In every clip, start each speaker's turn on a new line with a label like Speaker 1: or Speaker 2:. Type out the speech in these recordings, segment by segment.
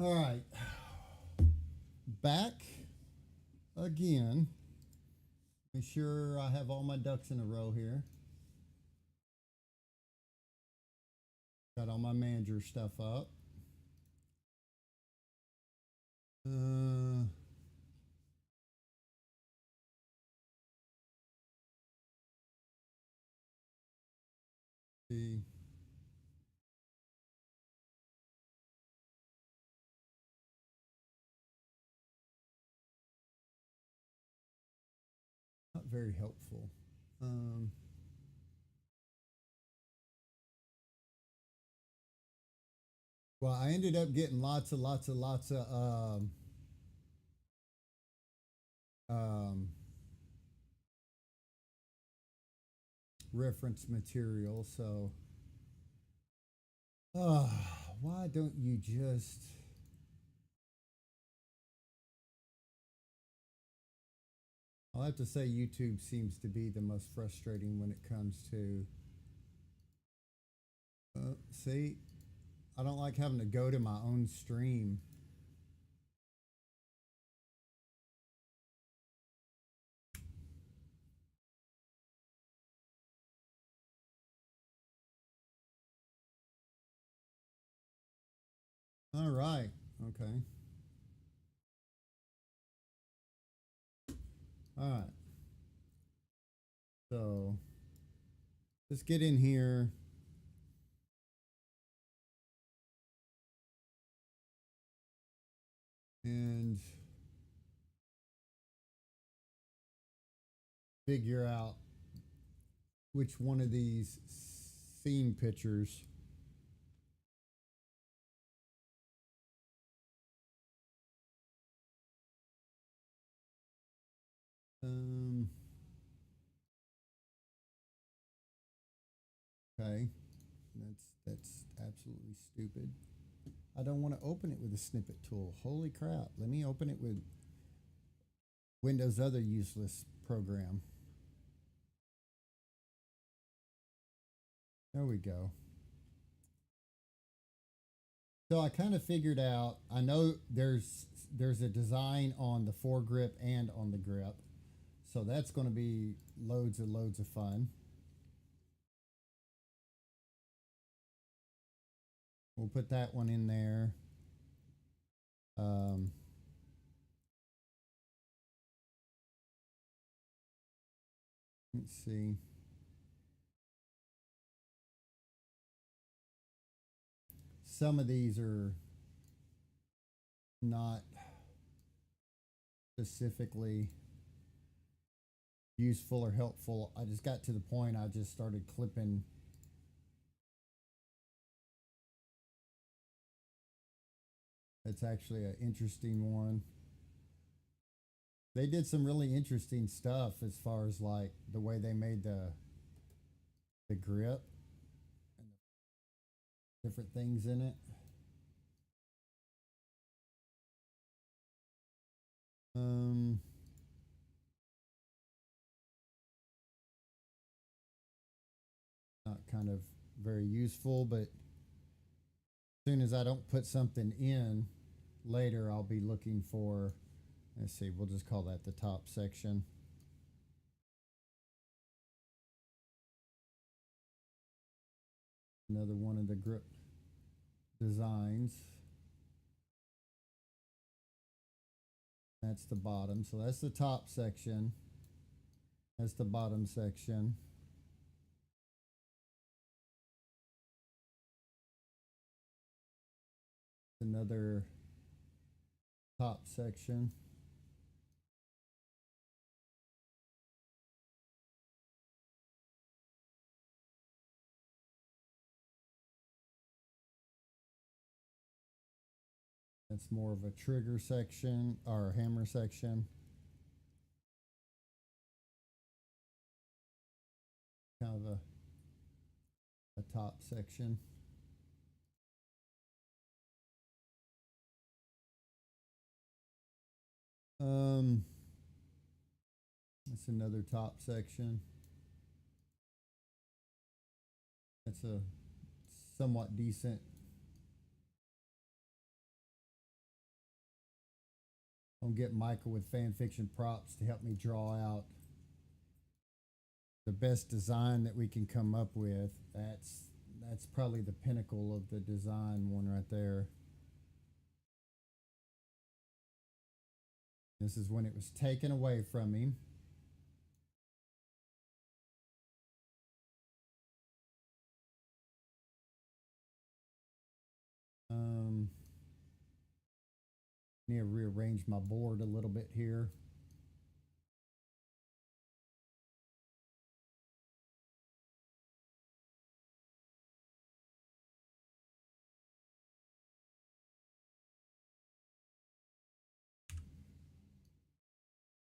Speaker 1: All right, back again. Make sure I have all my ducks in a row here. Got all my manager stuff up. See. Not very helpful. Well, I ended up getting lots of um, reference material. So, why don't you just? I'll have to say YouTube seems to be the most frustrating when it comes to. See, I don't like having to go to my own stream. All right. Okay. All right. So let's get in here. And figure out which one of these scene pictures okay, that's absolutely stupid. I don't want to open it with a snippet tool. Holy crap. Let me open it with Windows other useless program. There we go. So I kind of figured out, I know there's a design on the foregrip and on the grip. So that's going to be loads of fun. We'll put that one in there. Let's see. Some of these are not specifically useful or helpful. I just got to the point I just started clipping. It's actually an interesting one. They did some really interesting stuff as far as like the way they made the grip and the different things in it. Not kind of very useful, but as soon as I don't put something in later, I'll be looking for, let's see, we'll just call that the top section. Another one of the grip designs. That's the bottom. So that's the top section. That's the bottom section. Another top section. That's more of a trigger section or hammer section. Kind of a top section. That's another top section. That's a somewhat decent I'll get Michael with Fan Fiction Props to help me draw out the best design that we can come up with. That's probably the pinnacle of the design one right there. This is when it was taken away from him. Need to rearrange my board a little bit here.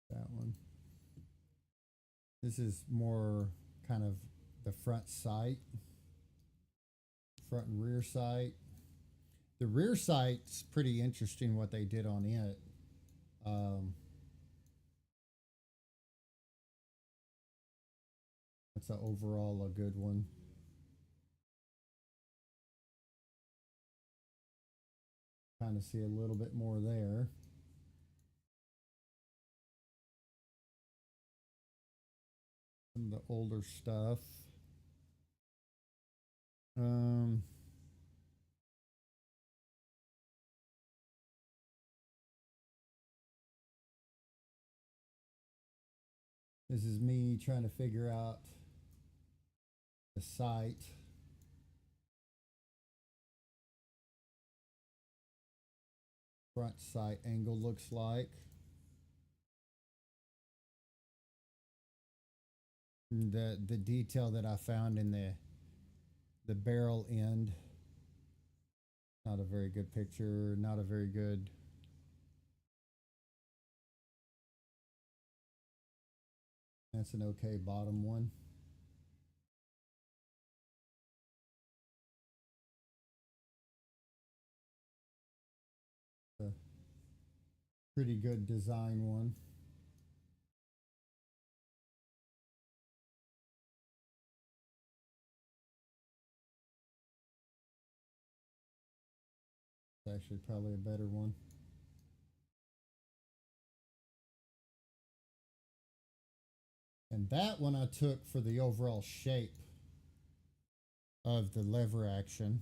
Speaker 1: That one. This is more kind of the front sight, front and rear sight. The rear sight's pretty interesting what they did on it. That's overall a good one. Kind of see a little bit more there. Some of the older stuff. This is me trying to figure out the sight. Front sight angle looks like. The detail that I found in the barrel end. Not a very good picture, not a very good. That's an okay bottom one. A pretty good design one. It's actually probably a better one. And that one I took for the overall shape of the lever action.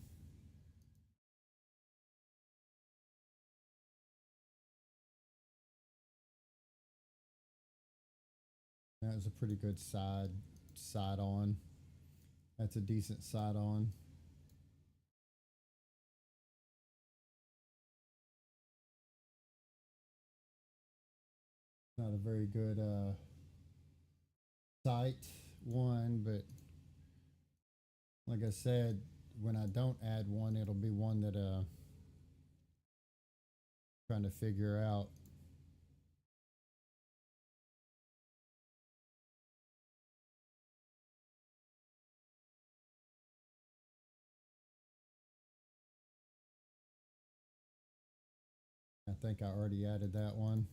Speaker 1: That was a pretty good side on. That's a decent side on. Not a very good sight one, but like I said, when I don't add one, it'll be one that trying to figure out. I think I already added that one.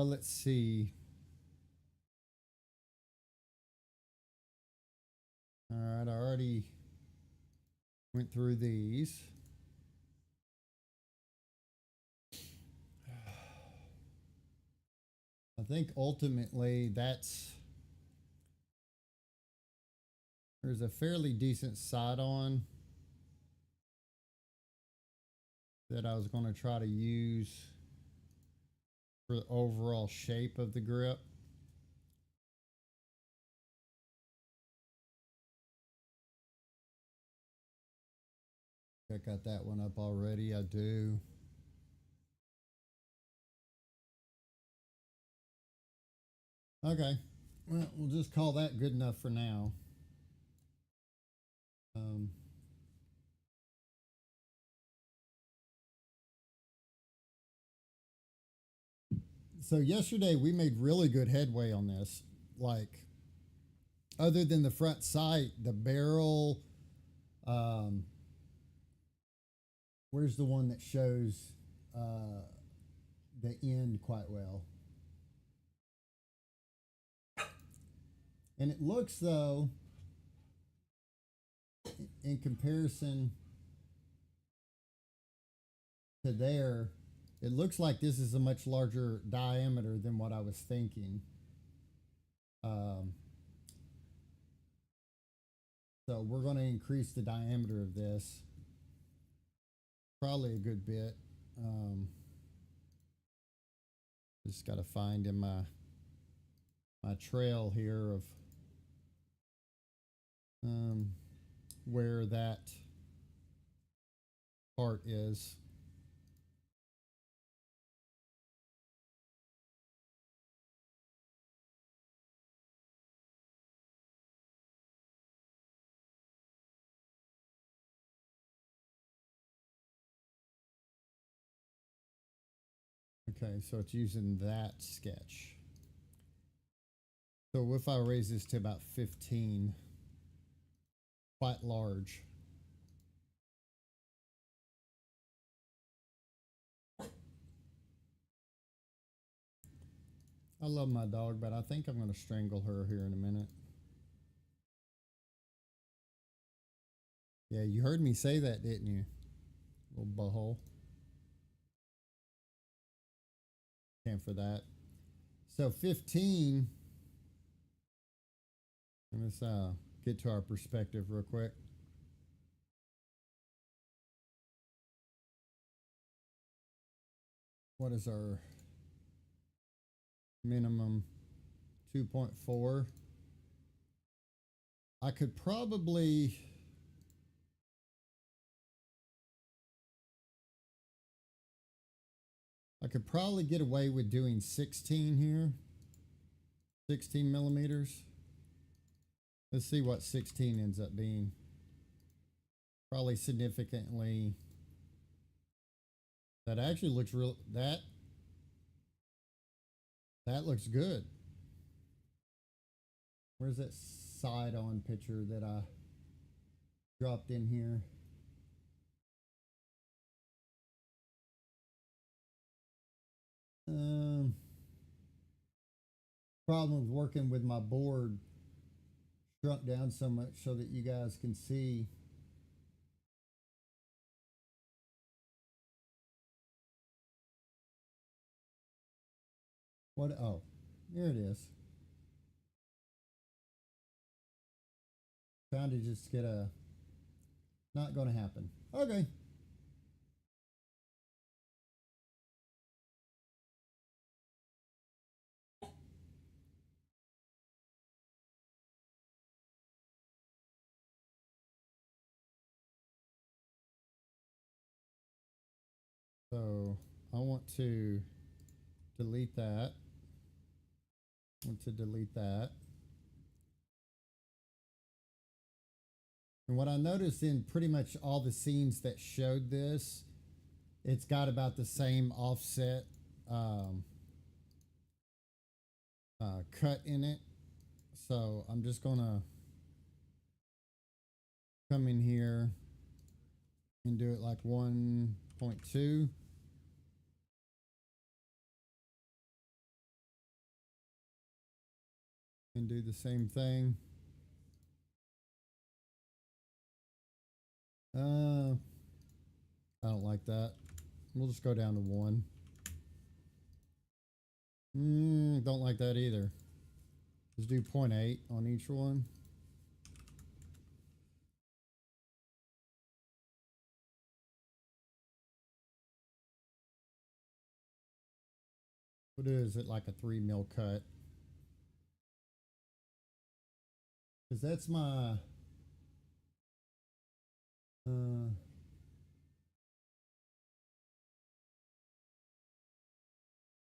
Speaker 1: Let's see. All right, I already went through these. I think ultimately there's a fairly decent side on that I was going to try to use for the overall shape of the grip. I got that one up already. I do. Okay. Well, we'll just call that good enough for now. So yesterday we made really good headway on this. Like, other than the front sight, the barrel, where's the one that shows the end quite well? And it looks though, in comparison to there, it looks like this is a much larger diameter than what I was thinking. So we're going to increase the diameter of this probably a good bit. Just got to find in my trail here of where that part is. Okay, so it's using that sketch. So if I raise this to about 15, quite large. I love my dog, but I think I'm going to strangle her here in a minute. Yeah, you heard me say that, didn't you? Little butthole. Can't for that. So 15. Let's get to our perspective real quick. What is our minimum? 2.4. I could probably get away with doing 16 here. 16 millimeters. Let's see what 16 ends up being. Probably significantly. That actually looks real. That looks good. Where's that side on picture that I dropped in here? Problem with working with my board shrunk down so much so that you guys can see. What? Oh, here it is. Trying to just get a. Not going to happen. Okay. So I want to delete that. I want to delete that. And what I noticed in pretty much all the scenes that showed this, it's got about the same offset cut in it. So I'm just gonna come in here and do it like 1.2. And do the same thing. I don't like that. We'll just go down to 1. Don't like that either. Let's do 0.8 on each one. What is it, like a 3 mil cut? Because that's my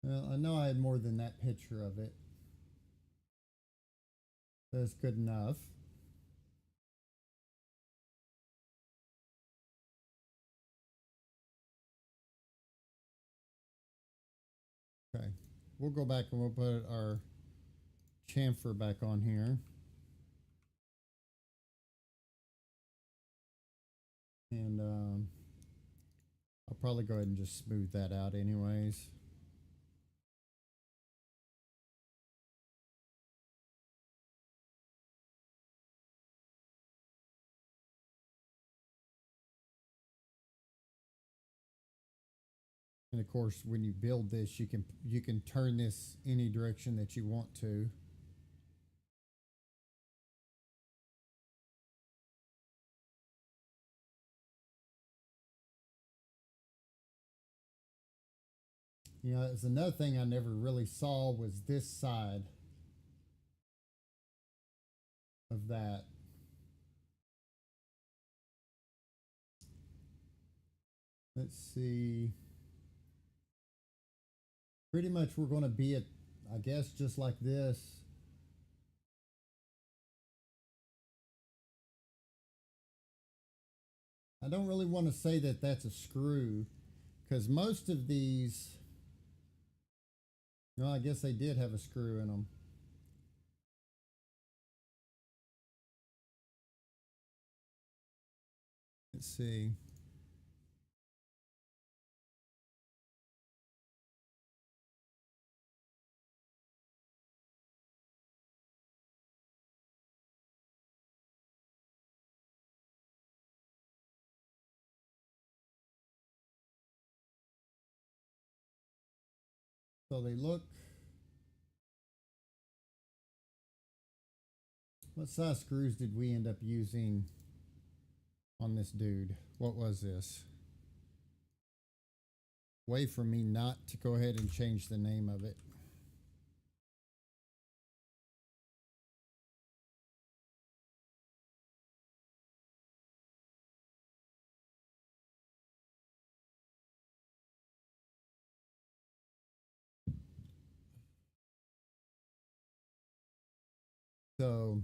Speaker 1: well, I know I had more than that picture of it. That's good enough. Okay, we'll go back and we'll put our chamfer back on here. And I'll probably go ahead and just smooth that out anyways. And of course, when you build this, you can turn this any direction that you want to. You know, it's another thing I never really saw was this side of that. Let's see. Pretty much we're going to be at, I guess, just like this. I don't really want to say that that's a screw because most of these, no, I guess they did have a screw in them. Let's see. So they look. What size screws did we end up using on this dude? What was this? Way for me not to go ahead and change the name of it. So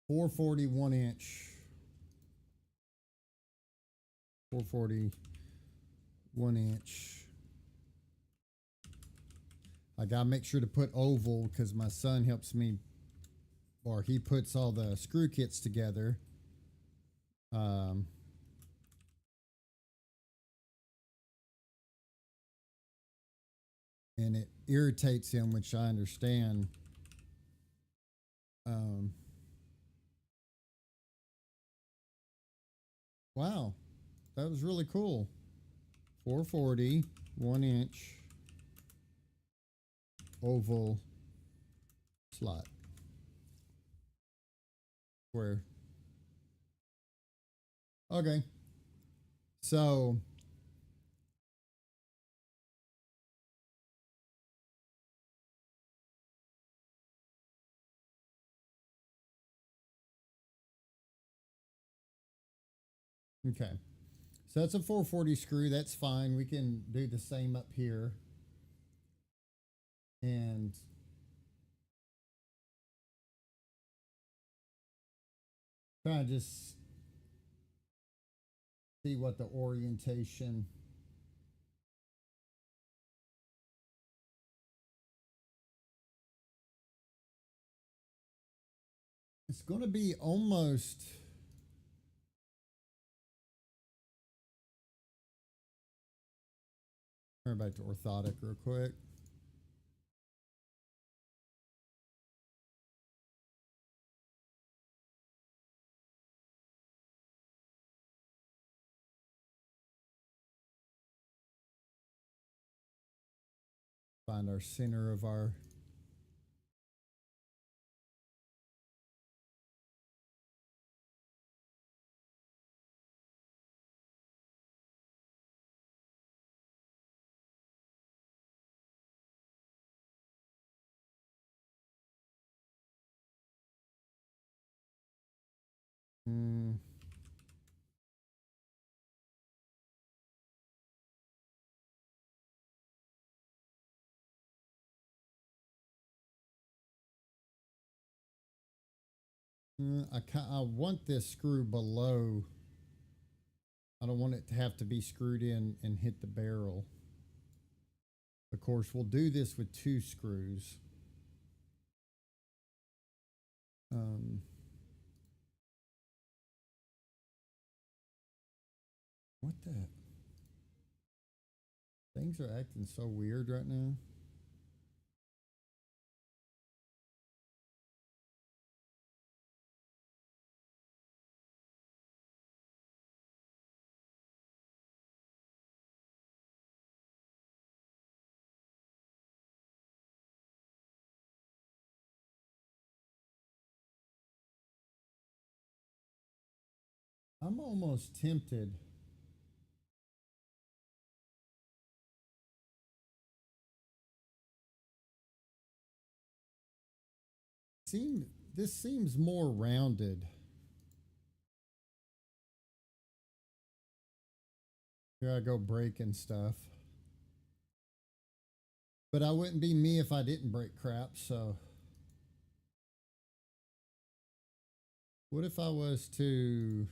Speaker 1: 440 1 inch. 440 1 inch. I gotta make sure to put oval because my son helps me, or he puts all the screw kits together. And it irritates him, which I understand. Wow, that was really cool. 440 1 inch oval slot. Where? Okay. So okay. So that's a 440 screw. That's fine. We can do the same up here. And try to just see what the orientation. It's going to be almost. Turn back to orthotic real quick. Find our center of our. Hmm. I want this screw below. I don't want it to have to be screwed in and hit the barrel. Of course, we'll do this with 2 screws. What the? Things are acting so weird right now. I'm almost tempted. This seems more rounded. Here I go breaking stuff. But I wouldn't be me if I didn't break crap, so. What if I was to.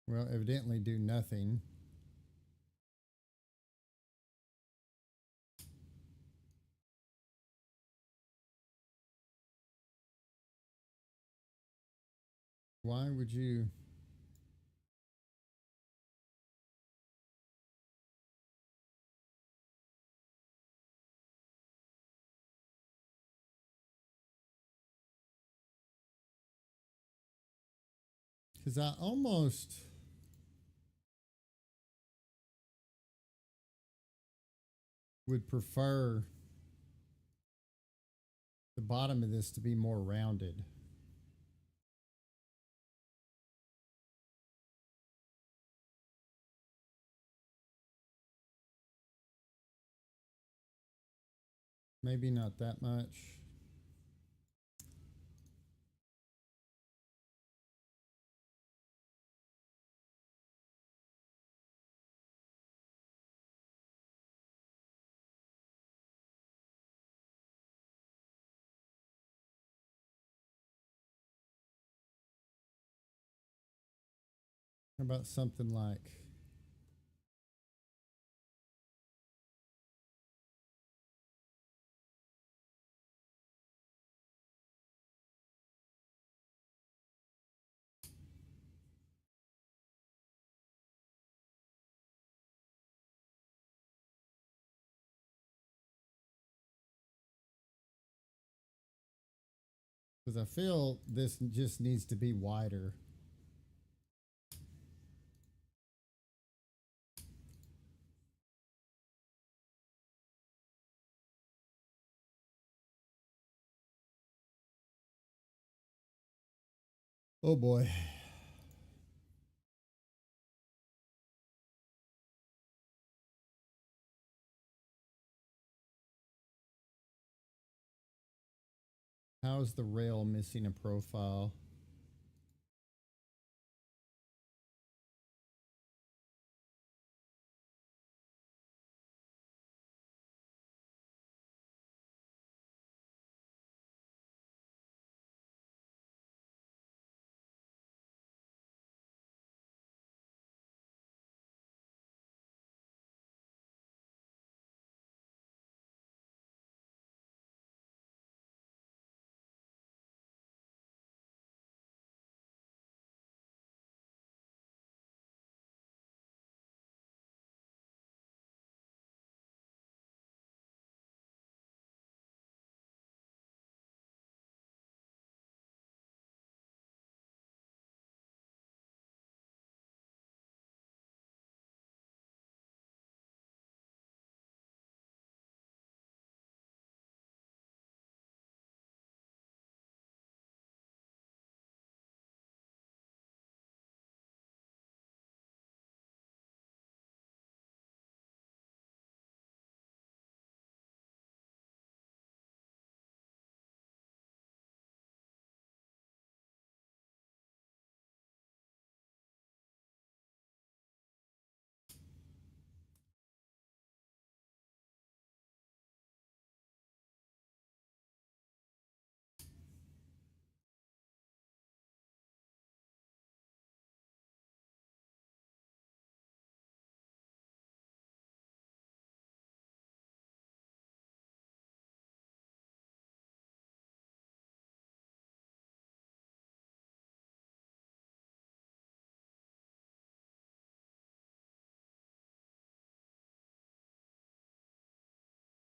Speaker 1: Well, evidently do nothing. Why would you? Because I almost would prefer the bottom of this to be more rounded. Maybe not that much. How about something like. Because I feel this just needs to be wider. Oh boy. How is the rail missing a profile?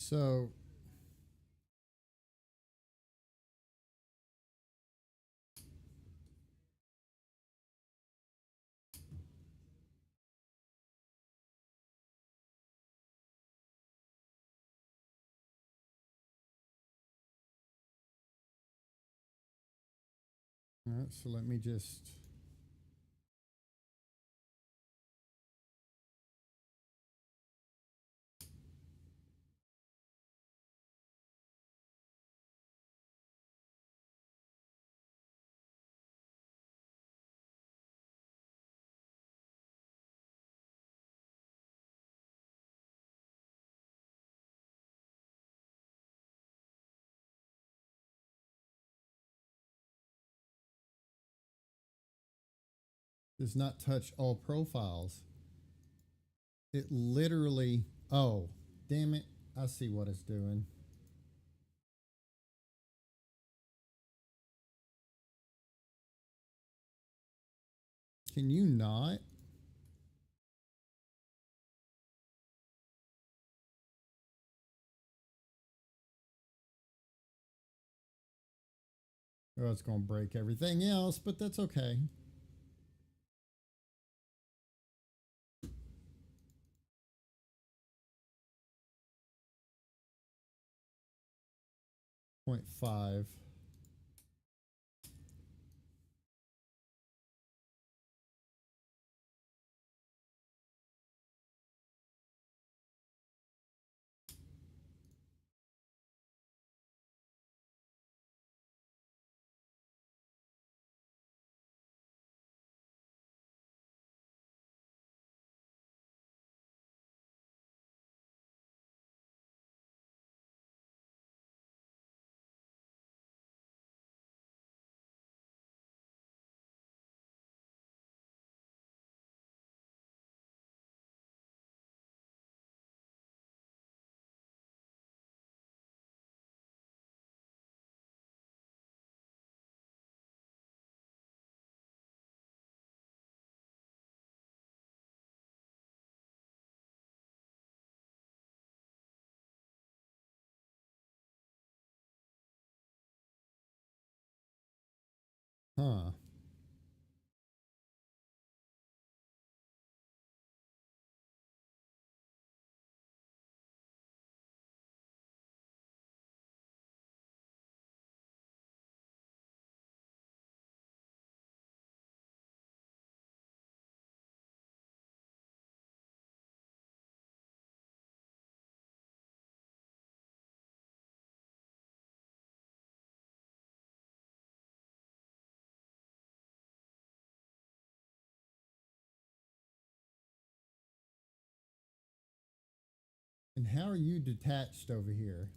Speaker 1: So All right, so let me just. Does not touch all profiles. It literally, oh, damn it. I see what it's doing. Can you not? Oh, it's going to break everything else, but that's okay. Point 0.5. Huh. And how are you detached over here?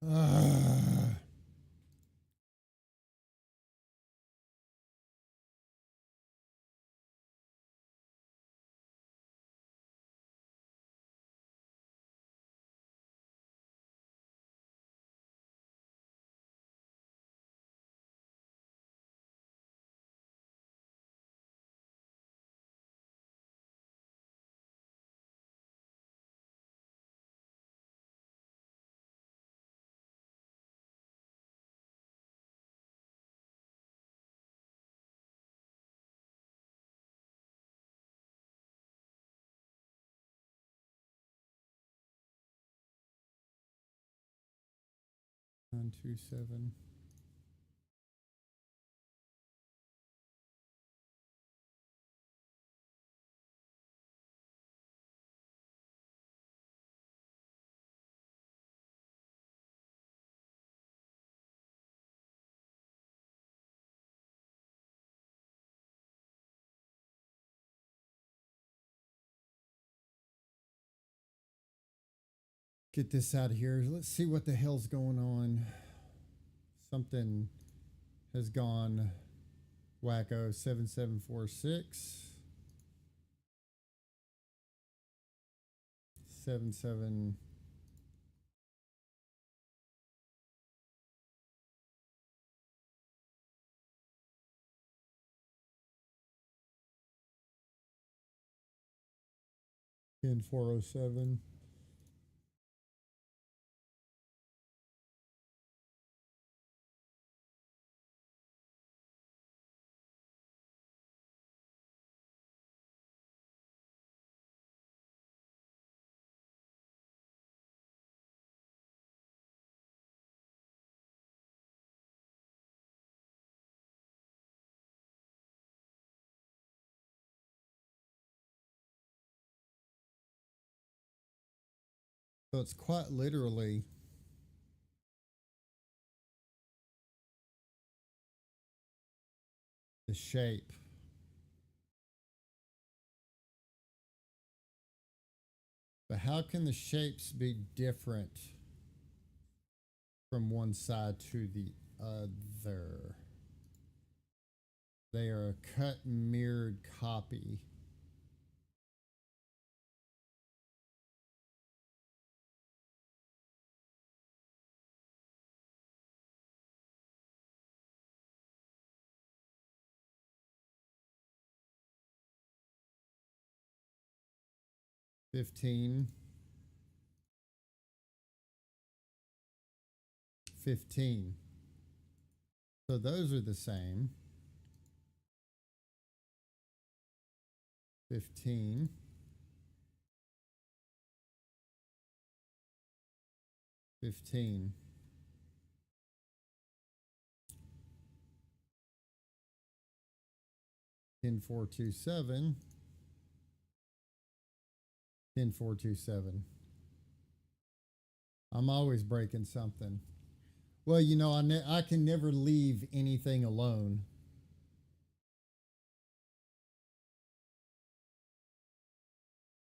Speaker 1: Ugh. Nine, 2, 7. Get this out of here. Let's see what the hell's going on. Something has gone wacko. 7746. 77. In 407. So it's quite literally the shape. But how can the shapes be different from one side to the other? They are a cut mirrored copy. $15. 15. So those are the same. 15. 15. 10427. 10427. I'm always breaking something. Well, you know, I can never leave anything alone.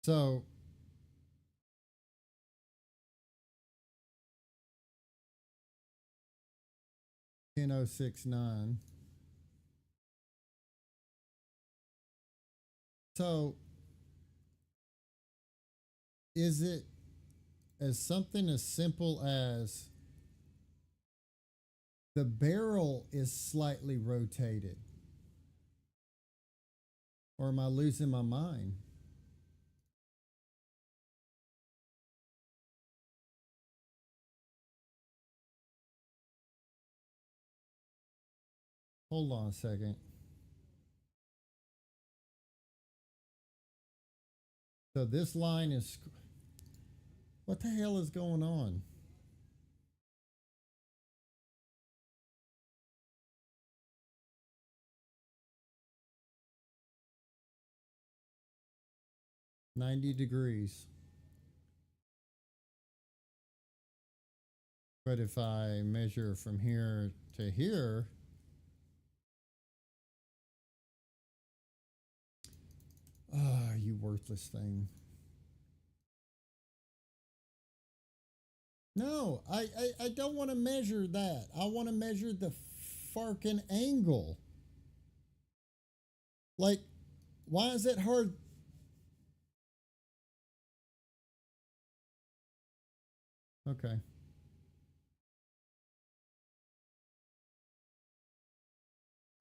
Speaker 1: So 10069. So is it as something as simple as the barrel is slightly rotated? Or am I losing my mind? Hold on a second. So this line is, what the hell is going on? $90. But if I measure from here to here, ah, you worthless thing. No, I don't want to measure that. I want to measure the farking angle. Like, why is it hard? Okay.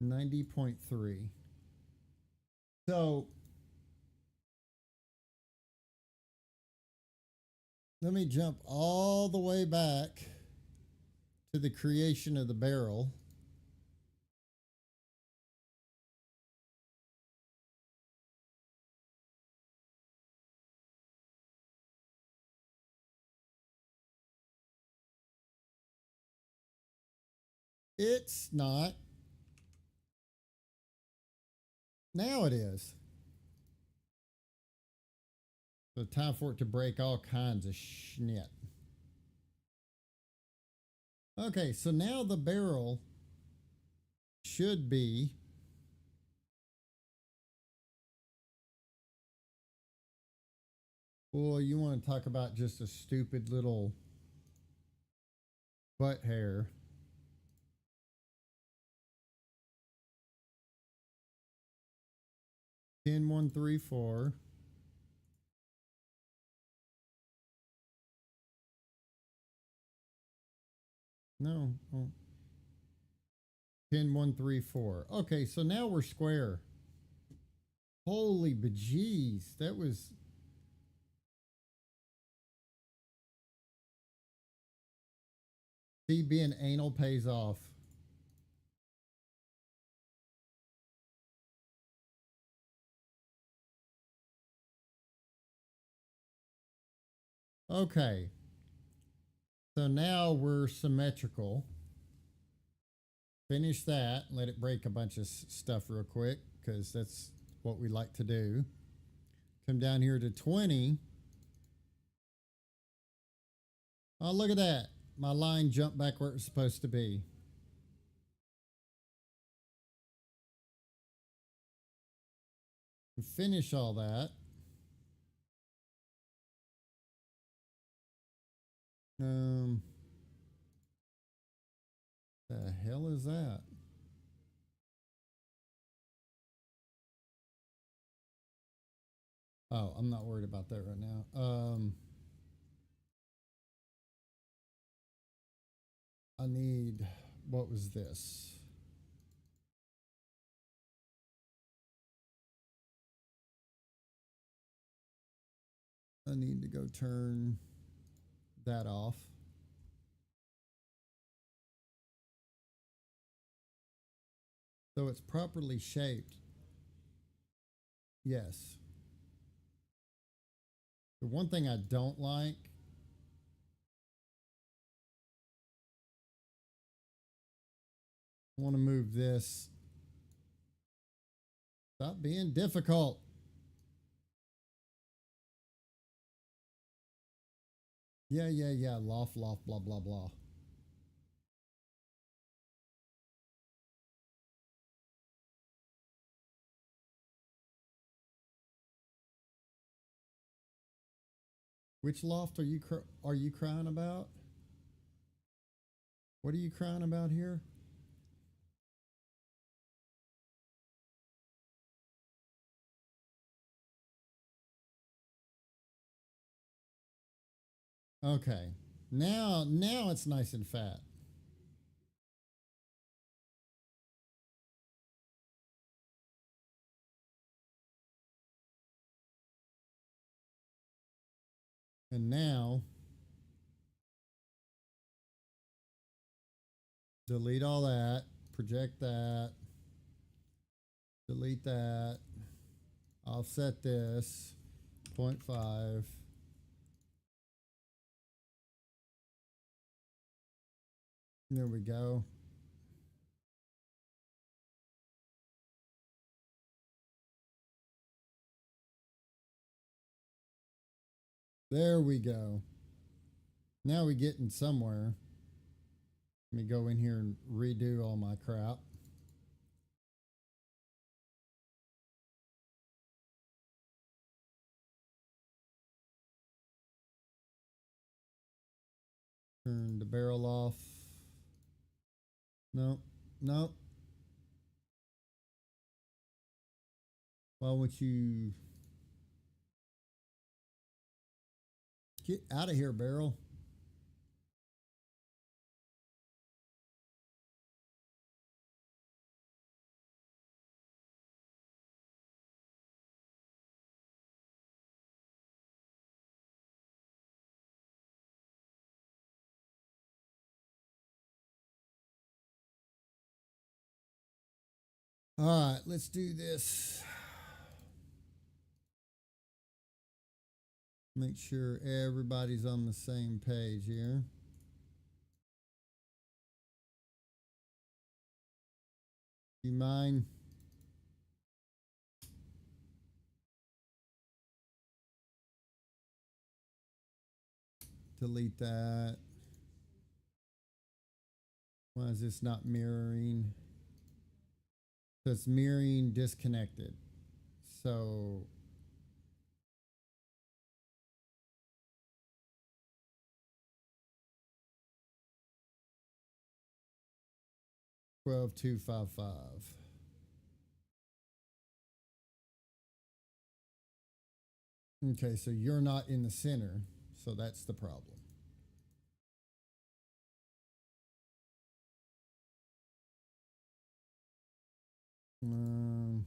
Speaker 1: $90.3. So let me jump all the way back to the creation of the barrel. It's not. Now it is. So time for it to break all kinds of schnit. Okay, so now the barrel should be well, you want to talk about just a stupid little butt hair. Ten one three four. No. Oh. 10134. Okay, so now we're square. Holy bejeez. That was. See, being anal pays off. Okay. So now we're symmetrical. Finish that. Let it break a bunch of stuff real quick because that's what we like to do. Come down here to 20. Oh, look at that. My line jumped back where it was supposed to be. Finish all that. The hell is that? Oh, I'm not worried about that right now. I need, what was this? I need to go turn that off. So it's properly shaped. Yes. The one thing I don't like, I want to move this. Stop being difficult. Yeah. Loft, blah, blah, blah. Which loft are you crying about? What are you crying about here? Okay. Now it's nice and fat. And now delete all that, project that, delete that, offset this, 0.5. There we go. There we go. Now we're getting somewhere. Let me go in here and redo all my crap. Turn the barrel off. Nope. Nope. Why would you get out of here, barrel? All right, let's do this. Make sure everybody's on the same page here. You mind? Delete that. Why is this not mirroring? So it's mirroring disconnected. So 12255. Okay, so you're not in the center, so that's the problem. Um,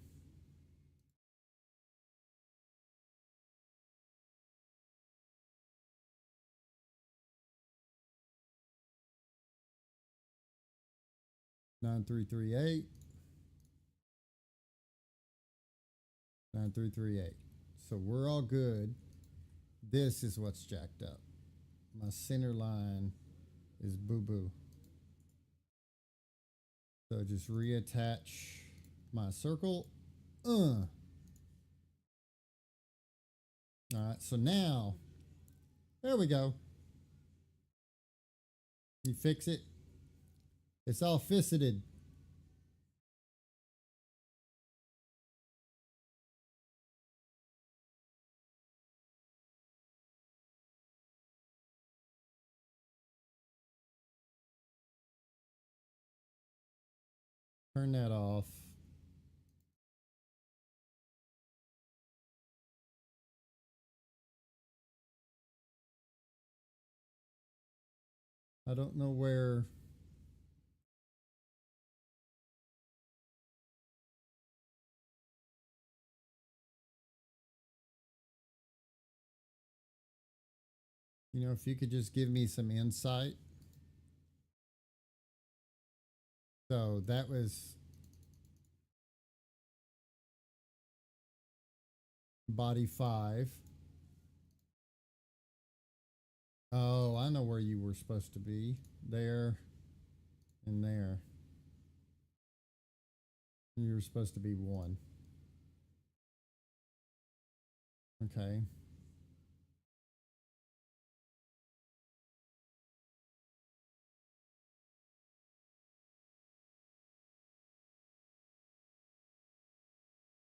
Speaker 1: Nine three three eight. 9338. So we're all good. This is what's jacked up. My center line is boo boo. So just reattach my circle. All right, so now, there we go. You fix it. It's all fisted. Turn that off. I don't know where. You know, if you could just give me some insight. So that was body 5. Oh, I know where you were supposed to be. There and there. You were supposed to be 1. Okay.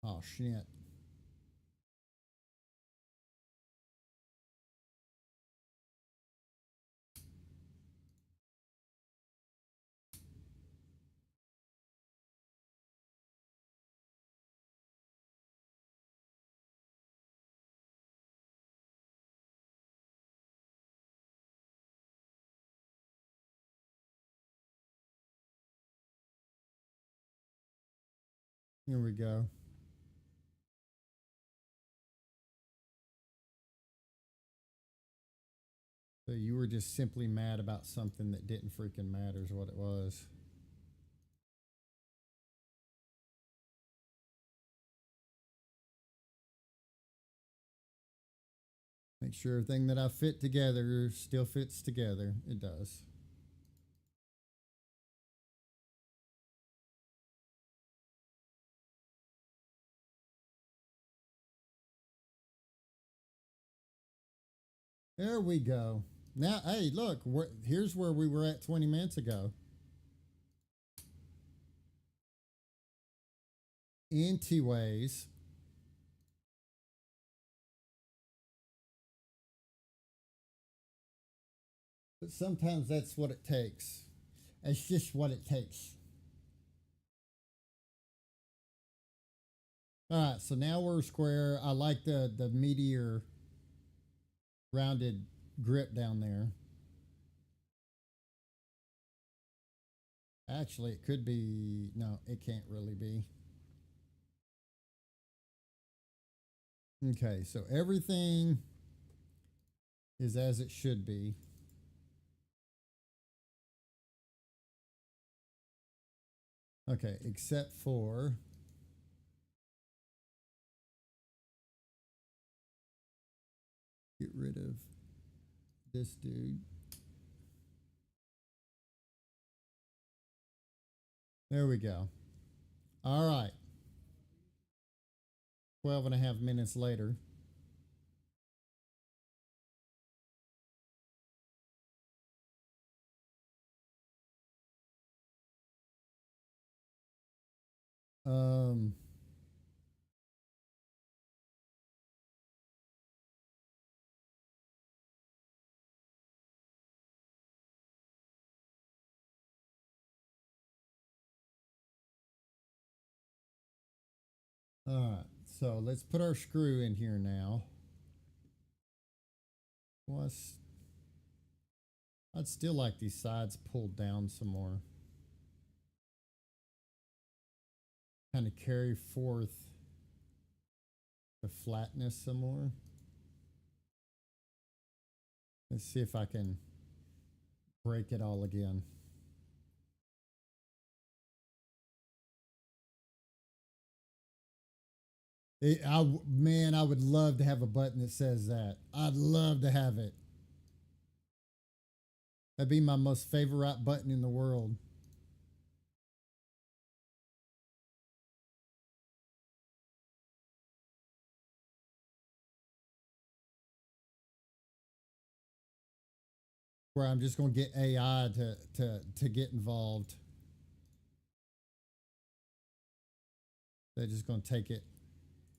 Speaker 1: Oh, shit. Here we go. So you were just simply mad about something that didn't freaking matter is what it was. Make sure everything that I fit together still fits together. It does. There we go. Now, hey, look, here's where we were at 20 minutes ago. Anyways, but sometimes that's what it takes. It's just what it takes. All right, so now we're square. I like the meteor rounded grip down there. Actually, it could be. No, it can't really be. Okay, so everything is as it should be. Okay, except for get rid of this dude. There we go. All right. 12 and a half minutes later. Um, all right. So let's put our screw in here now. Plus, I'd still like these sides pulled down some more. Kind of carry forth the flatness some more. Let's see if I can break it all again. Man, I would love to have a button that says that. I'd love to have it. That'd be my most favorite button in the world. where I'm just going to get AI to get involved. They're just going to take it.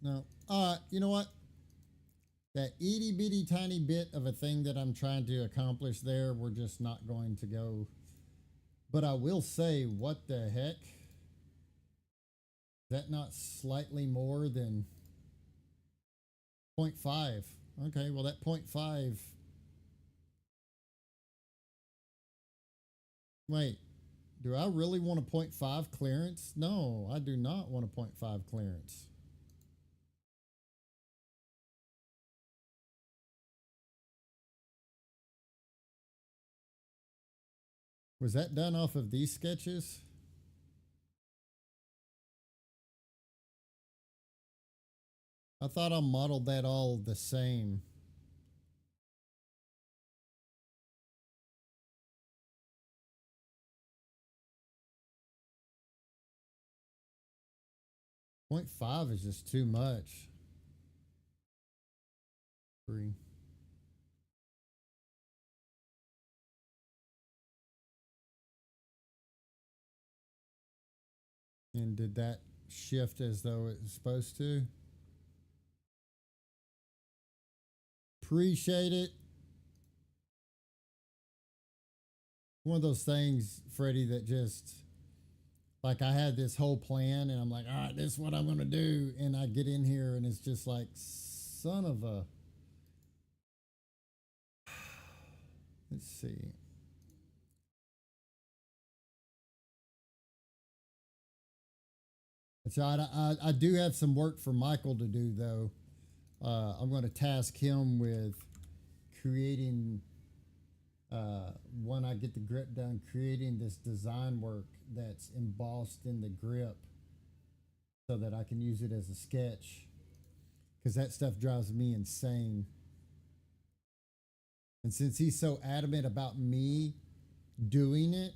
Speaker 1: No. You know what? That itty bitty tiny bit of a thing that I'm trying to accomplish there, we're just not going to go. But I will say, what the heck? Is that not slightly more than 0.5? Okay, well, that 0.5. Wait, do I really want a 0.5 clearance? No, I do not want a 0.5 clearance. Was that done off of these sketches? I thought I modeled that all the same. Point 0.5 is just too much. 3. And did that shift as though it was supposed to? Appreciate it. One of those things, Freddie, that just like I had this whole plan and I'm like, all right, this is what I'm going to do. And I get in here and it's just like, son of a. Let's see. So I do have some work for Michael to do, though. I'm going to task him with creating, when I get the grip done, creating this design work that's embossed in the grip so that I can use it as a sketch. Because that stuff drives me insane. And since he's so adamant about me doing it,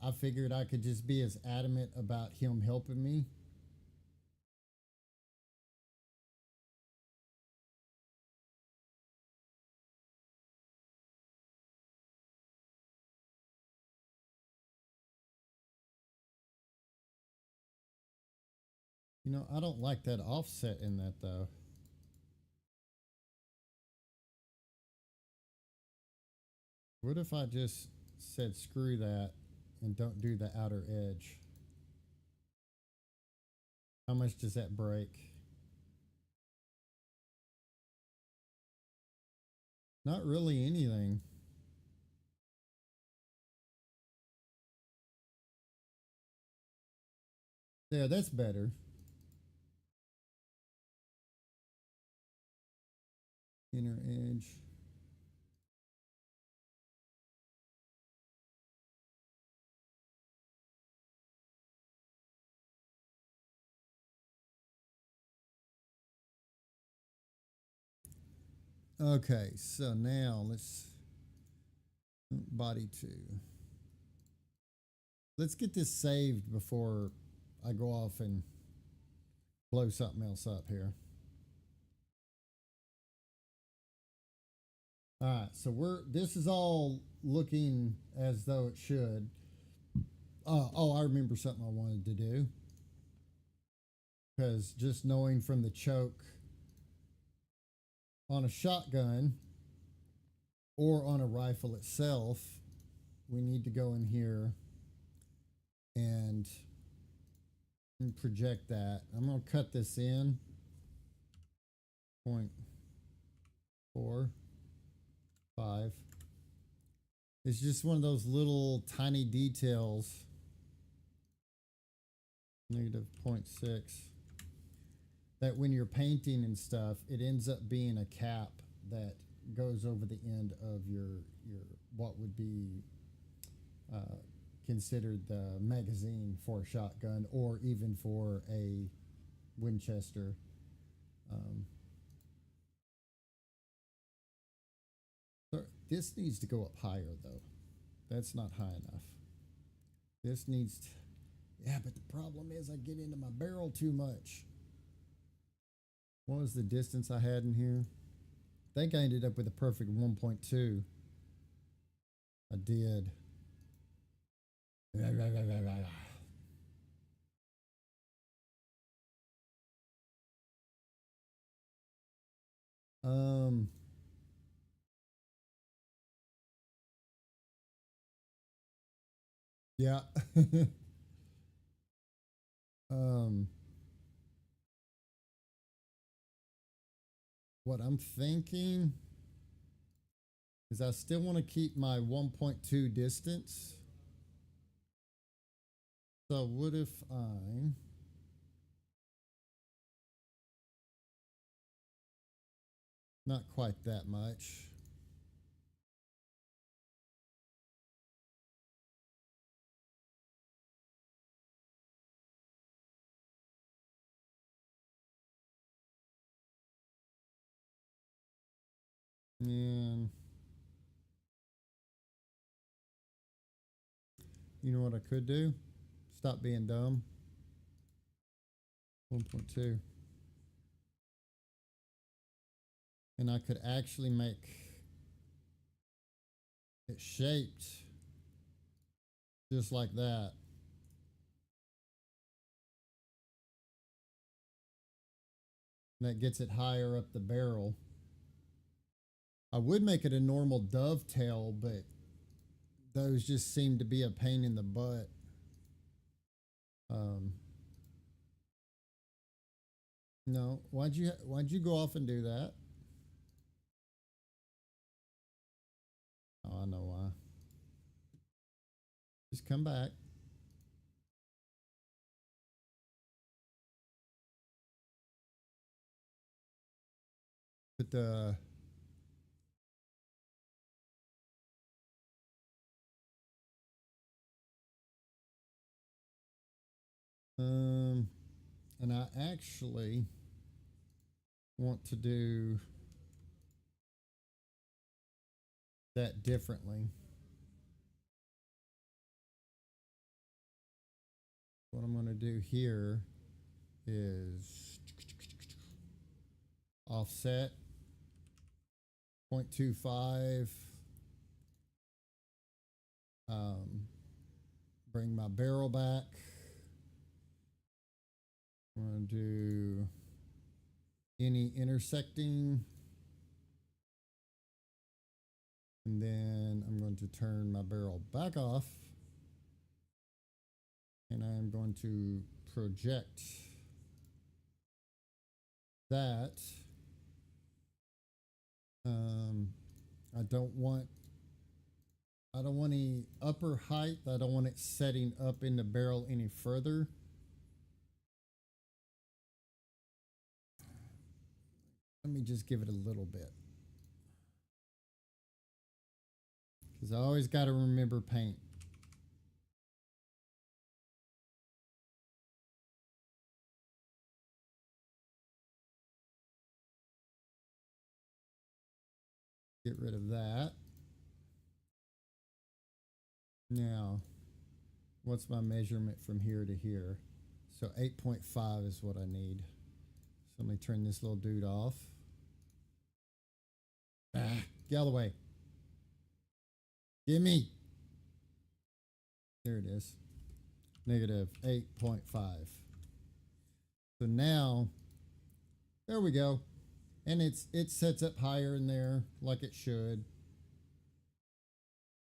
Speaker 1: I figured I could just be as adamant about him helping me. You know, I don't like that offset in that, though. What if I just said screw that and don't do the outer edge? How much does that break? Not really anything. Yeah, that's better. Inner edge. Okay, so now let's body 2. Let's get this saved before I go off and blow something else up here. All right, so this is all looking as though it should. Oh, I remember something I wanted to do. Because just knowing from the choke on a shotgun or on a rifle itself, we need to go in here and project that. I'm going to cut this in 0.45. It's just one of those little tiny details. Negative 0.6. That when you're painting and stuff, it ends up being a cap that goes over the end of your what would be considered the magazine for a shotgun or even for a Winchester. So this needs to go up higher though. That's not high enough. This needs to, yeah, but the problem is I get into my barrel too much. What was the distance I had in here? I think I ended up with a perfect 1.2. I did. Um, yeah. um, what I'm thinking is I still want to keep my 1.2 distance. So what if I not quite that much. And you know what I could do? Stop being dumb. 1.2. And I could actually make it shaped just like that. And that gets it higher up the barrel. I would make it a normal dovetail, but those just seem to be a pain in the butt. Um, no, why'd you go off and do that? Oh, I know why. Just come back. Put the and I actually want to do that differently. What I'm going to do here is offset 0.25. Bring my barrel back. I'm going to do any intersecting. And then I'm going to turn my barrel back off. And I'm going to project that. I don't want any upper height. I don't want it setting up in the barrel any further. Let me just give it a little bit. Because I always got to remember paint. Get rid of that. Now, what's my measurement from here to here? So 8.5 is what I need. So let me turn this little dude off. Get out of the way. Gimme. There it is. Negative 8.5. So now, there we go. And it sets up higher in there like it should.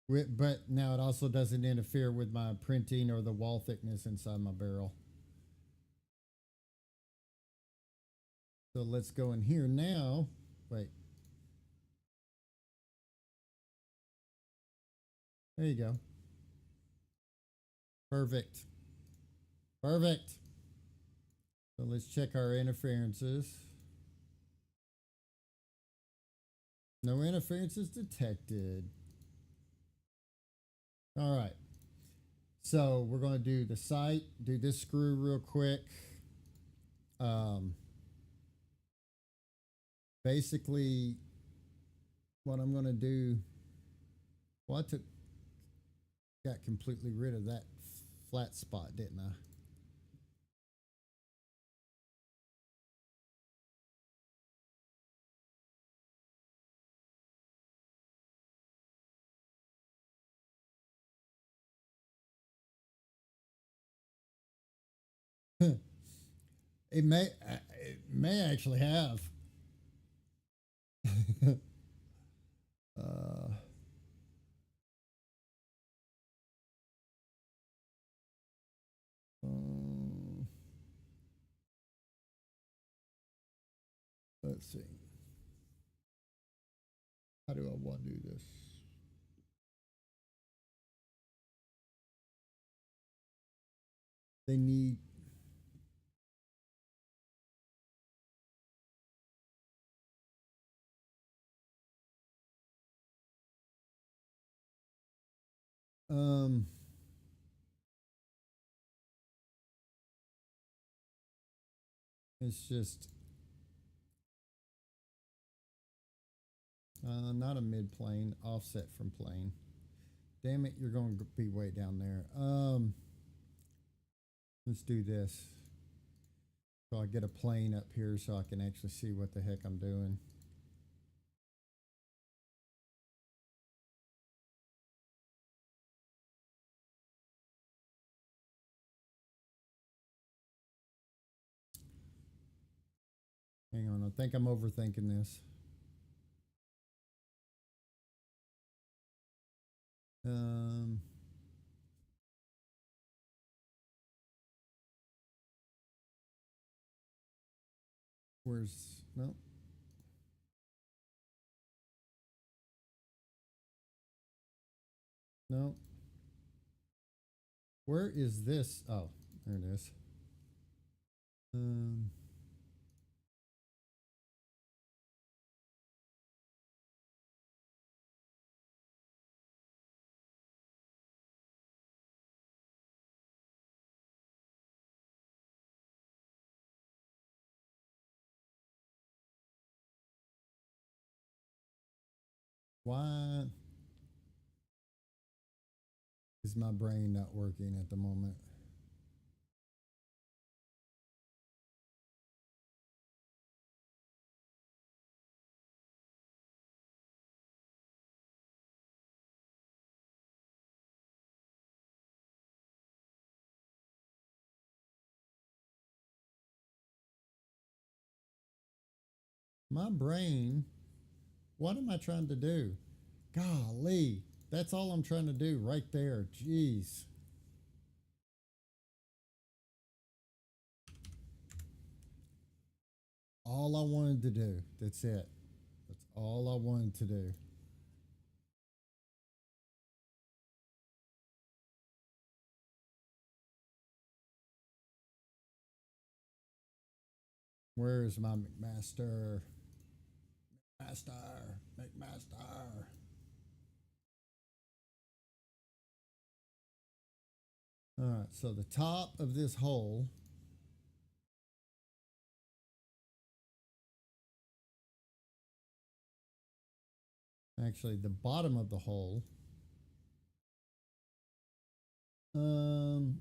Speaker 1: But now it also doesn't interfere with my printing or the wall thickness inside my barrel. So let's go in here now. Wait. There you go. Perfect. Perfect. So let's check our interferences. No interferences detected. All right. So we're going to do the sight, do this screw real quick. Basically, what I'm going to do, well, got completely rid of that flat spot, didn't I? It may actually have. uh, um, let's see. How do I want to do this? They need. Um, it's just not a mid plane, offset from plane. Damn it, you're going to be way down there. Let's do this. So I get a plane up here so I can actually see what the heck I'm doing. Hang on, I think I'm overthinking this. Um, where's no? No. Where is this? Oh, there it is. Um, why is my brain not working at the moment? My brain, what am I trying to do? Golly, that's all I'm trying to do right there. Jeez. All I wanted to do. That's it. That's all I wanted to do. Where is my McMaster? Master, McMaster. All right, so the top of this hole, actually the bottom of the hole, um,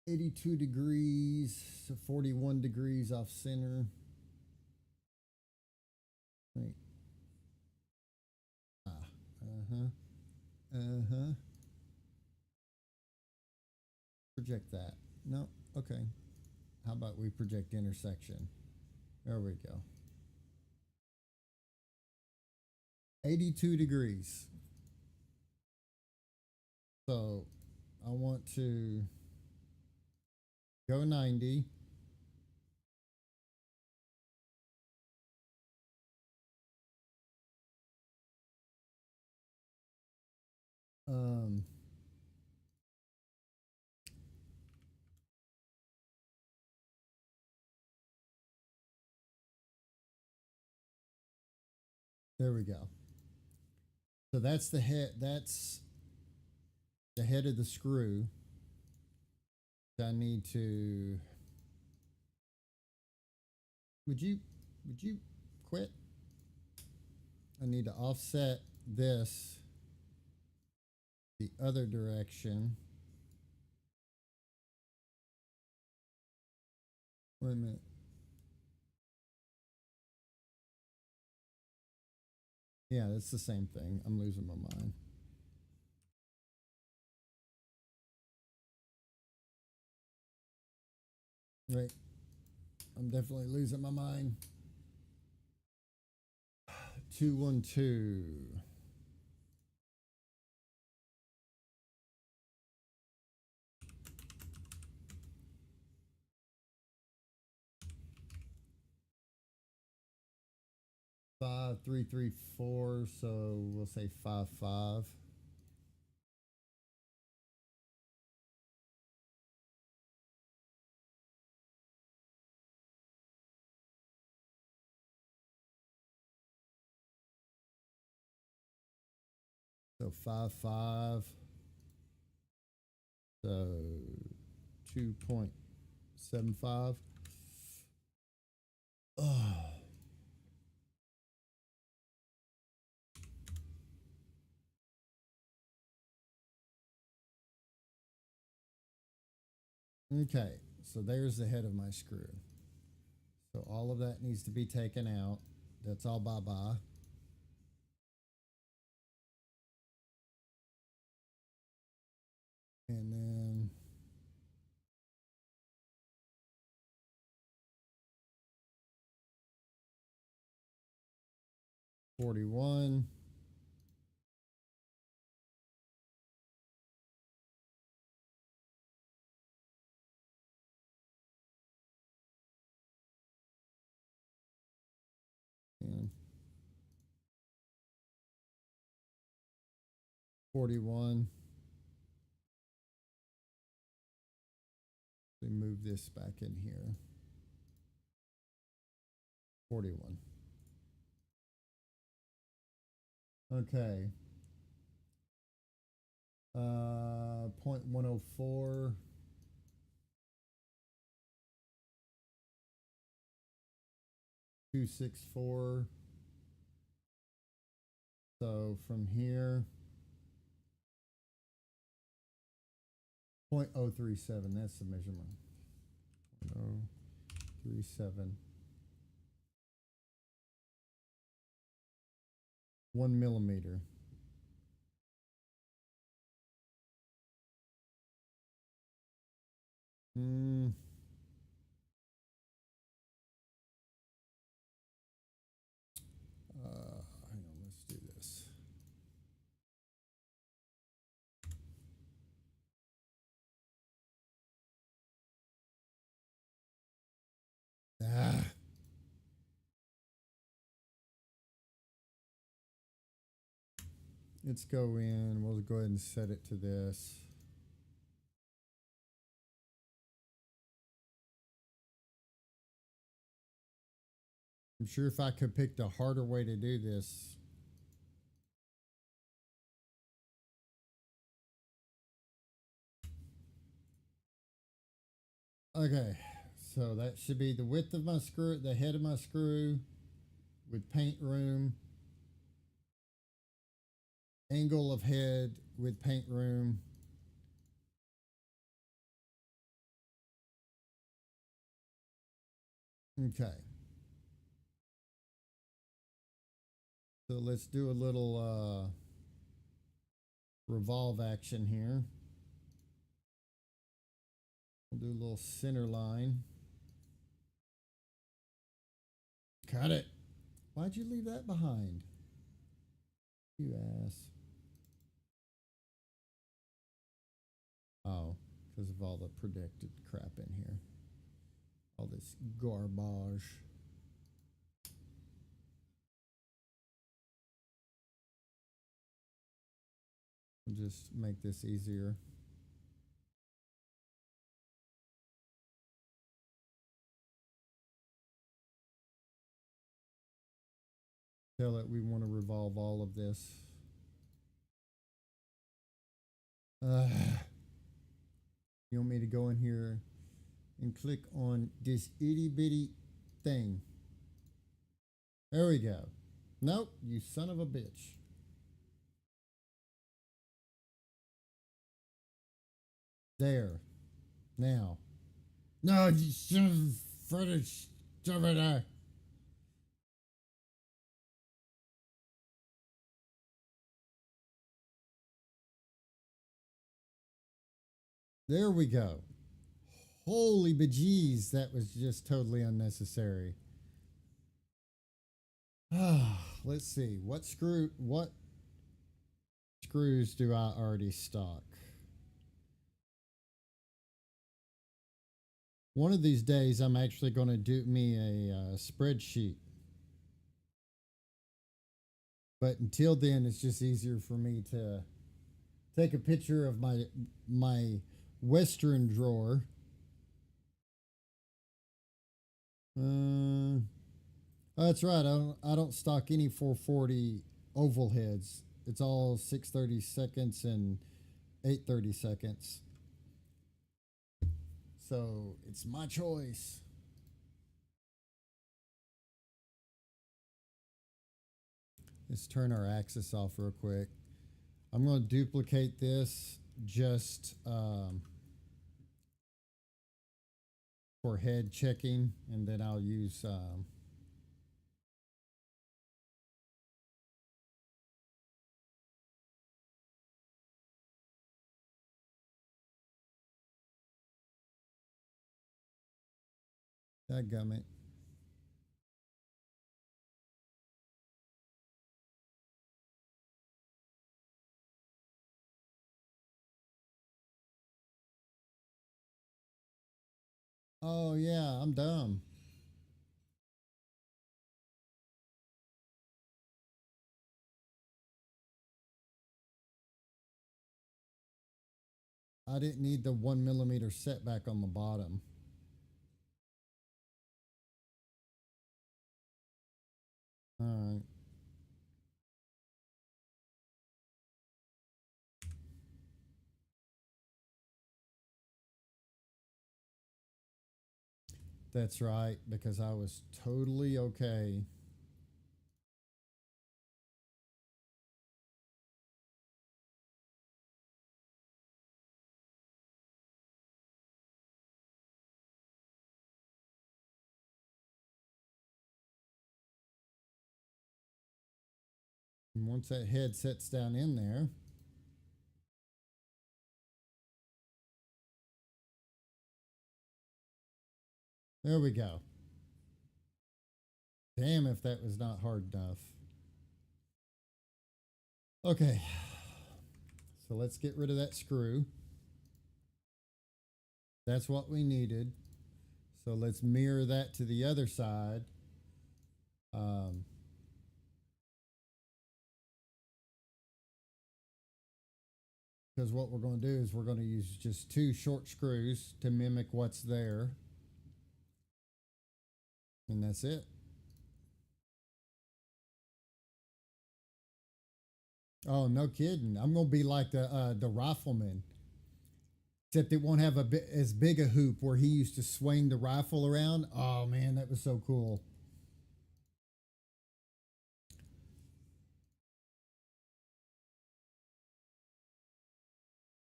Speaker 1: 82 degrees, so 41 degrees off center. Wait. Ah, uh-huh. Uh-huh. Project that. No, okay. How about we project intersection? There we go. 82 degrees. So I want to go 90. Um, there we go. So that's the head. That's the head of the screw. I need to. Would you quit? I need to offset this the other direction. Wait a minute. Yeah, it's the same thing. I'm losing my mind. Wait, I'm definitely losing my mind. 212. Five, 3, 3, 4. So we'll say 5, 5. So 5, 5. So 2.75. Oh. Okay, so there's the head of my screw. So all of that needs to be taken out. That's all bye-bye. And then $41. And 41. We move this back in here. 41. Okay. 0.104. $264. So from here, 0.037. That's the measurement. 0.037. 1 millimeter. Hang on, let's do this. Ah. Let's go in. We'll go ahead and set it to this. I'm sure if I could pick the harder way to do this. Okay, so that should be the width of my screw, the head of my screw with paint room, angle of head with paint room. Okay. So let's do a little revolve action here. We'll do a little center line. Cut it. Why'd you leave that behind? You ass. Oh, because of all the predicted crap in here. All this garbage. We'll just make this easier. Tell it we want to revolve all of this. You want me to go in here and click on this itty bitty thing? There we go. Nope, you son of a bitch. There. Now. No, you son of a footage. Over there. There we go. Holy bejeez, that was just totally unnecessary. Let's see. What screws do I already stock? One of these days, I'm actually going to do me a spreadsheet. But until then, it's just easier for me to take a picture of my Western drawer. Oh, that's right. I don't stock any 440 oval heads. It's all 630 seconds and 830 seconds. So it's my choice. Let's turn our axis off real quick. I'm going to duplicate this just for head checking, and then I'll use that gummit. Oh yeah, I'm dumb. I didn't need the 1 millimeter setback on the bottom. All right. That's right, because I was totally okay. And once that head sets down in there, there we go. Damn if that was not hard enough. Okay, so let's get rid of that screw. That's what we needed. So let's mirror that to the other side. Um, because what we're going to do is we're going to use just 2 short screws to mimic what's there. And that's it. Oh, no kidding. I'm going to be like the rifleman. Except it won't have a bit as big a hoop where he used to swing the rifle around. Oh man, that was so cool.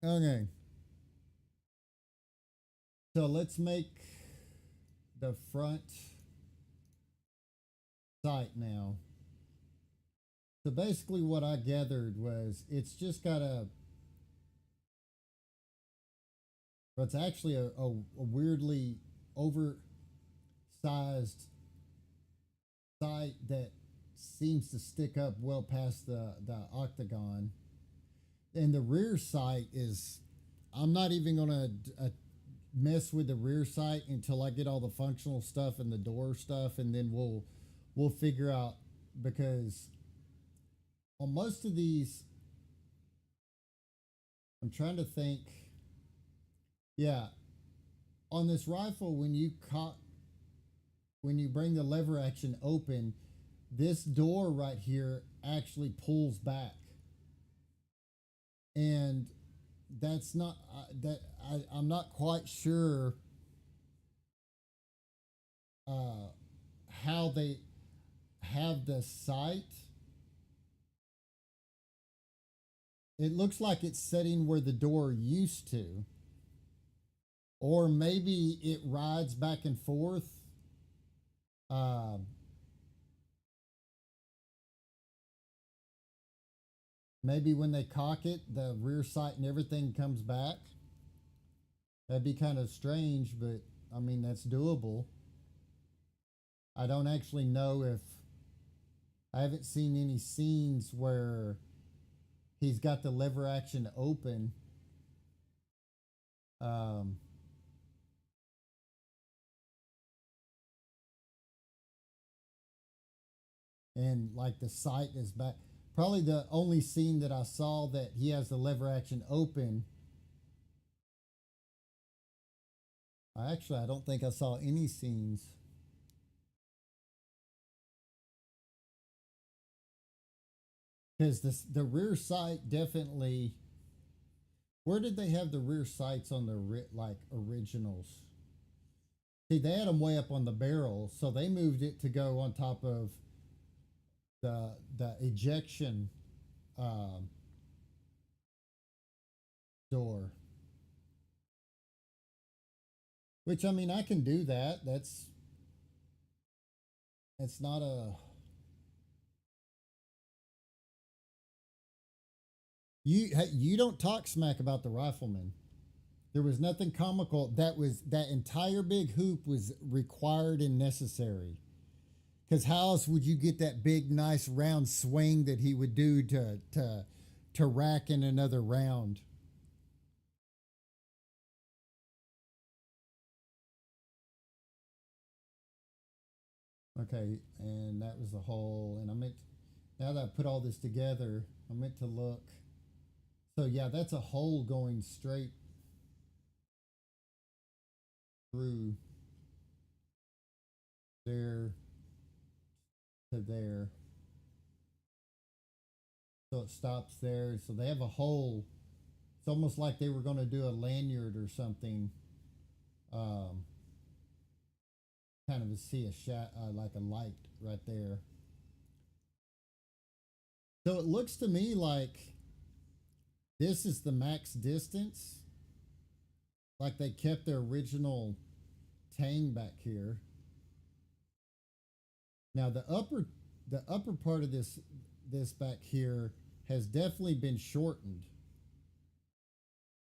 Speaker 1: Okay, so let's make the front sight now. So basically, what I gathered was it's just got a. It's actually a weirdly oversized sight that seems to stick up well past the octagon. And the rear sight is. I'm not even going to mess with the rear sight until I get all the functional stuff and the door stuff, and then we'll figure out, because on most of these, I'm trying to think. Yeah, on this rifle, when you bring the lever action open, this door right here actually pulls back, and that's not that I'm not quite sure uh, how they have the sight. It looks like it's setting where the door used to, or maybe it rides back and forth. Uh, Maybe when they cock it, the rear sight and everything comes back. That'd be kind of strange, but I mean, that's doable. I don't actually know if I haven't seen any scenes where he's got the lever action open. Um, and like the sight is back. Probably the only scene that I saw that he has the lever action open. I don't think I saw any scenes because the rear sight definitely. Where did they have the rear sights on the like originals? See, they had them way up on the barrel, so they moved it to go on top of the ejection um, door. Which I mean, I can do that. That's not a you don't talk smack about the rifleman. There was nothing comical. That entire big hoop was required and necessary. Because how else would you get that big, nice round swing that he would do to rack in another round? Okay, and that was the hole. And I meant now that I put all this together, I meant to look. So yeah, that's a hole going straight through there to there. So it stops there. So they have a hole. It's almost like they were going to do a lanyard or something. Um, kind of see a shot like a light right there. So it looks to me like this is the max distance. Like they kept their original tang back here. Now the upper part of this back here has definitely been shortened.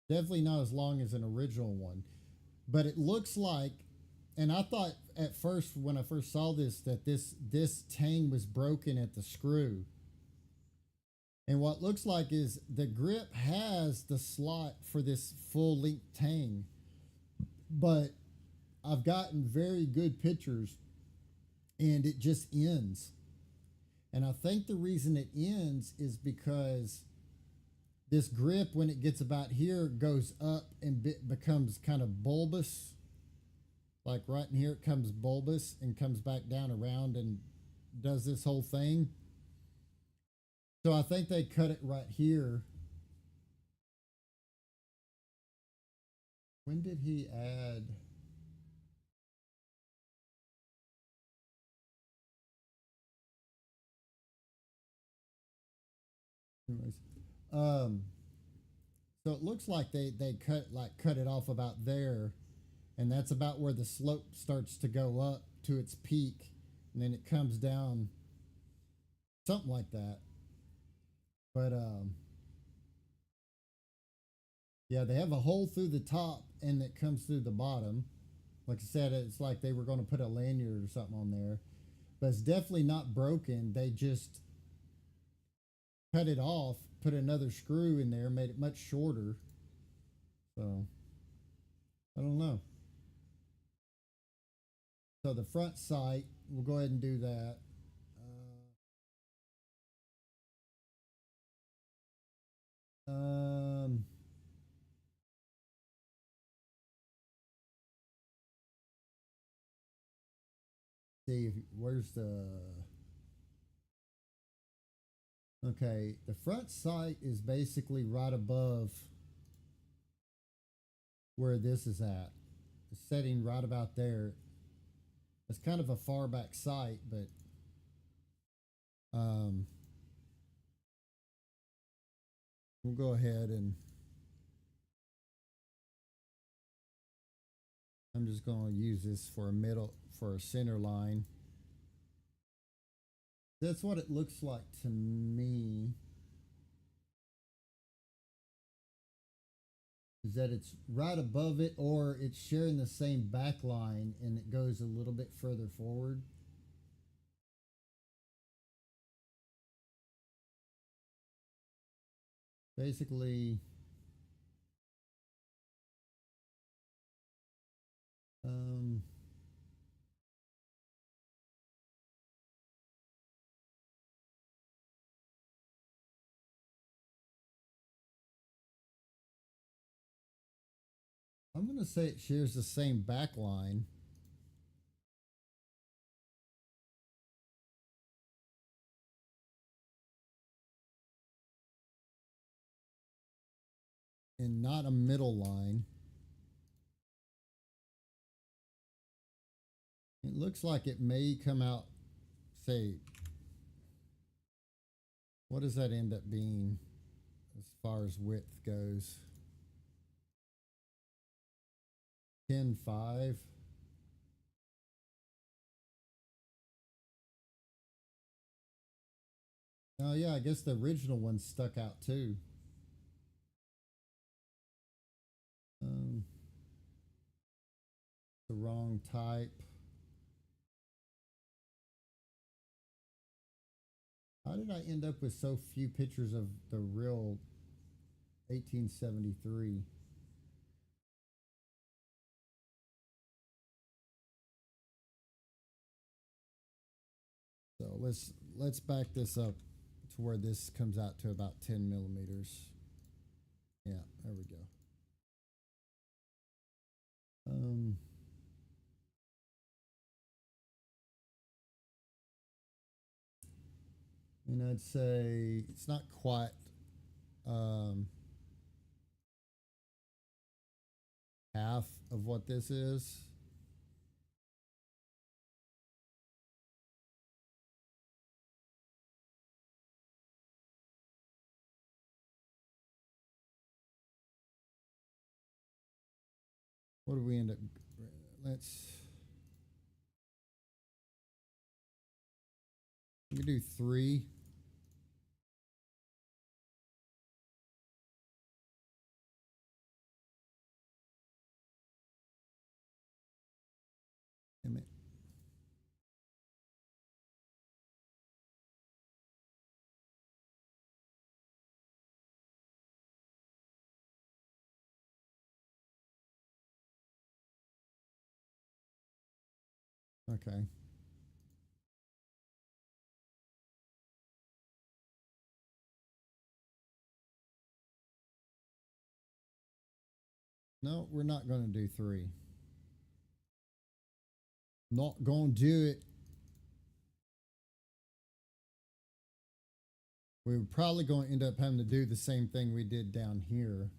Speaker 1: Definitely not as long as an original one. But it looks like, and I thought at first when I first saw this that this tang was broken at the screw. And what looks like is the grip has the slot for this full length tang, but I've gotten very good pictures and it just ends. And I think the reason it ends is because this grip, when it gets about here, goes up and becomes kind of bulbous. Like right in here, it comes bulbous and comes back down around and does this whole thing. So I think they cut it right here. When did he add? Anyways, um, so it looks like they cut it off about there, and that's about where the slope starts to go up to its peak, and then it comes down, something like that. But yeah, they have a hole through the top and it comes through the bottom. Like I said, it's like they were going to put a lanyard or something on there, but it's definitely not broken. They just cut it off, put another screw in there, made it much shorter. So I don't know. So the front sight, we'll go ahead and do that. Um, see if, where's the okay. The front sight is basically right above where this is at. It's setting right about there. It's kind of a far back sight, but um, we'll go ahead and I'm just going to use this for a middle for a center line. That's what it looks like to me. is that it's right above it, or it's sharing the same back line and it goes a little bit further forward. Basically, um, I'm going to say it shares the same back line. And not a middle line. It looks like it may come out, say, what does that end up being as far as width goes? 10.5. Oh yeah, I guess the original one stuck out too. Um, the wrong type. How did I end up with so few pictures of the real 1873? So let's back this up to where this comes out to about 10 millimeters. Yeah, there we go. Um, and I'd say it's not quite um, half of what this is. What do we end up? Let's we can do 3. Damn it. Okay. No, we're not going to do 3. Not going to do it. We were probably going to end up having to do the same thing we did down here.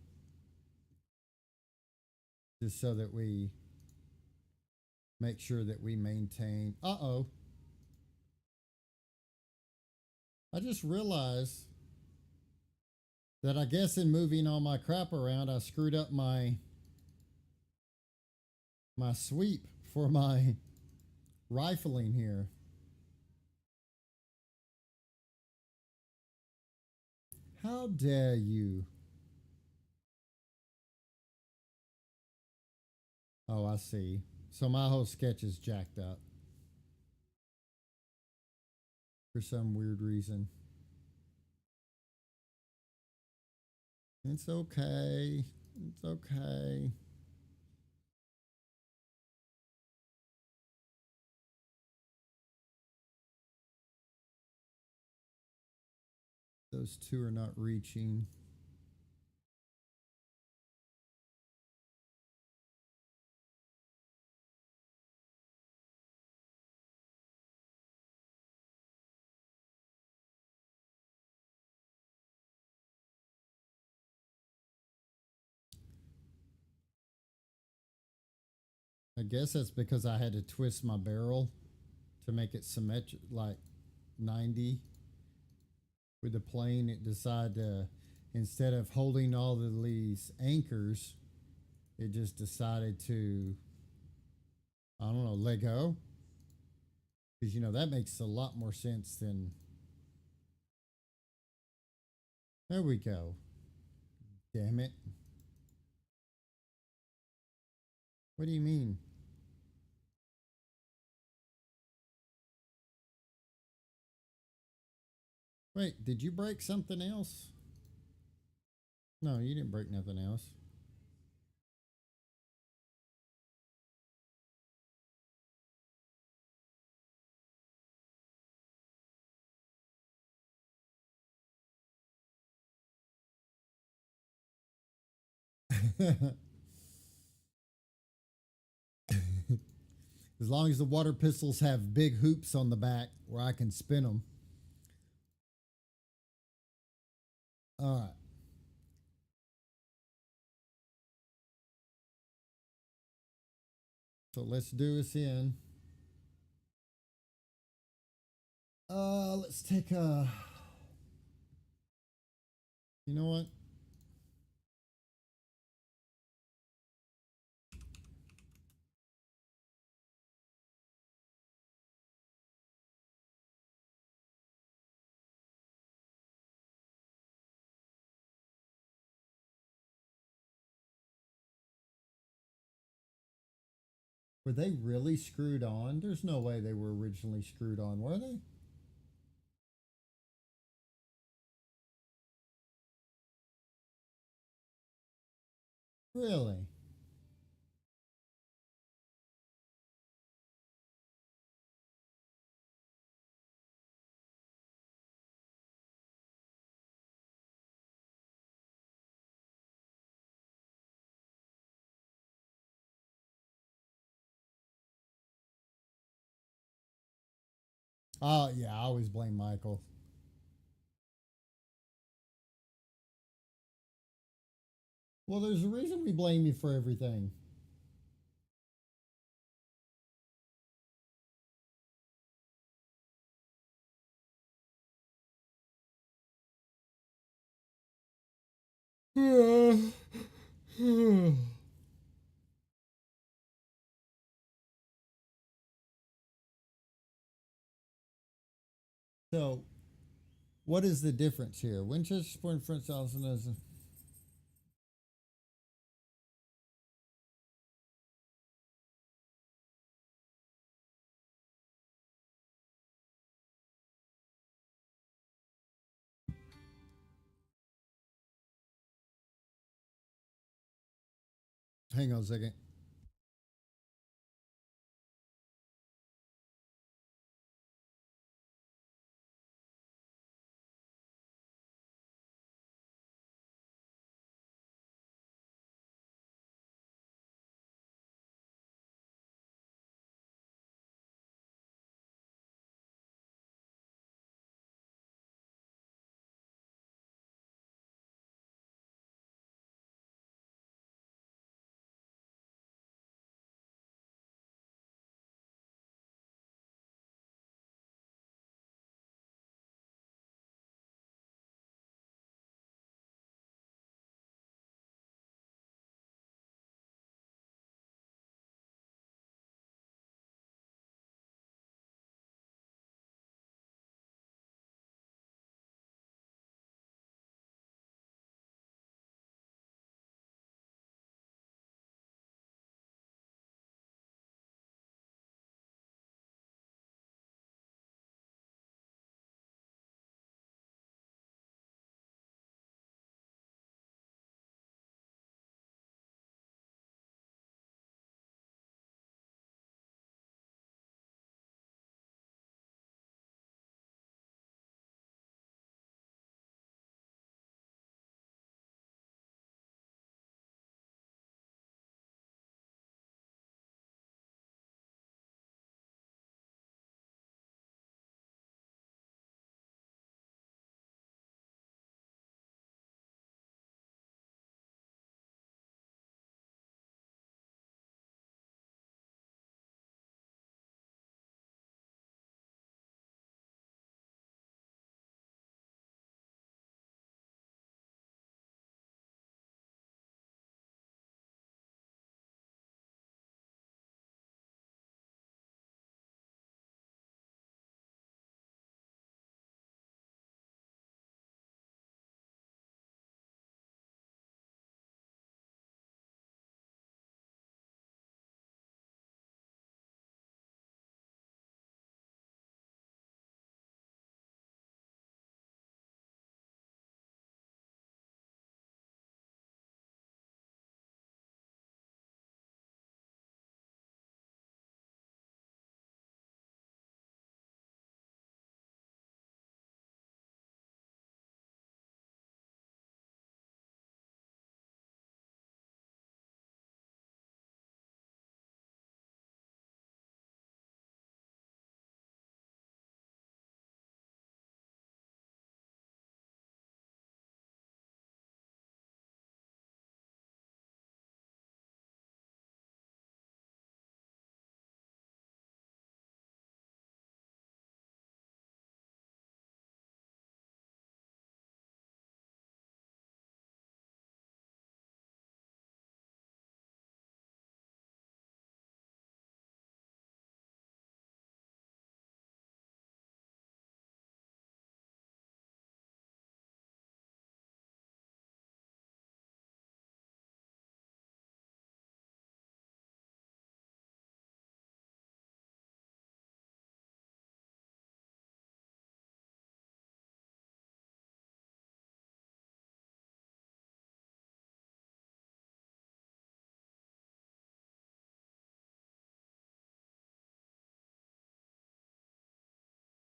Speaker 1: Just so that we make sure that we maintain. Uh-oh. I just realized that I guess in moving all my crap around, I screwed up my sweep for my rifling here. How dare you? Oh, I see. So my whole sketch is jacked up for some weird reason. It's okay. It's okay. Those two are not reaching. I guess that's because I had to twist my barrel to make it symmetric, like 90. With the plane, it decided to, instead of holding all of these anchors, it just decided to, I don't know, let go. Because, that makes a lot more sense than. There we go. Damn it. What do you mean? Wait, did you break something else? No, you didn't break nothing else. As long as the water pistols have big hoops on the back where I can spin them. All right. So let's do this in. Let's take a. You know what? Were they really screwed on? There's no way they were originally screwed on, were they? Really? Oh, yeah, I always blame Michael. Well, there's a reason we blame you for everything. So, what is the difference here? Winchester Sport French Allison is. Hang on a second.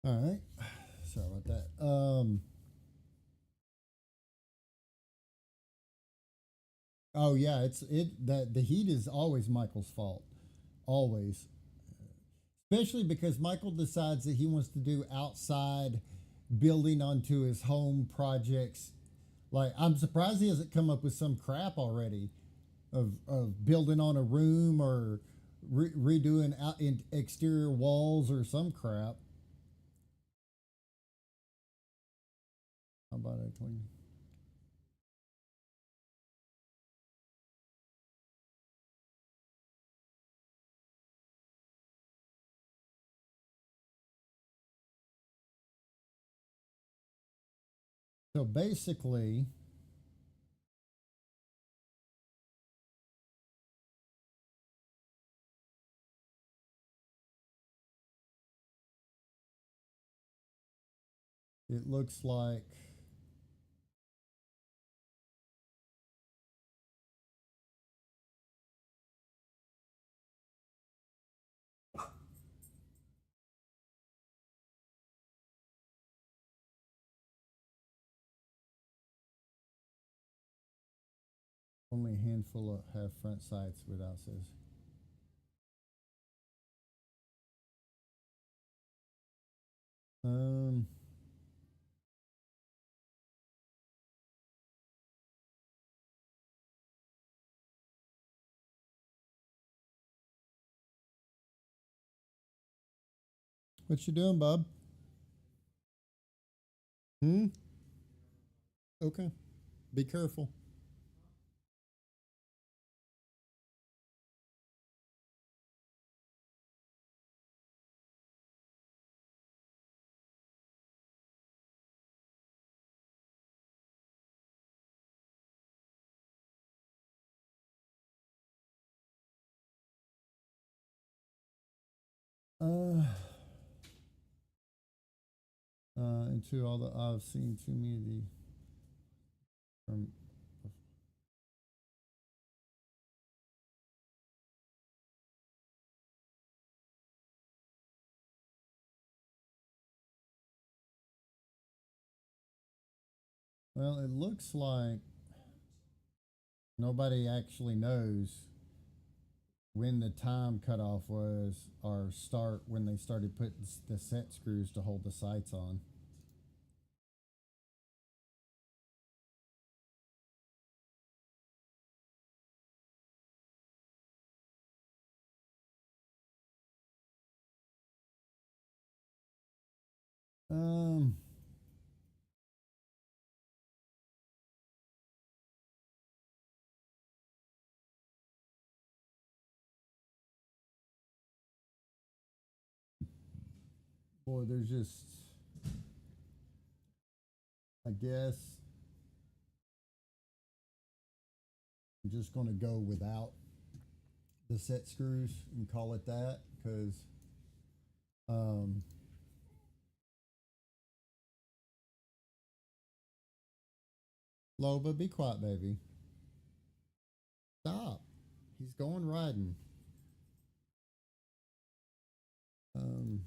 Speaker 1: All right. Sorry about that. Oh yeah, it's it that the heat is always Michael's fault. Always. Especially because Michael decides that he wants to do outside building onto his home projects. Like I'm surprised he hasn't come up with some crap already of building on a room or redoing out in exterior walls or some crap. How about a 20? So basically, it looks like only a handful of have front sights without says. Um, what you doing, Bob? Hmm. Okay. Be careful. Uh, into all the I've seen too many of the from. Well, it looks like nobody actually knows when the time cutoff was or start when they started putting the set screws to hold the sights on. Um, boy, there's just, I guess, I'm just going to go without the set screws and call it that because, um, Loba, be quiet, baby. Stop. He's going riding. Um,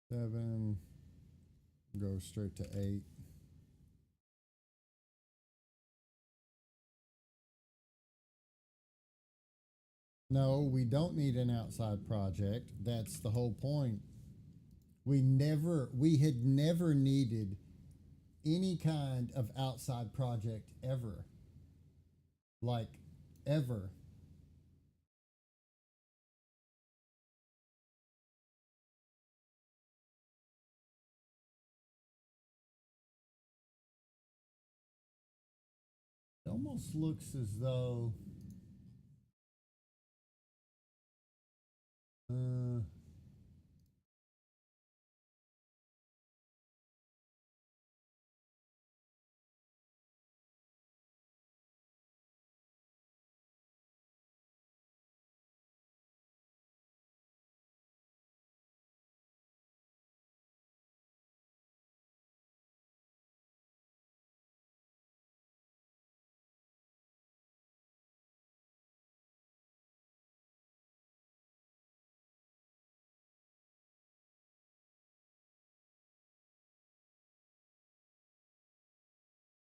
Speaker 1: 7, go straight to 8. No, we don't need an outside project. That's the whole point. We had never needed any kind of outside project ever. Like, ever. It almost looks as though, uh,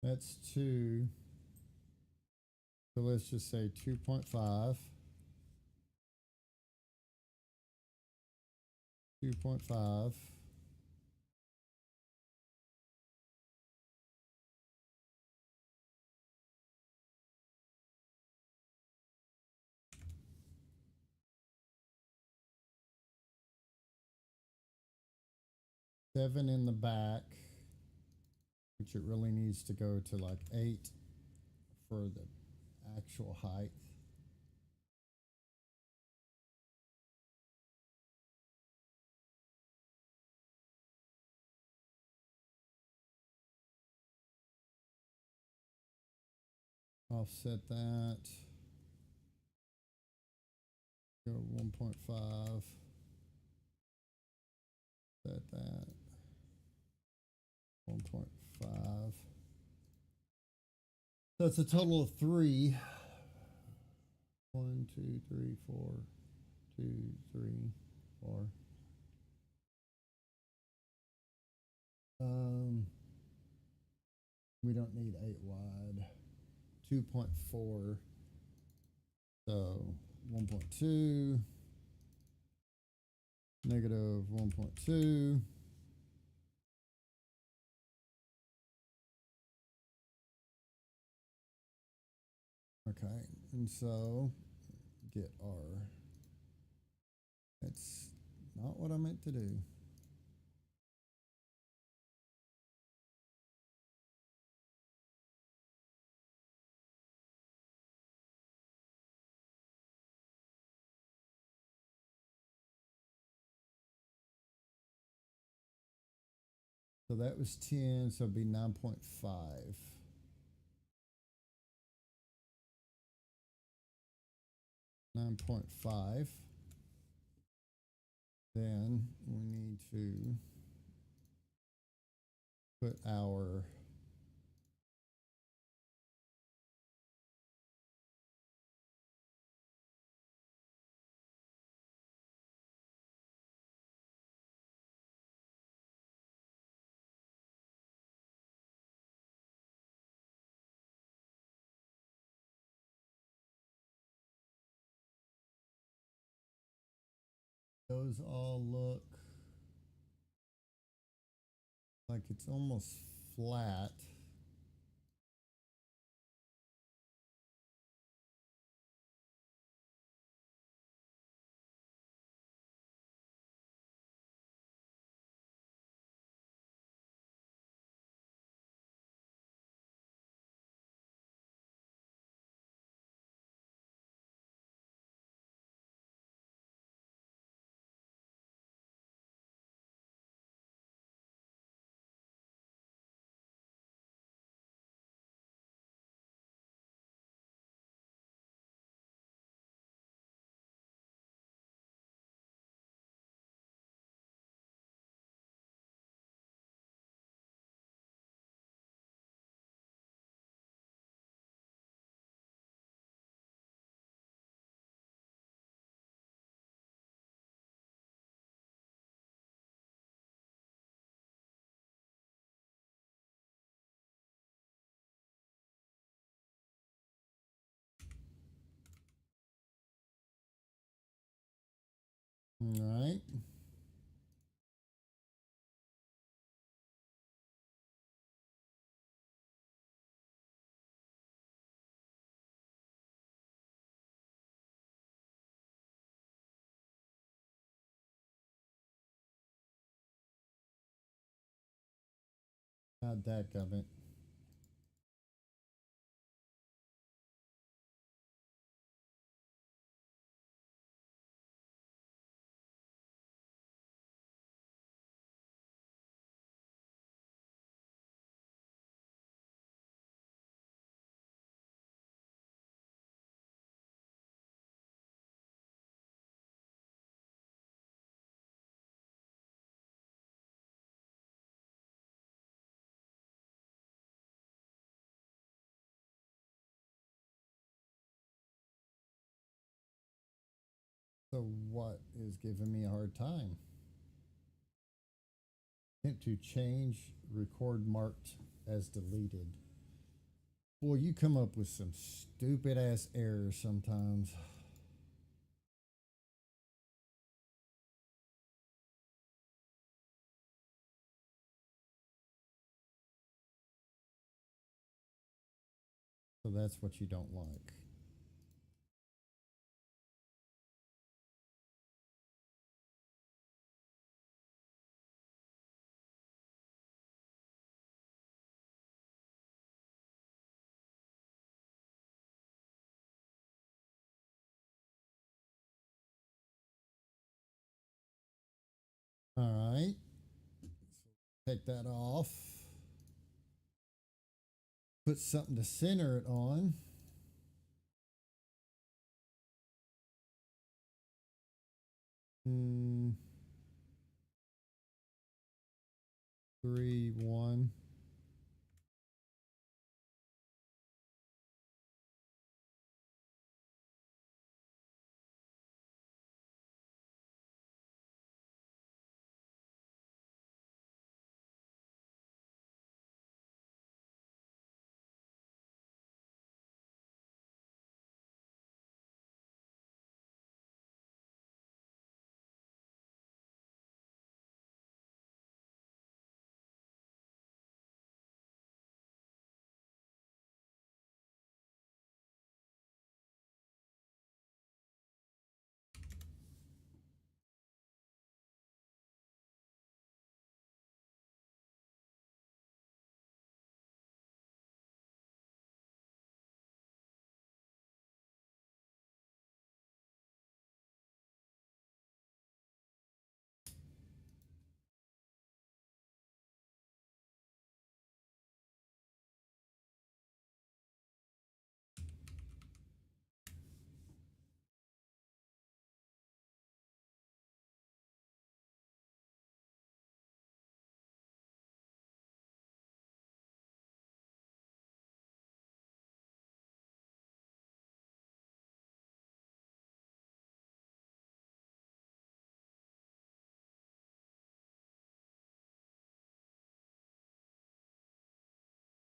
Speaker 1: That's 2. So let's just say 2.5. 2.5. Seven in the back, which it really needs to go to like 8 for the actual height. Offset that. Go 1.5. Set that. 1.5. That's a total of 3. 1, 2, 3, 4. 2, 3, 4. We don't need 8 wide. 2.4. So 1.2. Negative 1.2. Okay, and so get R. That's not what I meant to do. So that was 10, so it'd be 9.5. 9.5. Then we need to put our those all look like it's almost flat. All right. How'd that go? It? So what is giving me a hard time? Hint to change record marked as deleted. Boy, you come up with some stupid ass errors sometimes. So that's what you don't like. All right. Take that off. Put something to center it on. Hmm. 3, 1.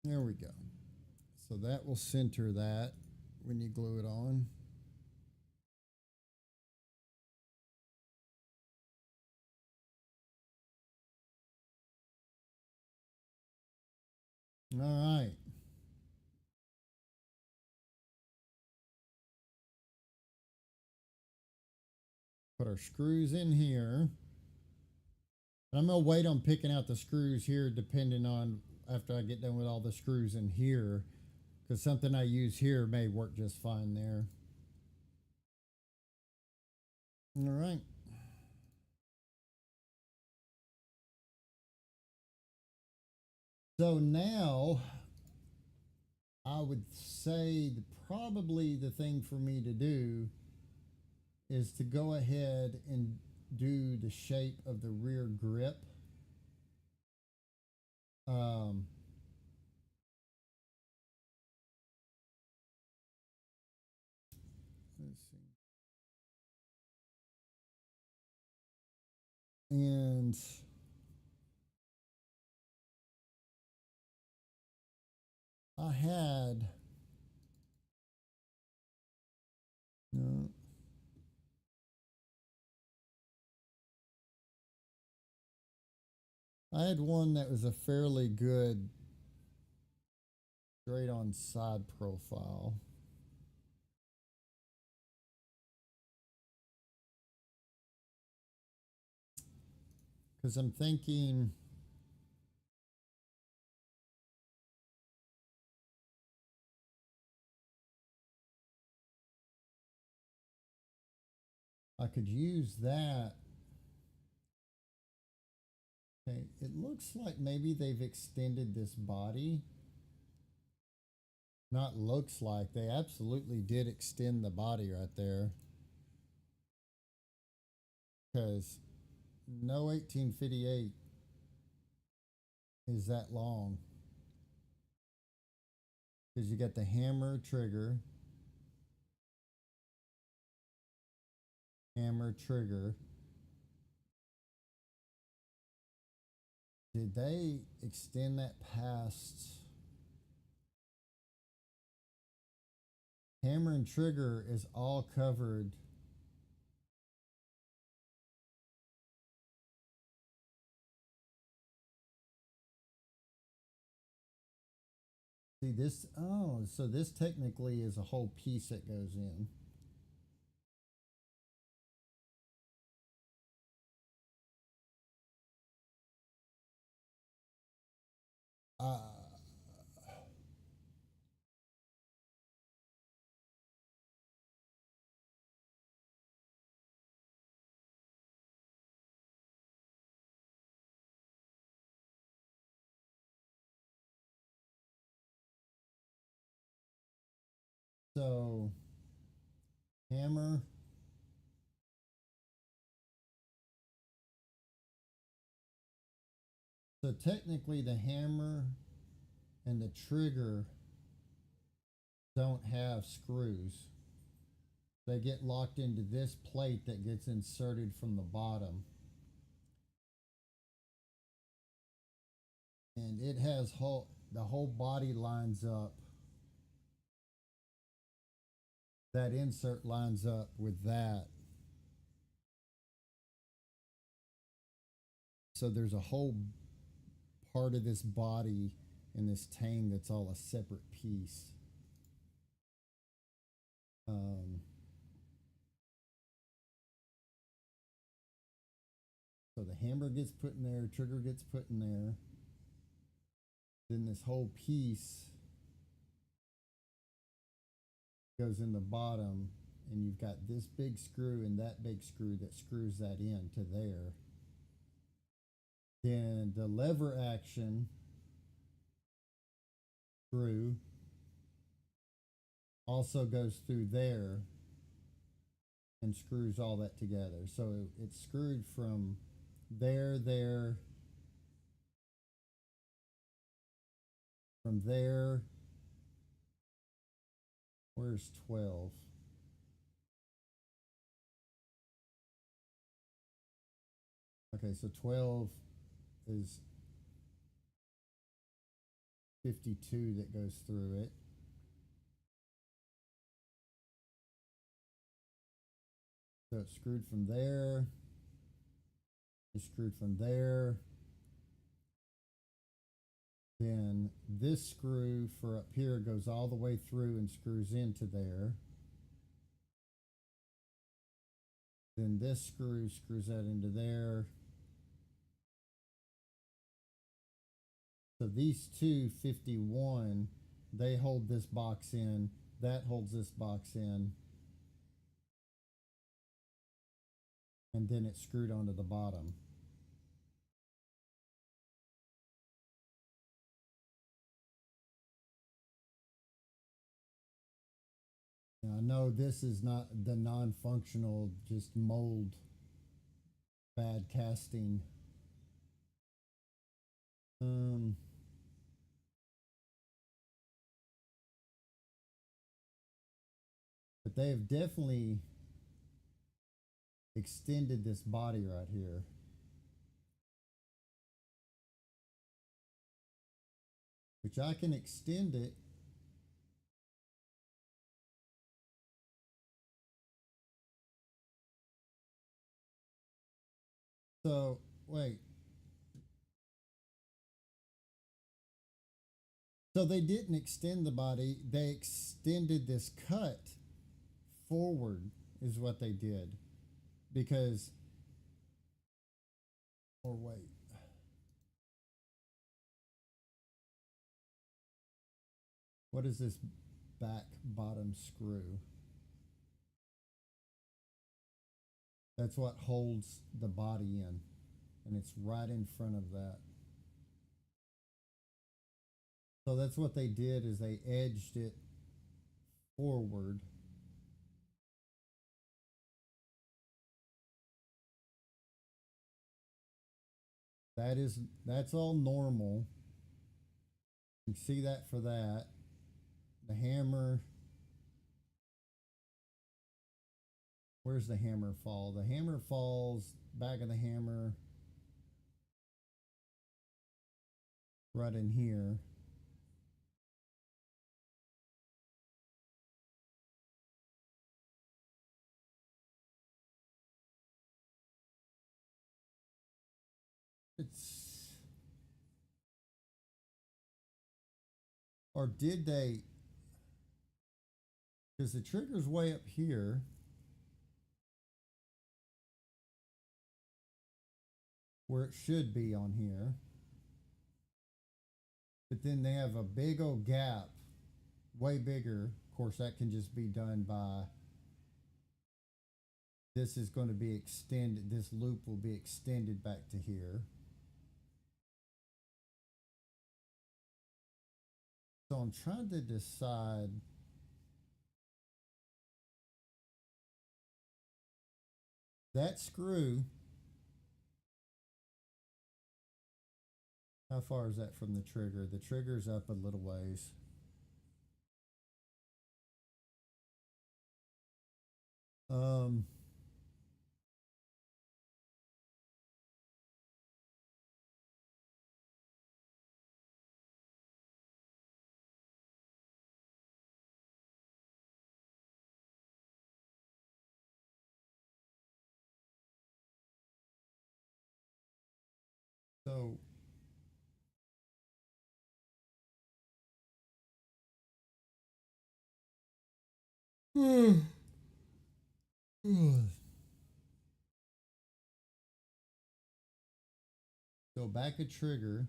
Speaker 1: There we go. So that will center that when you glue it on. All right. Put our screws in here. I'm going to wait on picking out the screws here depending on after I get done with all the screws in here. Because something I use here may work just fine there. All right. So now I would say probably the thing for me to do is to go ahead and do the shape of the rear grip. Um, let's see. And I had no, I had one that was a fairly good straight on side profile. Because I'm thinking I could use that. Okay, it looks like maybe they've extended this body. Not looks like, they absolutely did extend the body right there. Because no 1858 is that long. Because you got the hammer trigger, hammer trigger. Did they extend that past? Hammer and trigger is all covered. See this, oh, so this technically is a whole piece that goes in. Uh, so hammer, so technically the hammer and the trigger don't have screws. They get locked into this plate that gets inserted from the bottom. And it has the whole body lines up. That insert lines up with that. So there's a whole part of this body in this tang that's all a separate piece. So the hammer gets put in there, trigger gets put in there. Then this whole piece goes in the bottom, and you've got this big screw and that big screw that screws that in to there. Then the lever action screw also goes through there and screws all that together. So it's screwed from there, from there. Where's 12? Okay, so 12 is 52 that goes through it. So it's screwed from there. It's screwed from there. Then this screw for up here goes all the way through and screws into there. Then this screw screws that into there. So these two 51, they hold this box in. That holds this box in. And then it's screwed onto the bottom. Now, I know this is not the non-functional, just mold, bad casting. But they have definitely extended this body right here. Which I can extend it. So, wait. So they didn't extend the body, they extended this cut forward, is what they did. Because, or wait. What is this back bottom screw? That's what holds the body in. And it's right in front of that. So that's what they did, is they edged it forward. That's all normal. You can see that for that. The hammer. Where's the hammer fall? The hammer falls back of the hammer right in here. It's, or did they, because the trigger's way up here. Where it should be on here. But then they have a big old gap, way bigger. Of course, that can just be done by, this is going to be extended, this loop will be extended back to here. So I'm trying to decide, that screw, how far is that from the trigger? The trigger's up a little ways. Um, so so back a trigger.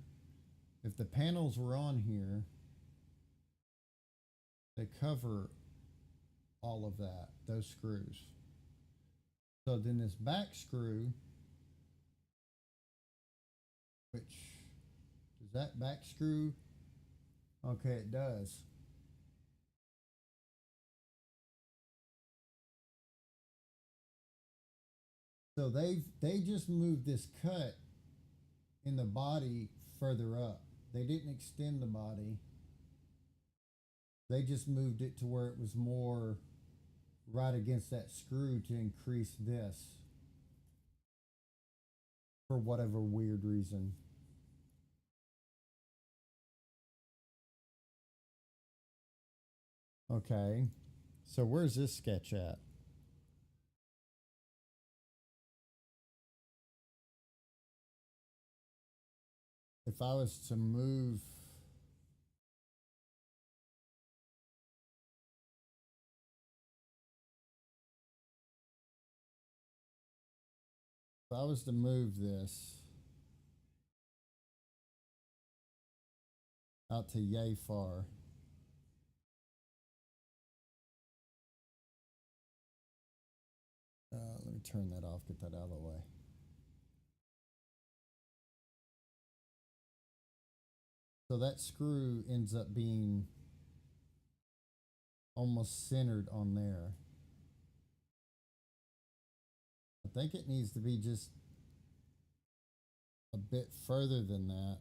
Speaker 1: If the panels were on here, they cover all of that, those screws. So then this back screw, which, does that back screw? Okay, it does. So they just moved this cut in the body further up. They didn't extend the body. They just moved it to where it was more right against that screw to increase this for whatever weird reason. Okay, so where's this sketch at? If I was to move, if I was to move this out to yay far, let me turn that off, get that out of the way. So that screw ends up being almost centered on there. I think it needs to be just a bit further than that.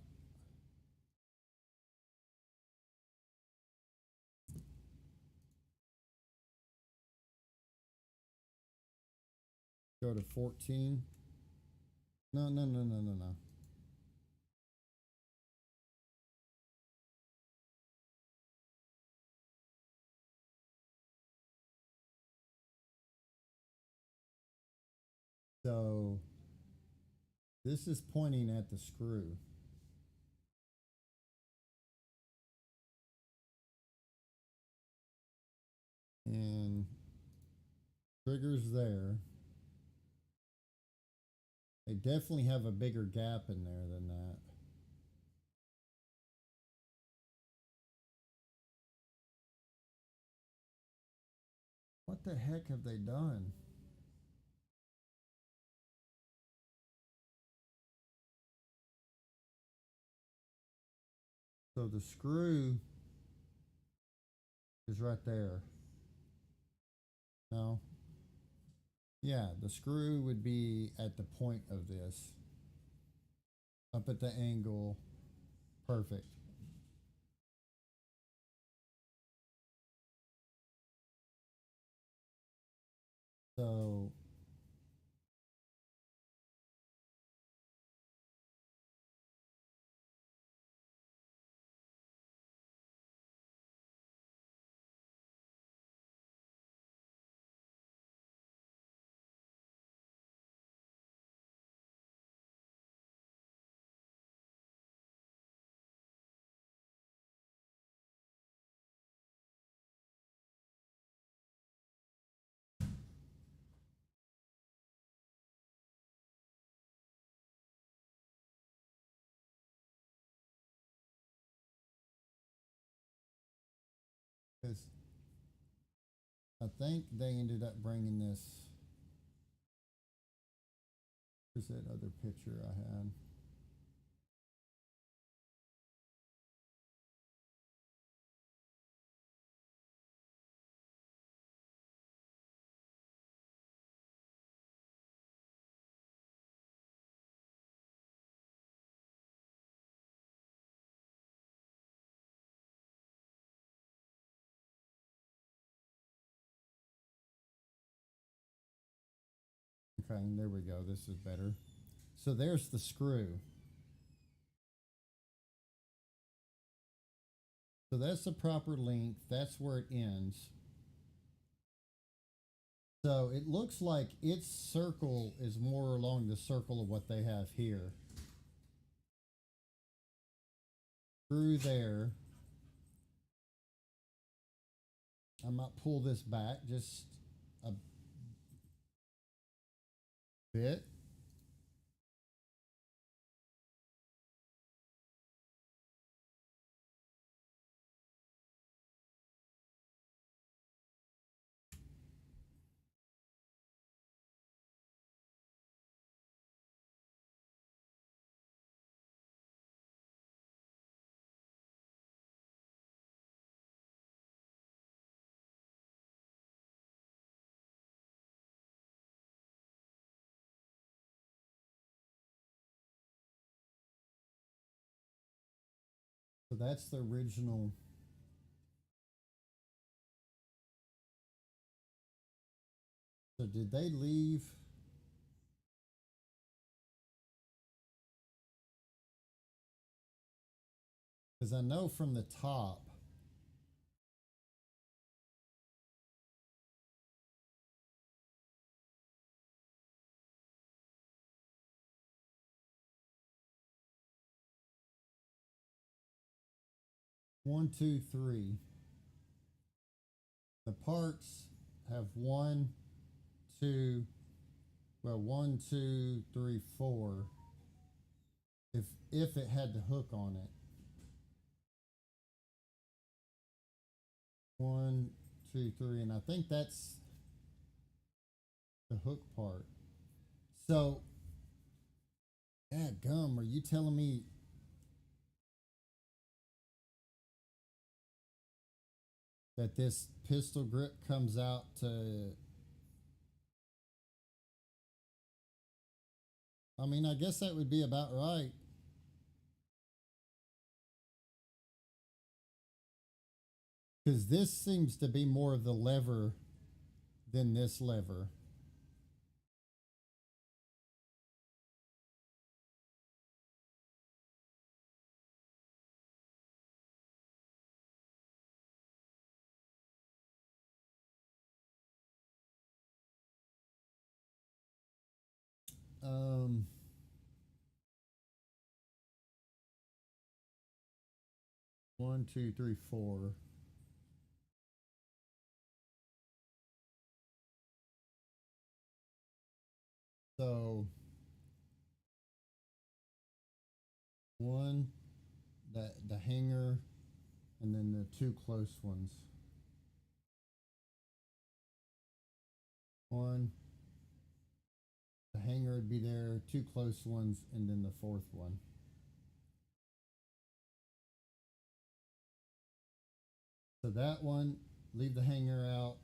Speaker 1: Go to 14. No. So this is pointing at the screw. And trigger's there. They definitely have a bigger gap in there than that. What the heck have they done? So the screw is right there. No? Yeah, the screw would be at the point of this. Up at the angle. Perfect. So Because I think they ended up bringing this. Where's that other picture I had? Okay, there we go. This is better. So there's the screw. So that's the proper length. That's where it ends. So it looks like its circle is more along the circle of what they have here. Through there. I might pull this back just a bit. So that's the original. So did they leave? Because I know from the top. One, two, three. The parts have one, two, well, one, two, three, four. If it had the hook on it. One, two, three, and I think that's the hook part. So, yeah, gum, are you telling me that this pistol grip comes out to? I mean, I guess that would be about right. Because this seems to be more of the lever than this lever. Um, one, two, three, four. So one, the hanger, and then the two close ones. One, the hanger would be there, two close ones, and then the fourth one. So that one, leave the hanger out.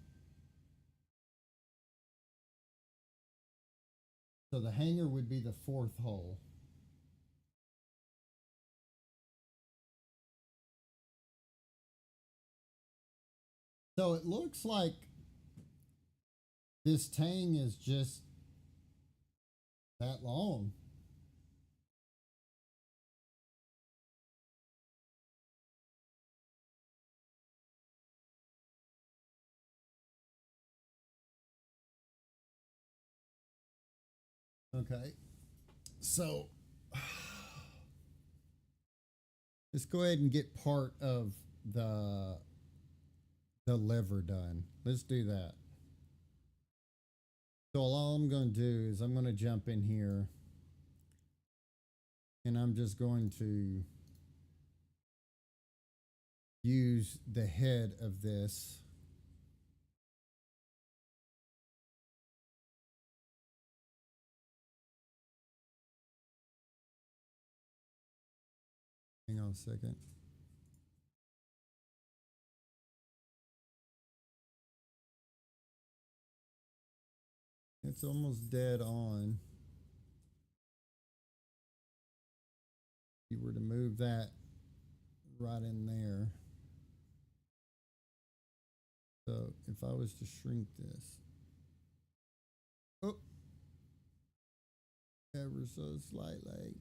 Speaker 1: So the hanger would be the fourth hole. So it looks like this tang is just that long. Okay. So let's go ahead and get part of the the lever done. Let's do that. So all I'm going to do is I'm going to jump in here and I'm just going to use the head of this. Hang on a second. It's almost dead on. If you were to move that right in there. So if I was to shrink this, oh, ever so slightly.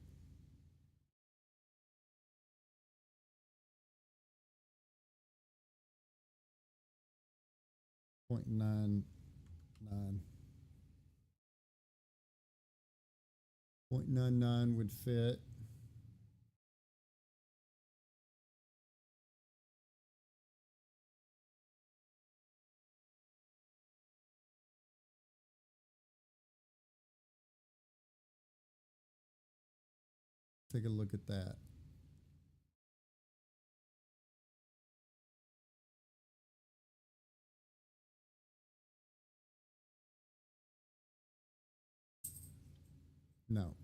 Speaker 1: Point 0.99. 0.99 would fit. Take a look at that. No.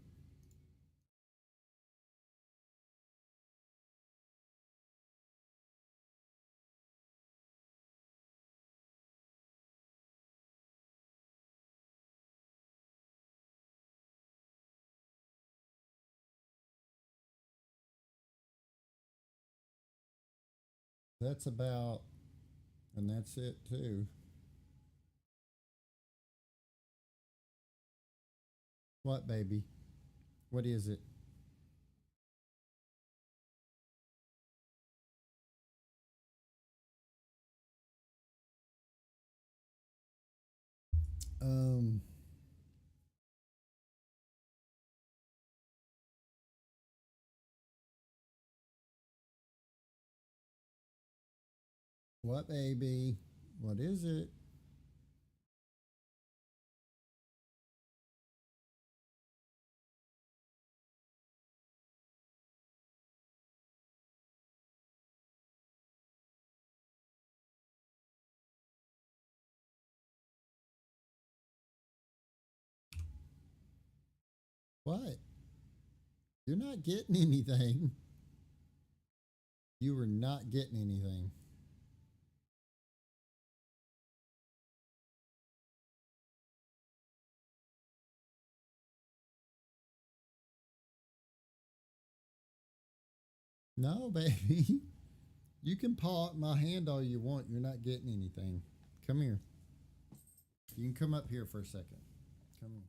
Speaker 1: That's about, and that's it too. What, baby? What is it? Um, what, baby? What is it? What? You're not getting anything. You were not getting anything. No, baby. You can paw at my hand all you want. You're not getting anything. Come here. You can come up here for a second. Come here.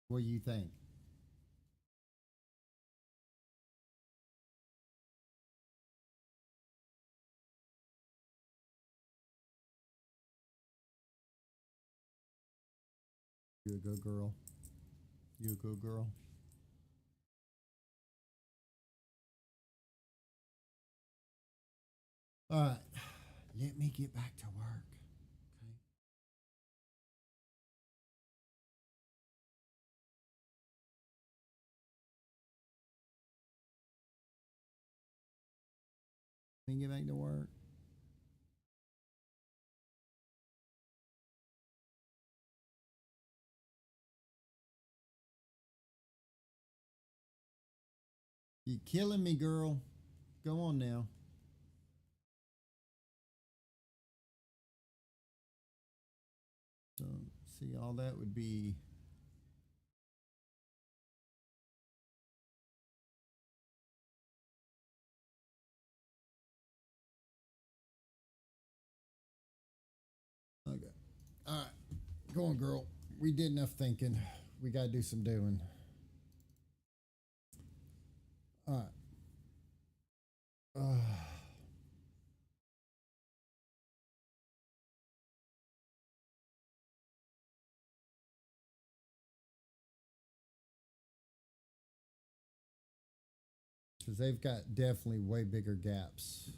Speaker 1: What do you think? You a good girl? You a good girl? All right. Let me get back to work. Okay. Let me get back to work. You killing me, girl. Go on now. So, see, all that would be. Okay. All right. Go on, girl. We did enough thinking. We got to do some doing. All right. Because they've got definitely way bigger gaps.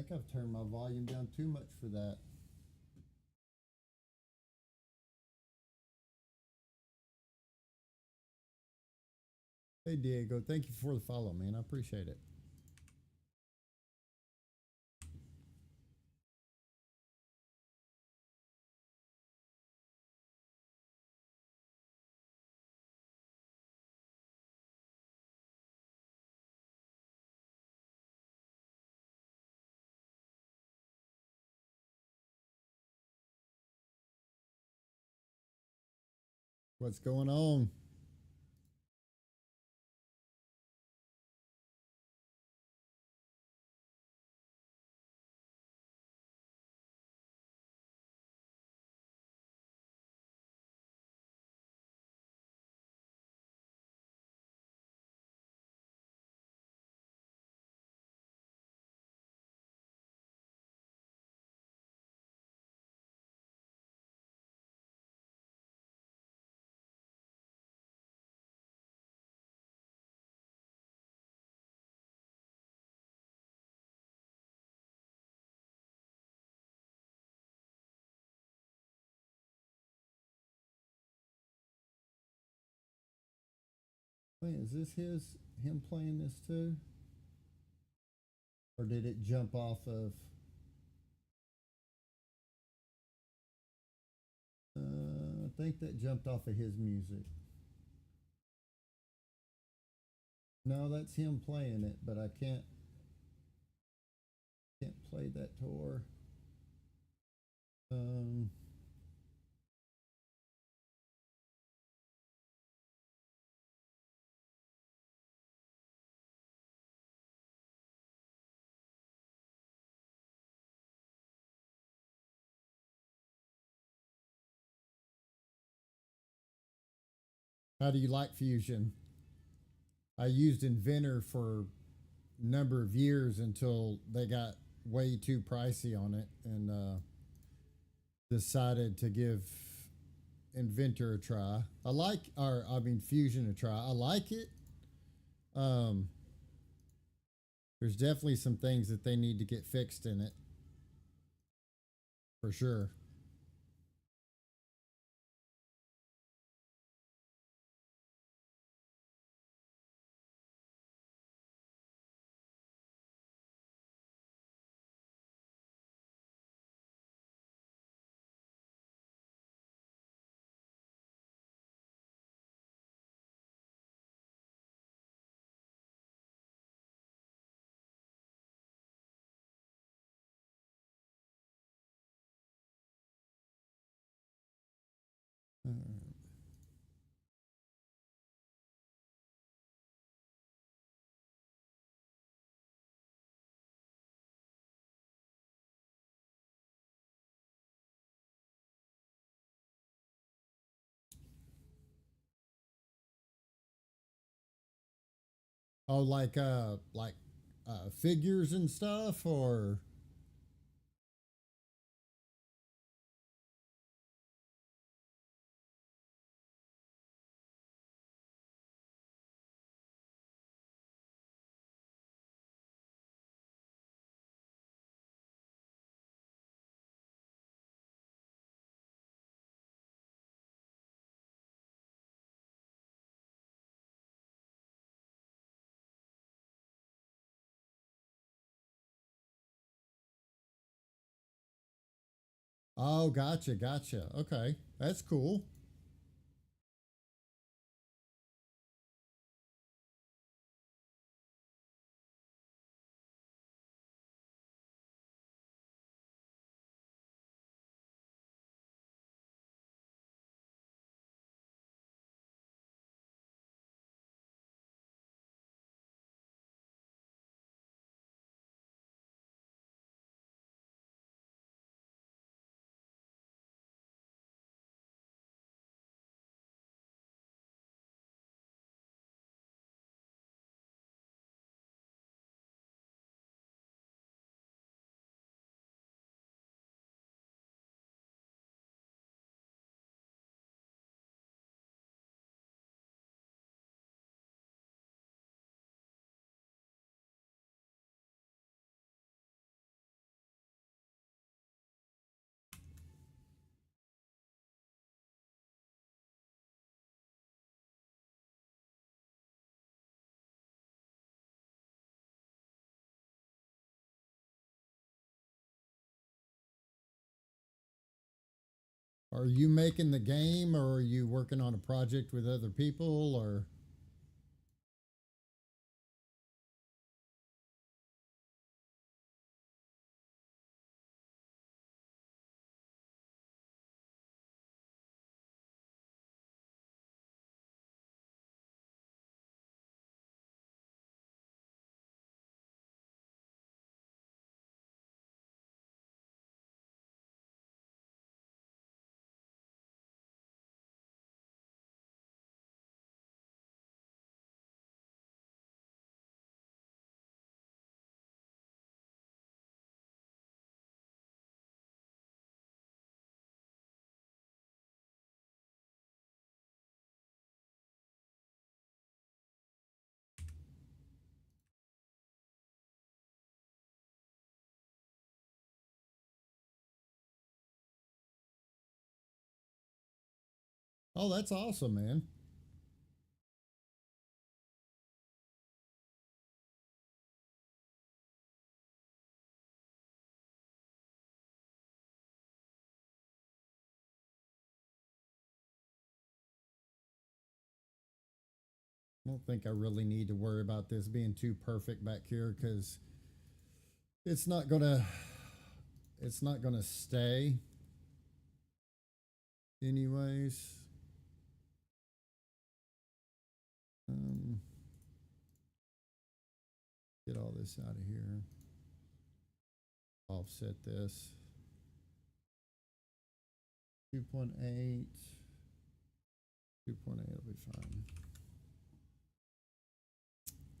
Speaker 1: think I've turned my volume down too much for that. Hey, Diego, thank you for the follow, man. I appreciate it. What's going on? Wait, is this him playing this too? Or did it jump off of? I think that jumped off of his music. No, that's him playing it, but I can't play that tour. Um, how do you like Fusion? I used Inventor for a number of years until they got way too pricey on it, and decided to give Inventor a try. Fusion a try. I like it. Um, there's definitely some things that they need to get fixed in it, for sure. Oh, figures and stuff, or oh, gotcha, gotcha. Okay, that's cool. Are you making the game, or are you working on a project with other people, or? Oh, that's awesome, man. I don't think I really need to worry about this being too perfect back here because it's not gonna it's not gonna stay anyways. Um, get all this out of here. Offset this. 2.8. 2.8 will be fine.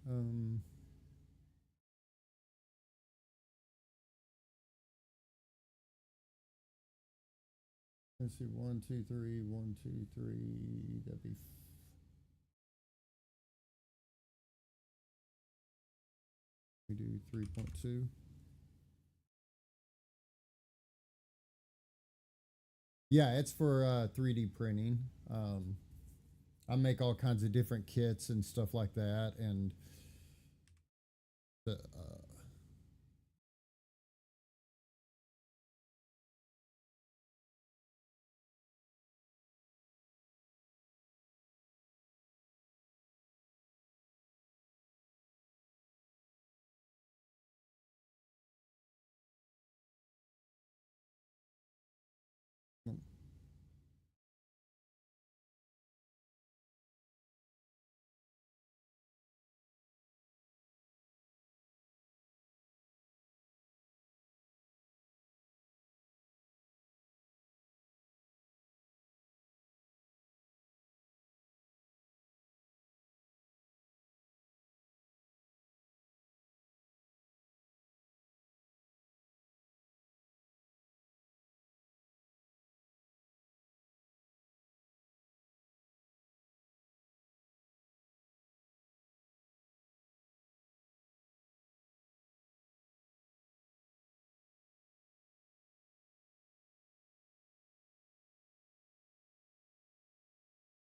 Speaker 1: Um, let's see, 1, 2, 3, 1, 2, 3. That'd be we do 3.2. Yeah, it's for 3D printing. I make all kinds of different kits and stuff like that, and the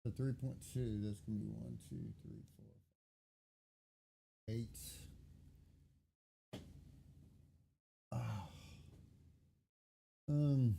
Speaker 1: the 3.2. That's gonna be 1, 2, 3, 4, 8. Oh. Um.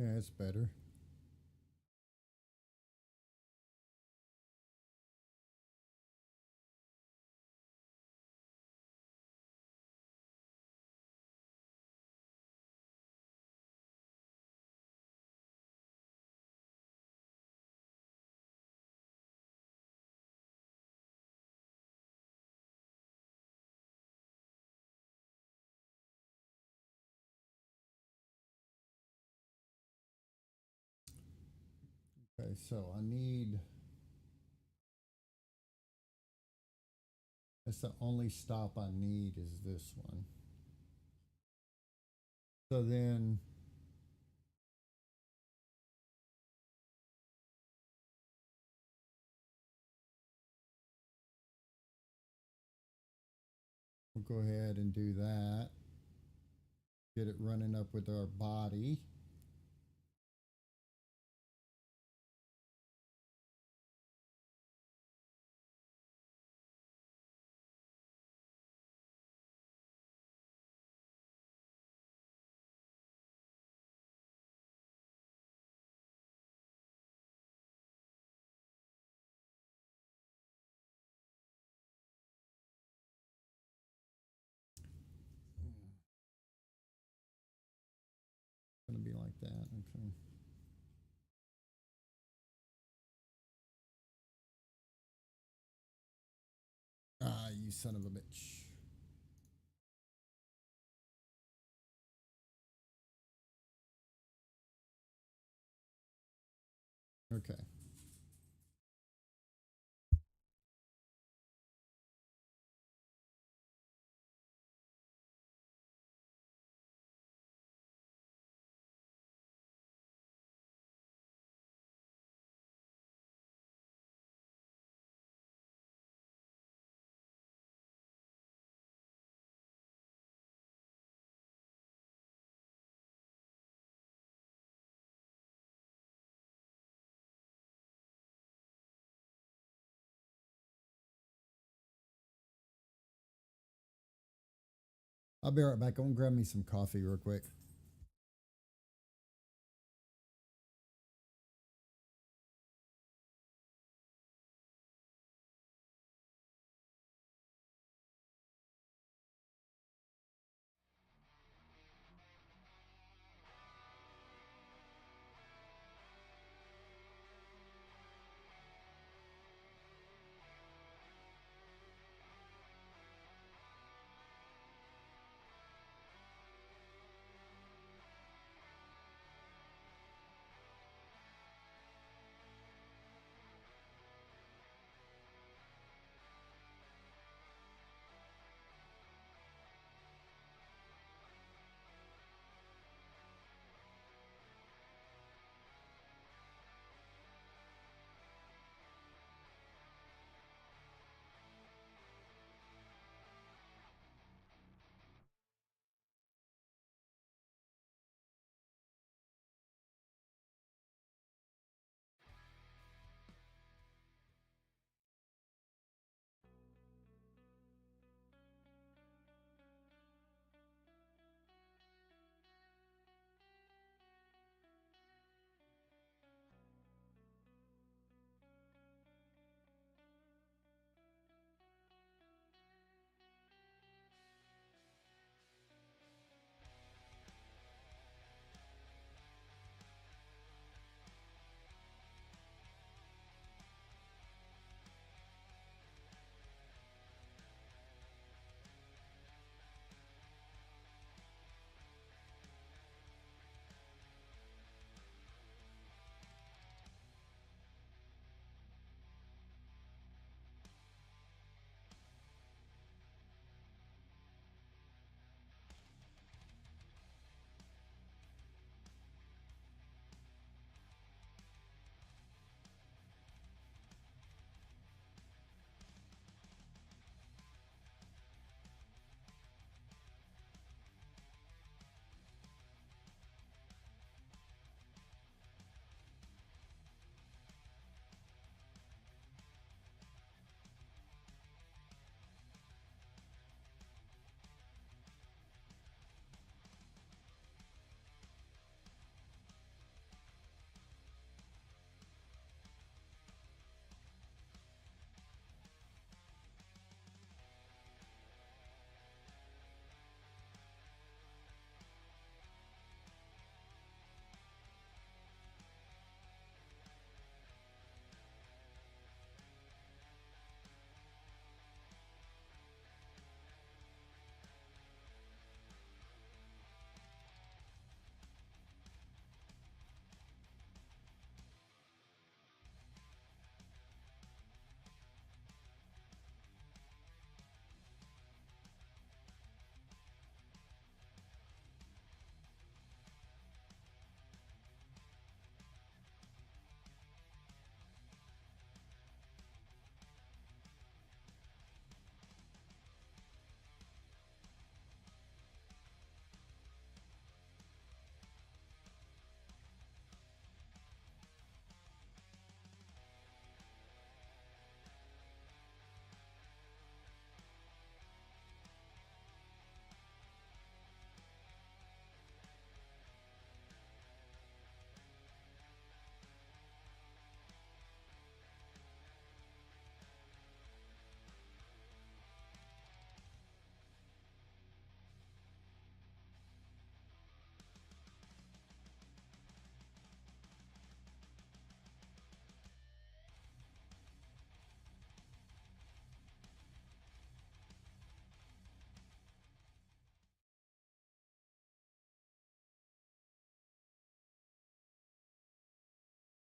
Speaker 1: Yeah, it's better. Okay, so I need. That's the only stop I need is this one. So then we'll go ahead and do that. Get it running up with our body. It's gonna be like that. Okay. Ah, you son of a bitch. Okay. I'll be right back. I'm gonna grab me some coffee real quick.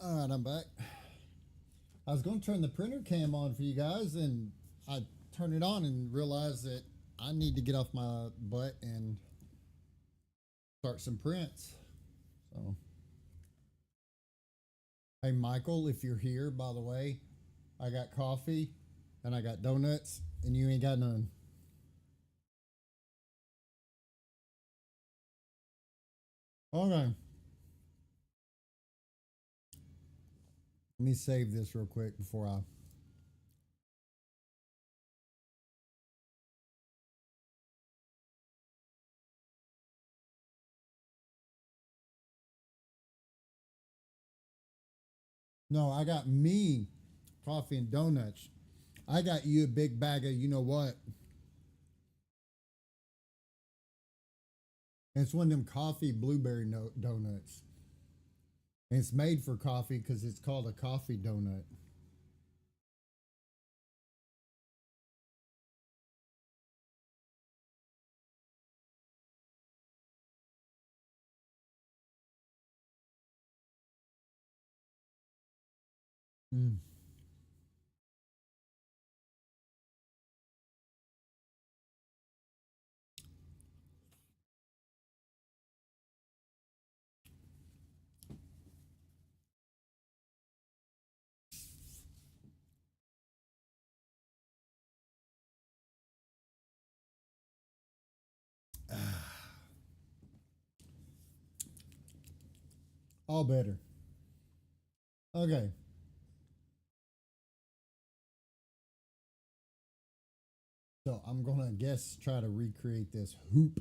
Speaker 1: All right, I'm back. I was going to turn the printer cam on for you guys, and I turned it on and realized that I need to get off my butt and start some prints. So, hey, Michael, if you're here, by the way, I got coffee and I got donuts, and you ain't got none. Okay. Let me save this real quick before I. No, I got me coffee and donuts. I got you a big bag of you know what? It's one of them coffee blueberry donuts. And it's made for coffee because it's called a coffee donut. Mm. All better. Okay. So I'm gonna guess try to recreate this hoop.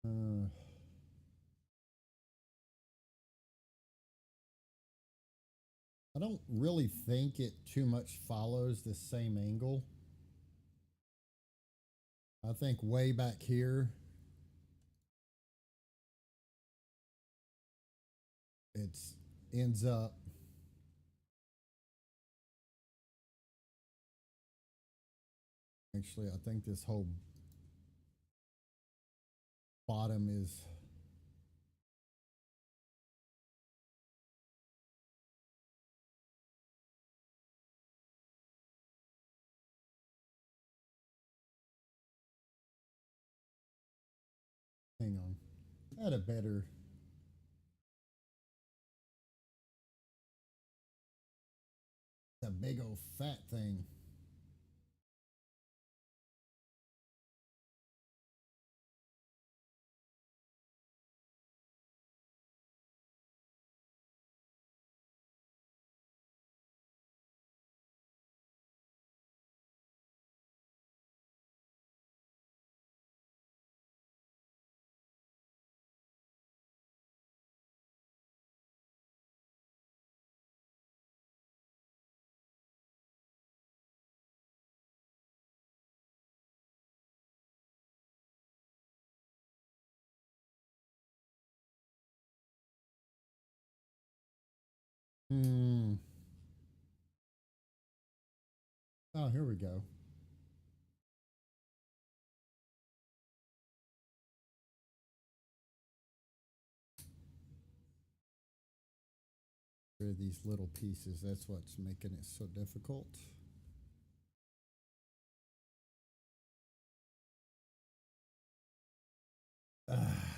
Speaker 1: Uh, I don't really think it too much follows the same angle. I think way back here, it's ends up. Actually, I think this whole bottom is. Hang on. I had a better. A big old fat thing. Hmm. Oh, here we go. Rid of these little pieces. That's what's making it so difficult. Ah.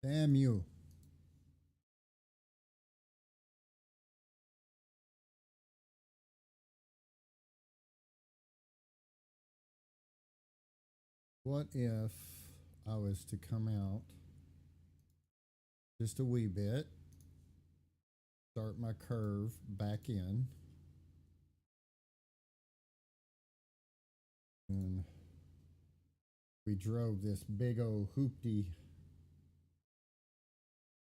Speaker 1: Damn you. What if I was to come out just a wee bit, start my curve back in, and we drove this big old hoopty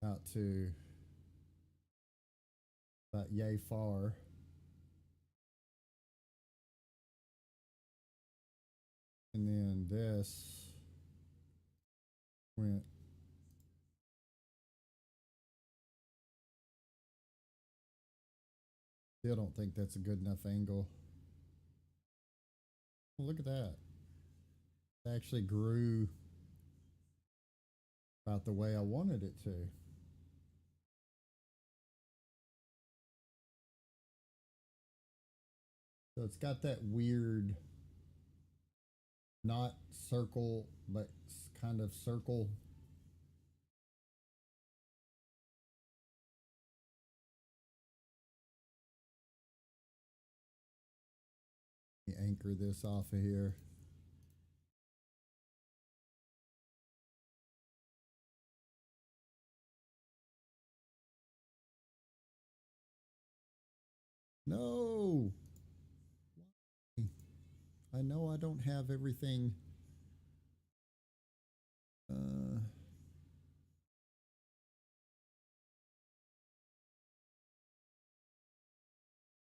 Speaker 1: out to about yay far. And then this went still don't think that's a good enough angle. Well, look at that. It actually grew about the way I wanted it to. So it's got that weird, not circle, but kind of circle. Let me anchor this off of here. No! I know I don't have everything.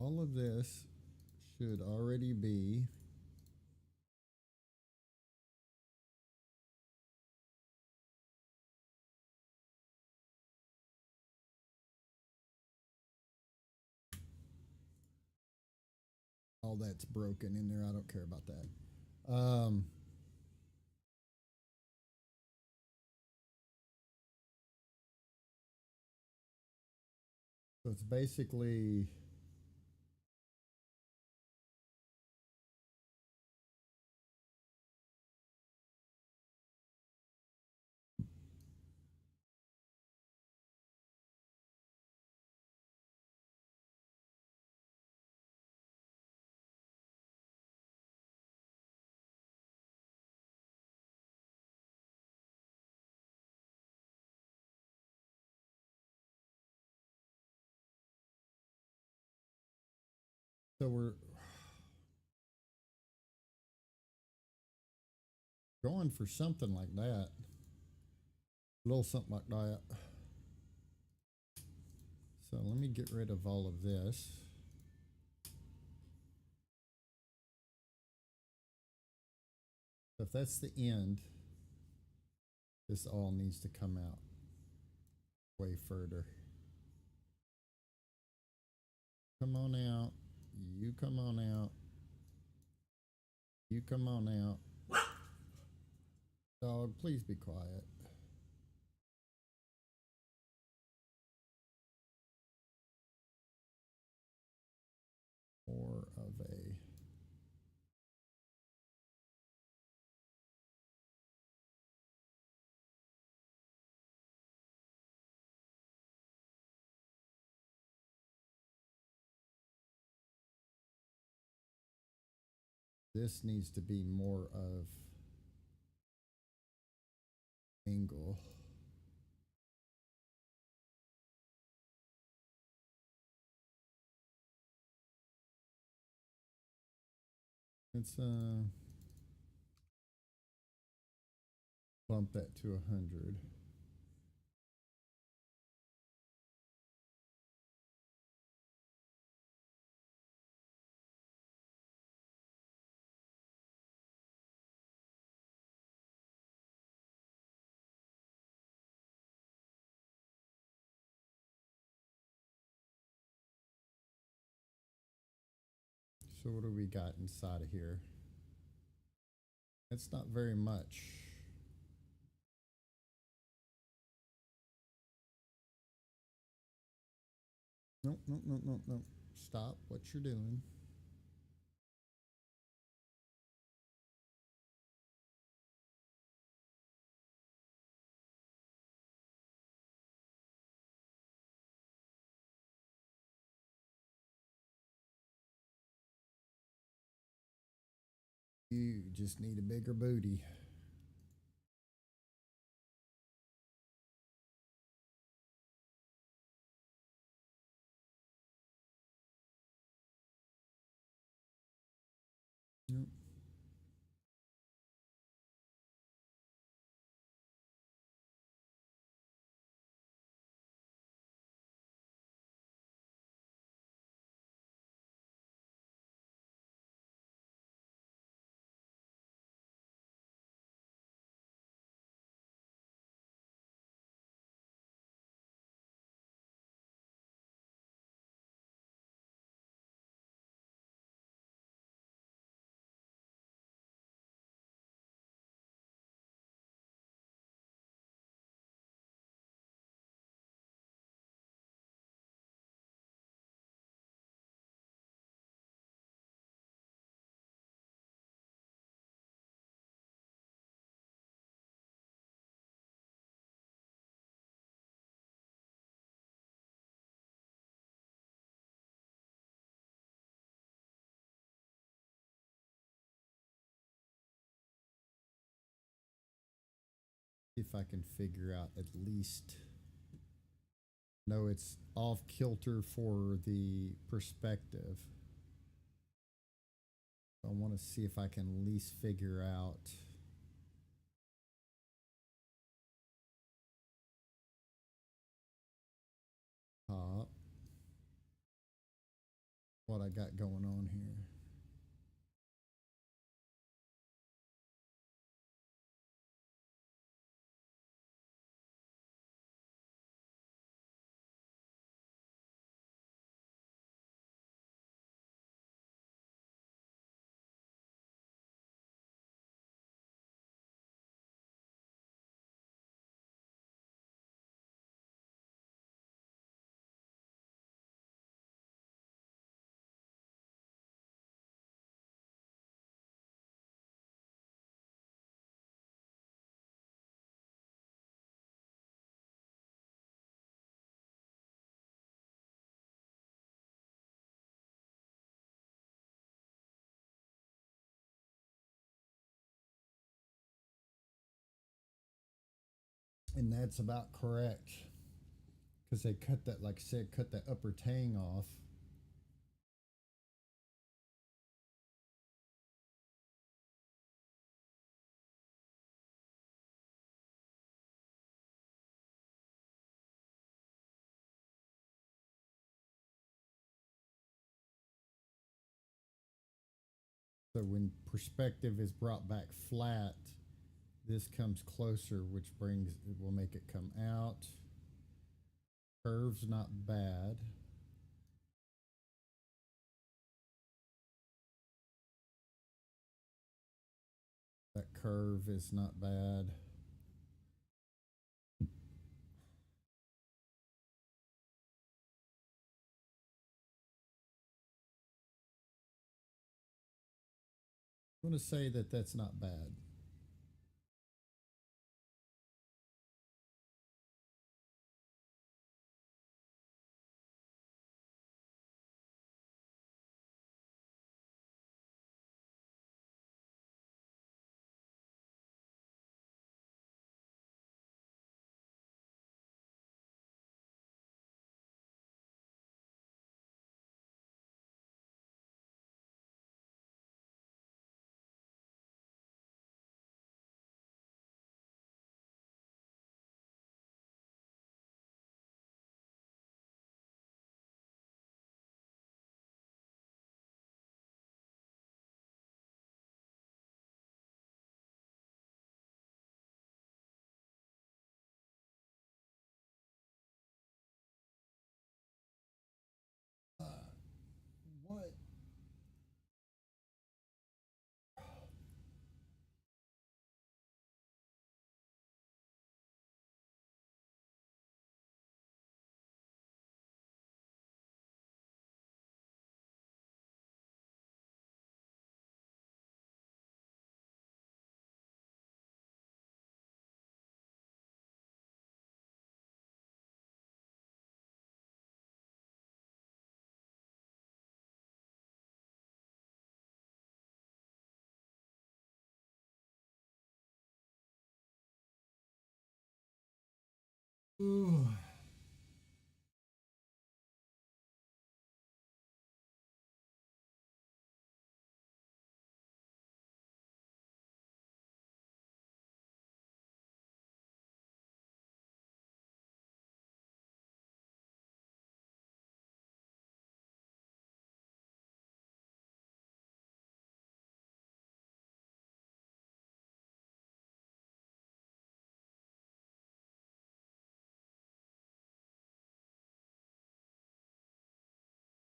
Speaker 1: All of this should already be all that's broken in there. I don't care about that. So it's basically so we're going for something like that. A little something like that. So let me get rid of all of this. So if that's the end, this all needs to come out way further. Come on out. You come on out. You come on out. Dog, please be quiet. More of a this needs to be more of angle. Let's bump that to 100. So what do we got inside of here? It's not very much. Nope, nope, nope, nope, nope. Stop what you're doing. You just need a bigger booty. Nope. See if I can figure out at least. No, it's off kilter for the perspective. I want to see if I can at least figure out. What I got going on here. And that's about correct. Because they cut that, like I said, cut that upper tang off. So when perspective is brought back flat, this comes closer, which brings it will make it come out. Curve's not bad. That curve is not bad. I'm going to say that that's not bad. What? Ooh.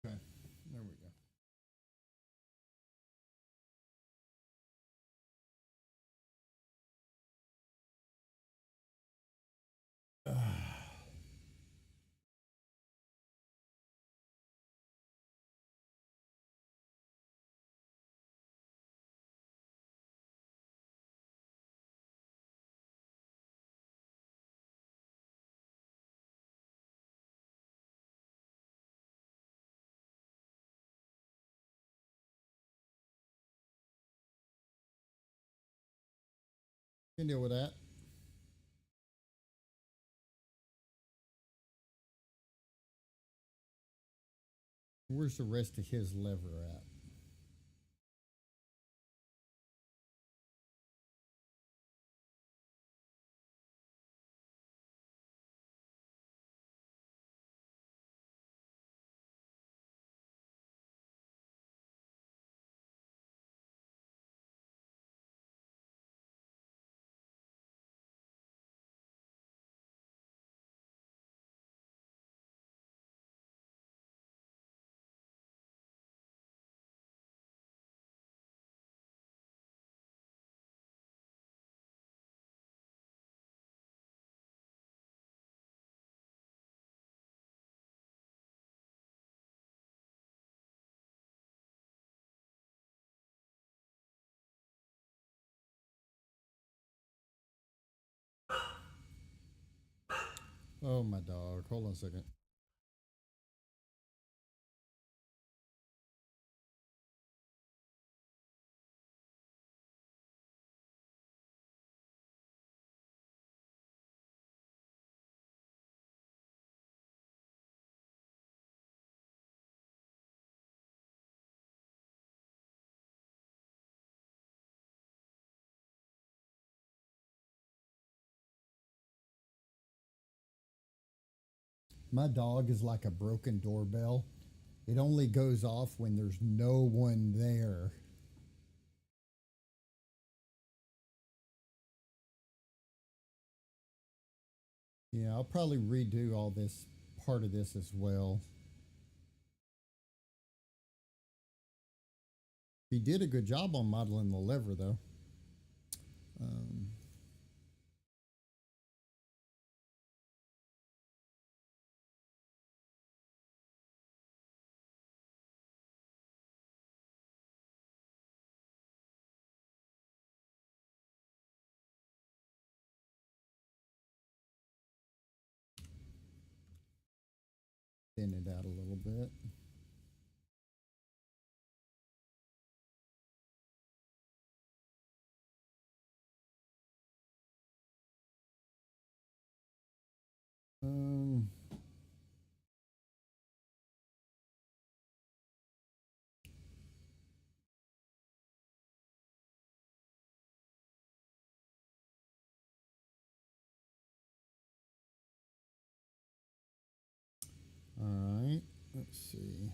Speaker 1: Okay, there we go. You can deal with that. Where's the rest of his lever at? Oh, my dog. Hold on a second. My dog is like a broken doorbell. It only goes off when there's no one there. Yeah, I'll probably redo all this part of this as well. He did a good job on modeling the lever, though. Um, thin it out a little bit. Um, all right. Let's see.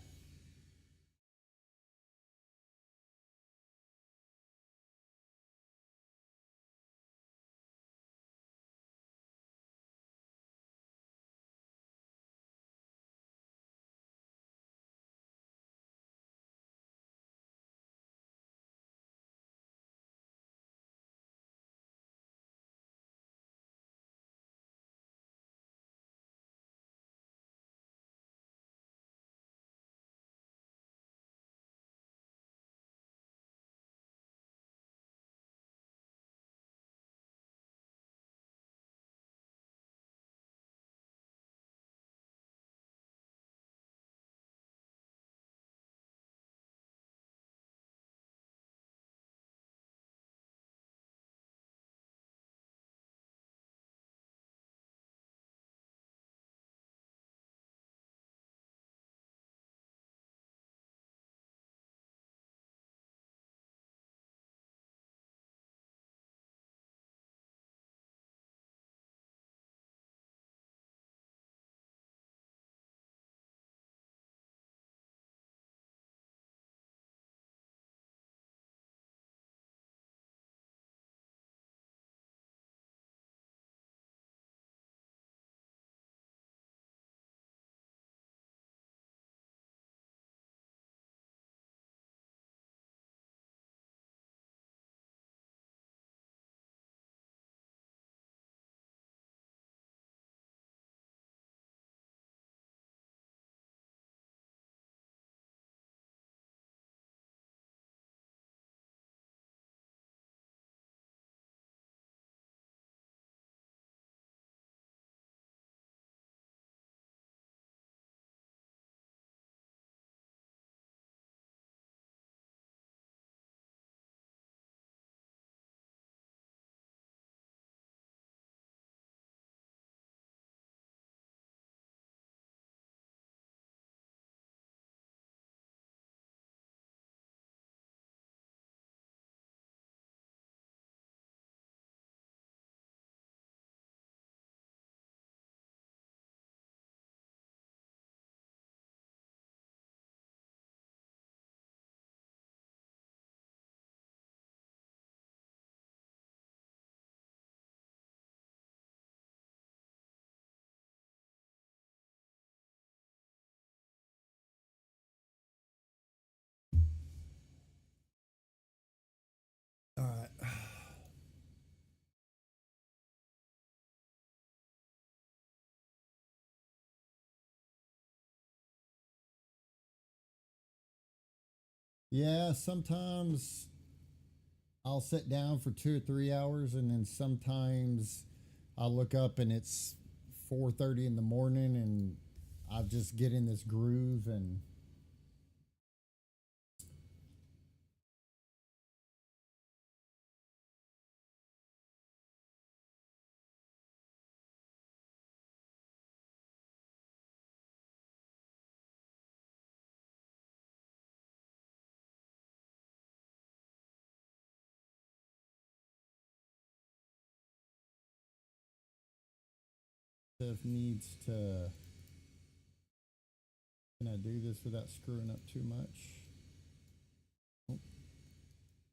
Speaker 1: Yeah, sometimes I'll sit down for 2 or 3 hours, and then sometimes I'll look up and it's 4:30 in the morning, and I just get in this groove and Steph needs to. Can I do this without screwing up too much? Oh,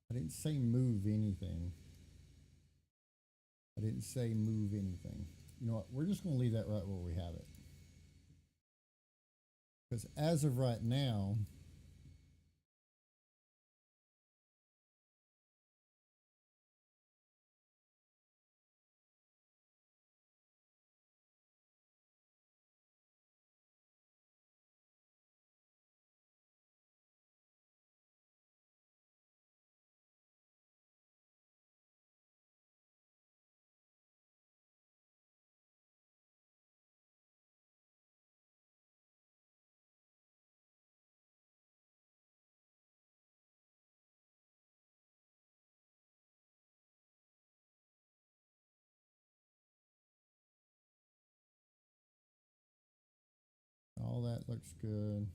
Speaker 1: I didn't say move anything. I didn't say move anything. You know what? We're just going to leave that right where we have it. Because as of right now, all that looks good.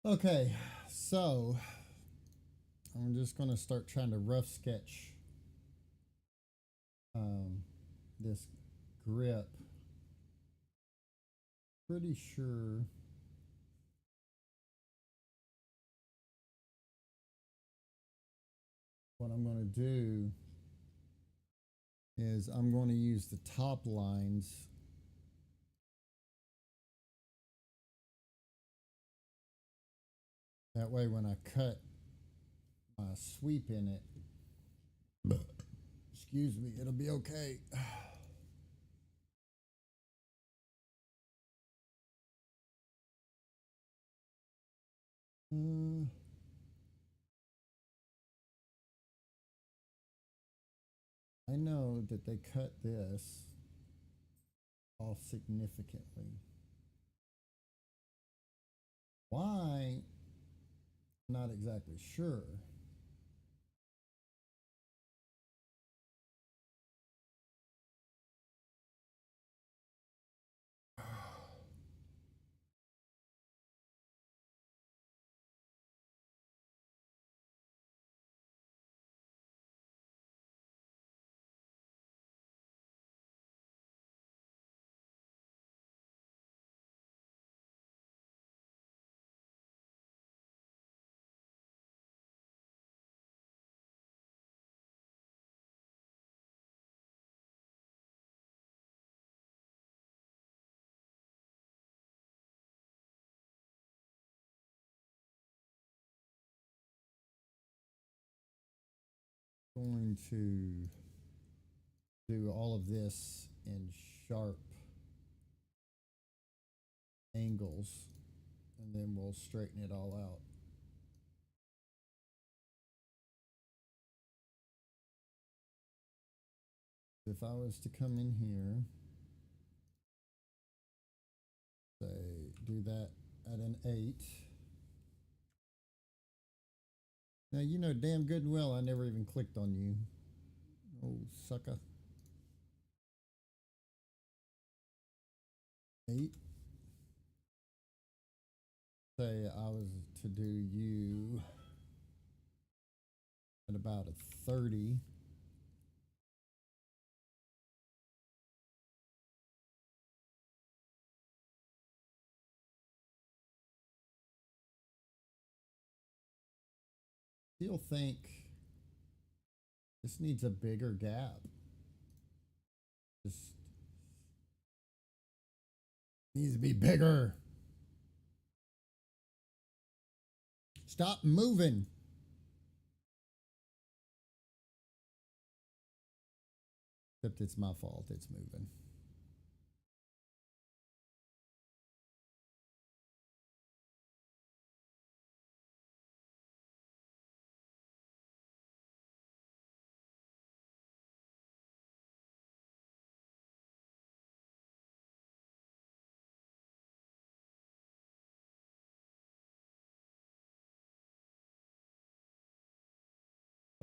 Speaker 1: Okay, so I'm just going to start trying to rough sketch um, this grip. Pretty sure what I'm going to do is I'm going to use the top lines. That way when I cut my sweep in it, excuse me, it'll be okay. Uh, I know that they cut this off significantly. Why? I'm not exactly sure. Going to do all of this in sharp angles, and then we'll straighten it all out. If I was to come in here, say, do that at an 8. Now, you know damn good and well I never even clicked on you. Oh, sucker. 8. Say I was to do you at about a 30. Still think this needs a bigger gap. Just needs to be bigger. Stop moving. Except it's my fault. It's moving.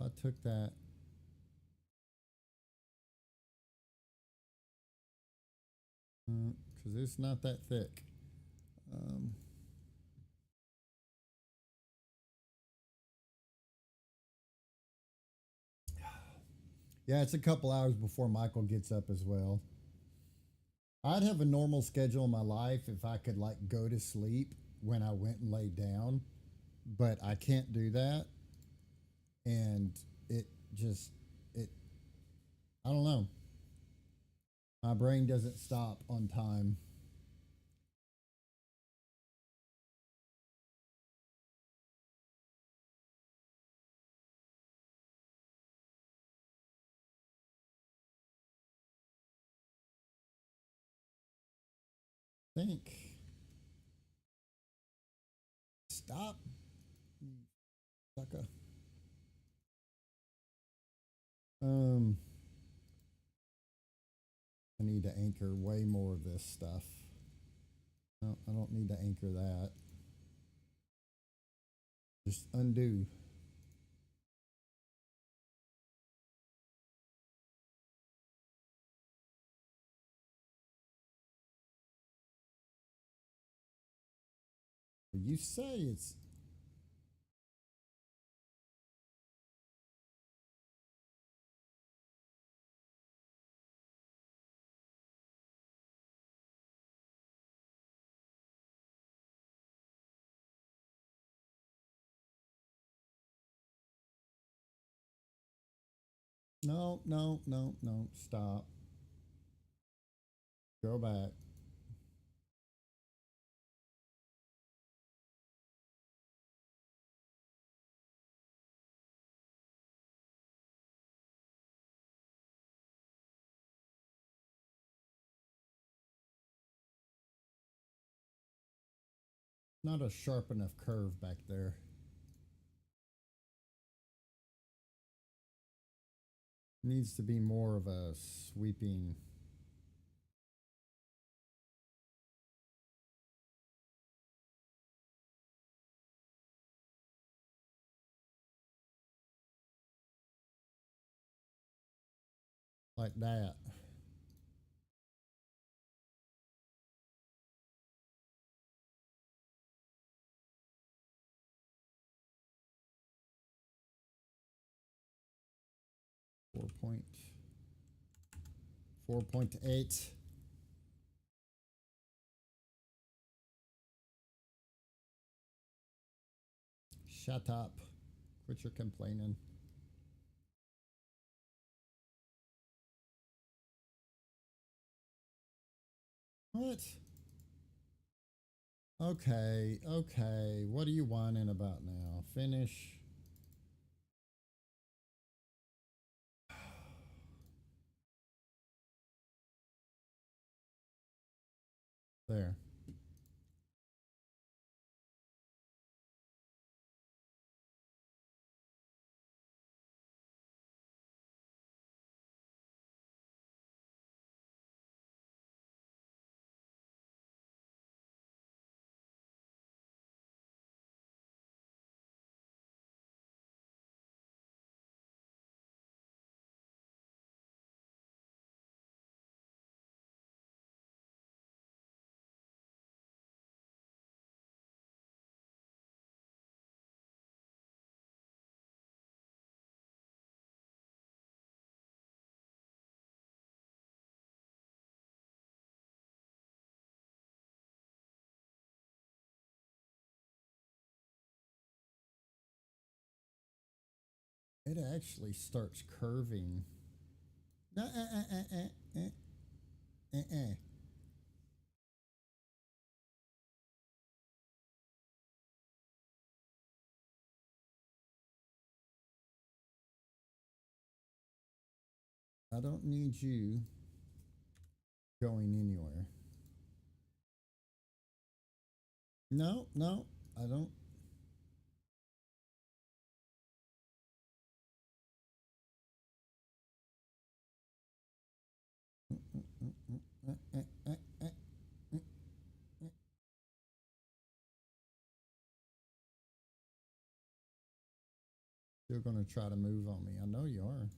Speaker 1: I took that. Because it's not that thick. Yeah, it's a couple hours before Michael gets up as well. I'd have a normal schedule in my life if I could like go to sleep when I went and laid down, but I can't do that. And it just it I don't know. My brain doesn't stop on time. Think. Stop, you sucker. Um I need to anchor way more of this stuff. No, I don't need to anchor that. Just undo. You say it's no, no, no, no. Stop. Go back. 'Not a sharp enough curve back there. Needs to be more of a sweeping. Like that. 4.8. Shut up. Quit your complaining. What? Okay, okay. What are you whining about now? Finish. There. It actually starts curving. No, uh, uh. I don't need you going anywhere. No, no, I don't. You're going to try to move on me. I know you are.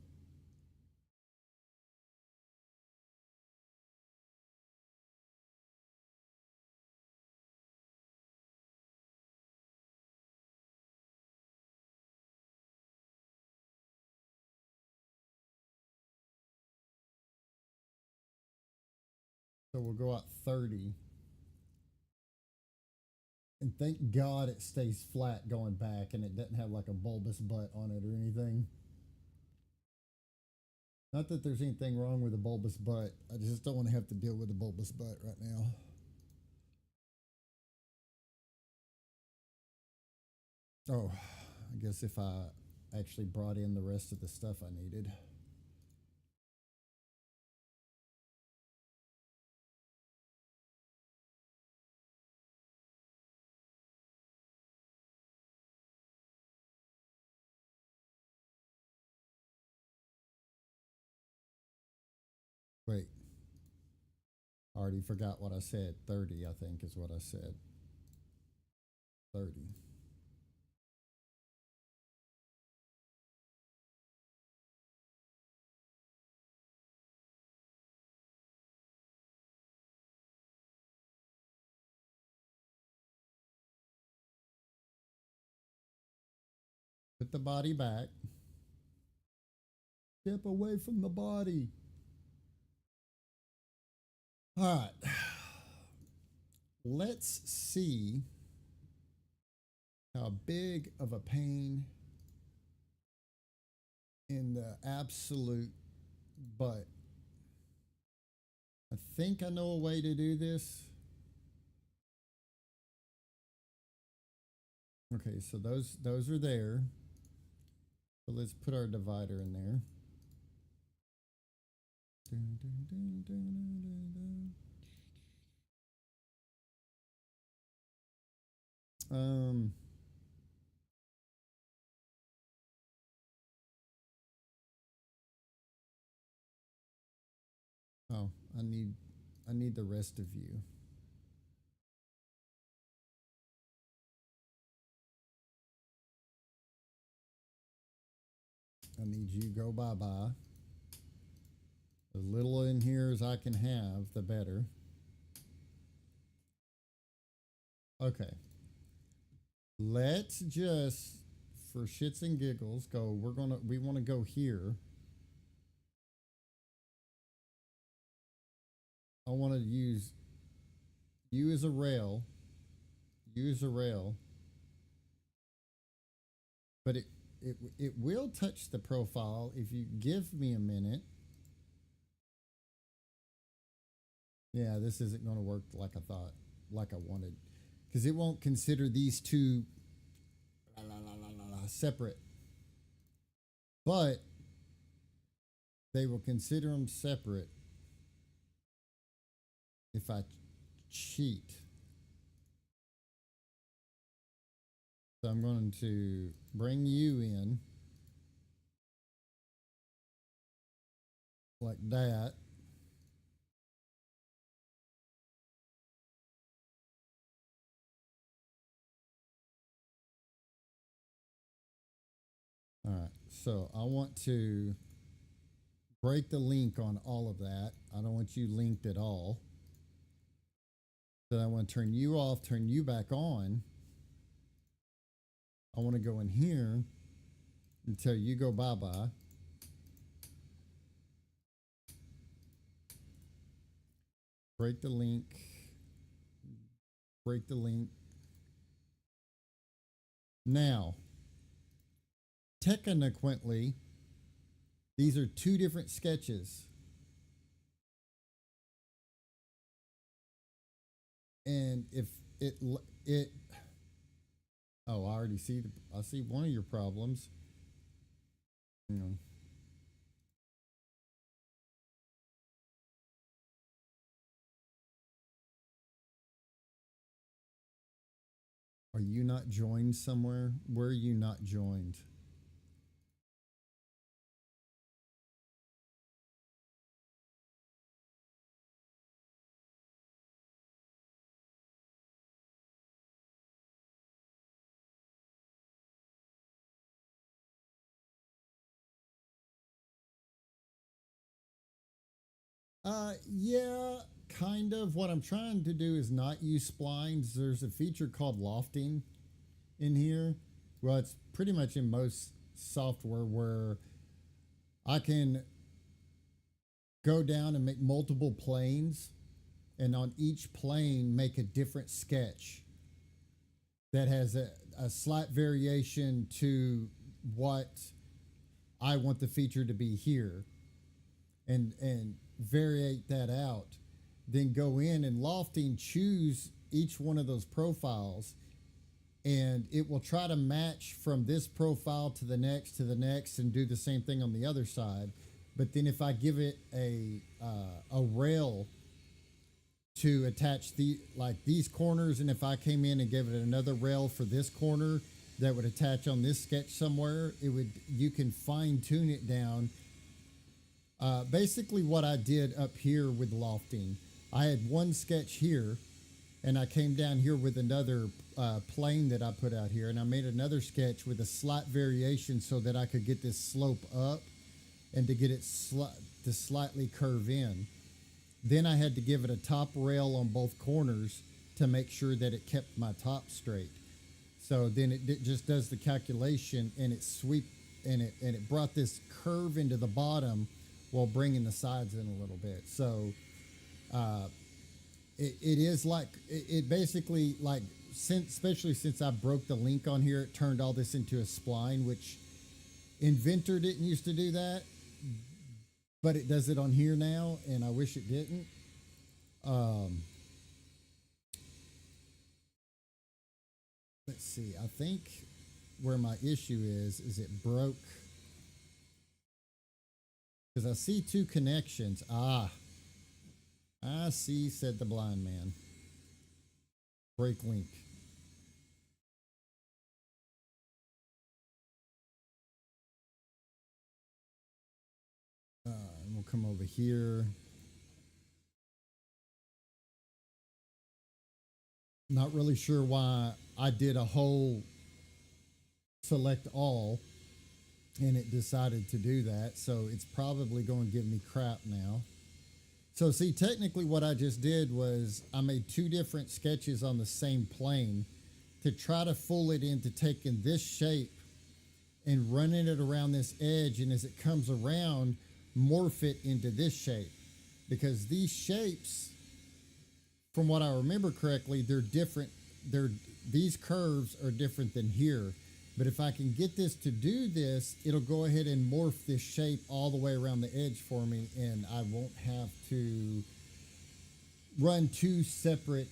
Speaker 1: So we'll go out 30. And thank God it stays flat going back and it doesn't have like a bulbous butt on it or anything. Not that there's anything wrong with a bulbous butt. I just don't want to have to deal with a bulbous butt right now. Oh, I guess if I actually brought in the rest of the stuff I needed. Wait, I already forgot what I said. 30, I think, is what I said. 30. Put the body back. Step away from the body. All right. Let's see how big of a pain in the absolute butt. I think I know a way to do this. Okay, so those are there. So let's put our divider in there. Um oh, I need the rest of you. I need you go bye-bye. As little in here as I can have, the better. Okay. Let's just, for shits and giggles, go. We want to go here. I want to use you as a rail. Use a rail. But it will touch the profile if you give me a minute. Yeah, this isn't going to work like I thought, like I wanted. Because it won't consider these two separate. But they will consider them separate if I cheat. So I'm going to bring you in like that. All right, so I want to break the link on all of that. I don't want you linked at all. Then I want to turn you off, turn you back on. I want to go in here until you go bye-bye. Break the link. Break the link. Now, technically, these are two different sketches. And if it oh, I already see I see one of your problems. You know, Are you not joined somewhere? Where are you not joined? Yeah, kind of. What I'm trying to do is not use splines. There's a feature called lofting in here. Well, it's pretty much in most software where I can go down and make multiple planes, and on each plane make a different sketch that has a slight variation to what I want the feature to be here, and variate that out. Then go in and lofting, choose each one of those profiles, and it will try to match from this profile to the next, and do the same thing on the other side. But then if I give it a rail to attach the like these corners, and if I came in and gave it another rail for this corner that would attach on this sketch somewhere, it would, you can fine tune it down. Basically what I did up here with lofting, I had one sketch here, and I came down here with another plane that I put out here, and I made another sketch with a slight variation so that I could get this slope up and to get it to slightly curve in. Then I had to give it a top rail on both corners to make sure that it kept my top straight. So then it just does the calculation, and it it brought this curve into the bottom while bringing the sides in a little bit. So it is like it basically, like, since, especially since I broke the link on here, it turned all this into a spline, which Inventor didn't used to do that, but it does it on here now, and I wish it didn't. Let's see. I think where my issue is it broke, because I see two connections. Ah, I see, said the blind man. Break link. And we'll come over here. Not really sure why I did a whole select all and it decided to do that. So it's probably going to give me crap now. So see, technically what I just did was I made two different sketches on the same plane to try to fool it into taking this shape and running it around this edge, and as it comes around, morph it into this shape. Because these shapes, from what I remember correctly, they're different. These curves are different than here. But if I can get this to do this, it'll go ahead and morph this shape all the way around the edge for me, and I won't have to run two separate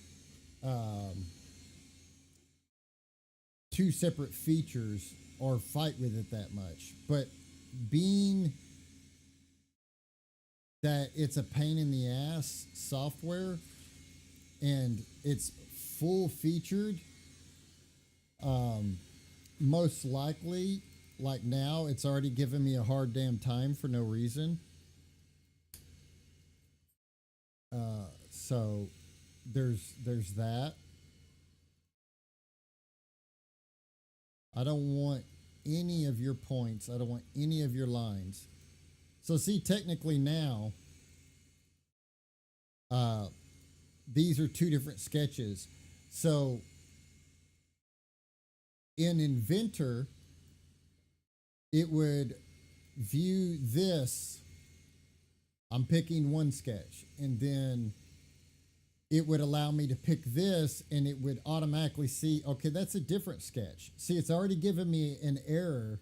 Speaker 1: features or fight with it that much. But being that it's a pain in the ass software and it's full featured, most likely, like now, it's already given me a hard damn time for no reason. So there's that. I don't want any of your points. I don't want any of your lines. So see, technically now, these are two different sketches. So in Inventor, it would view this. I'm picking one sketch, and then it would allow me to pick this, and it would automatically see, okay, that's a different sketch. See, it's already given me an error,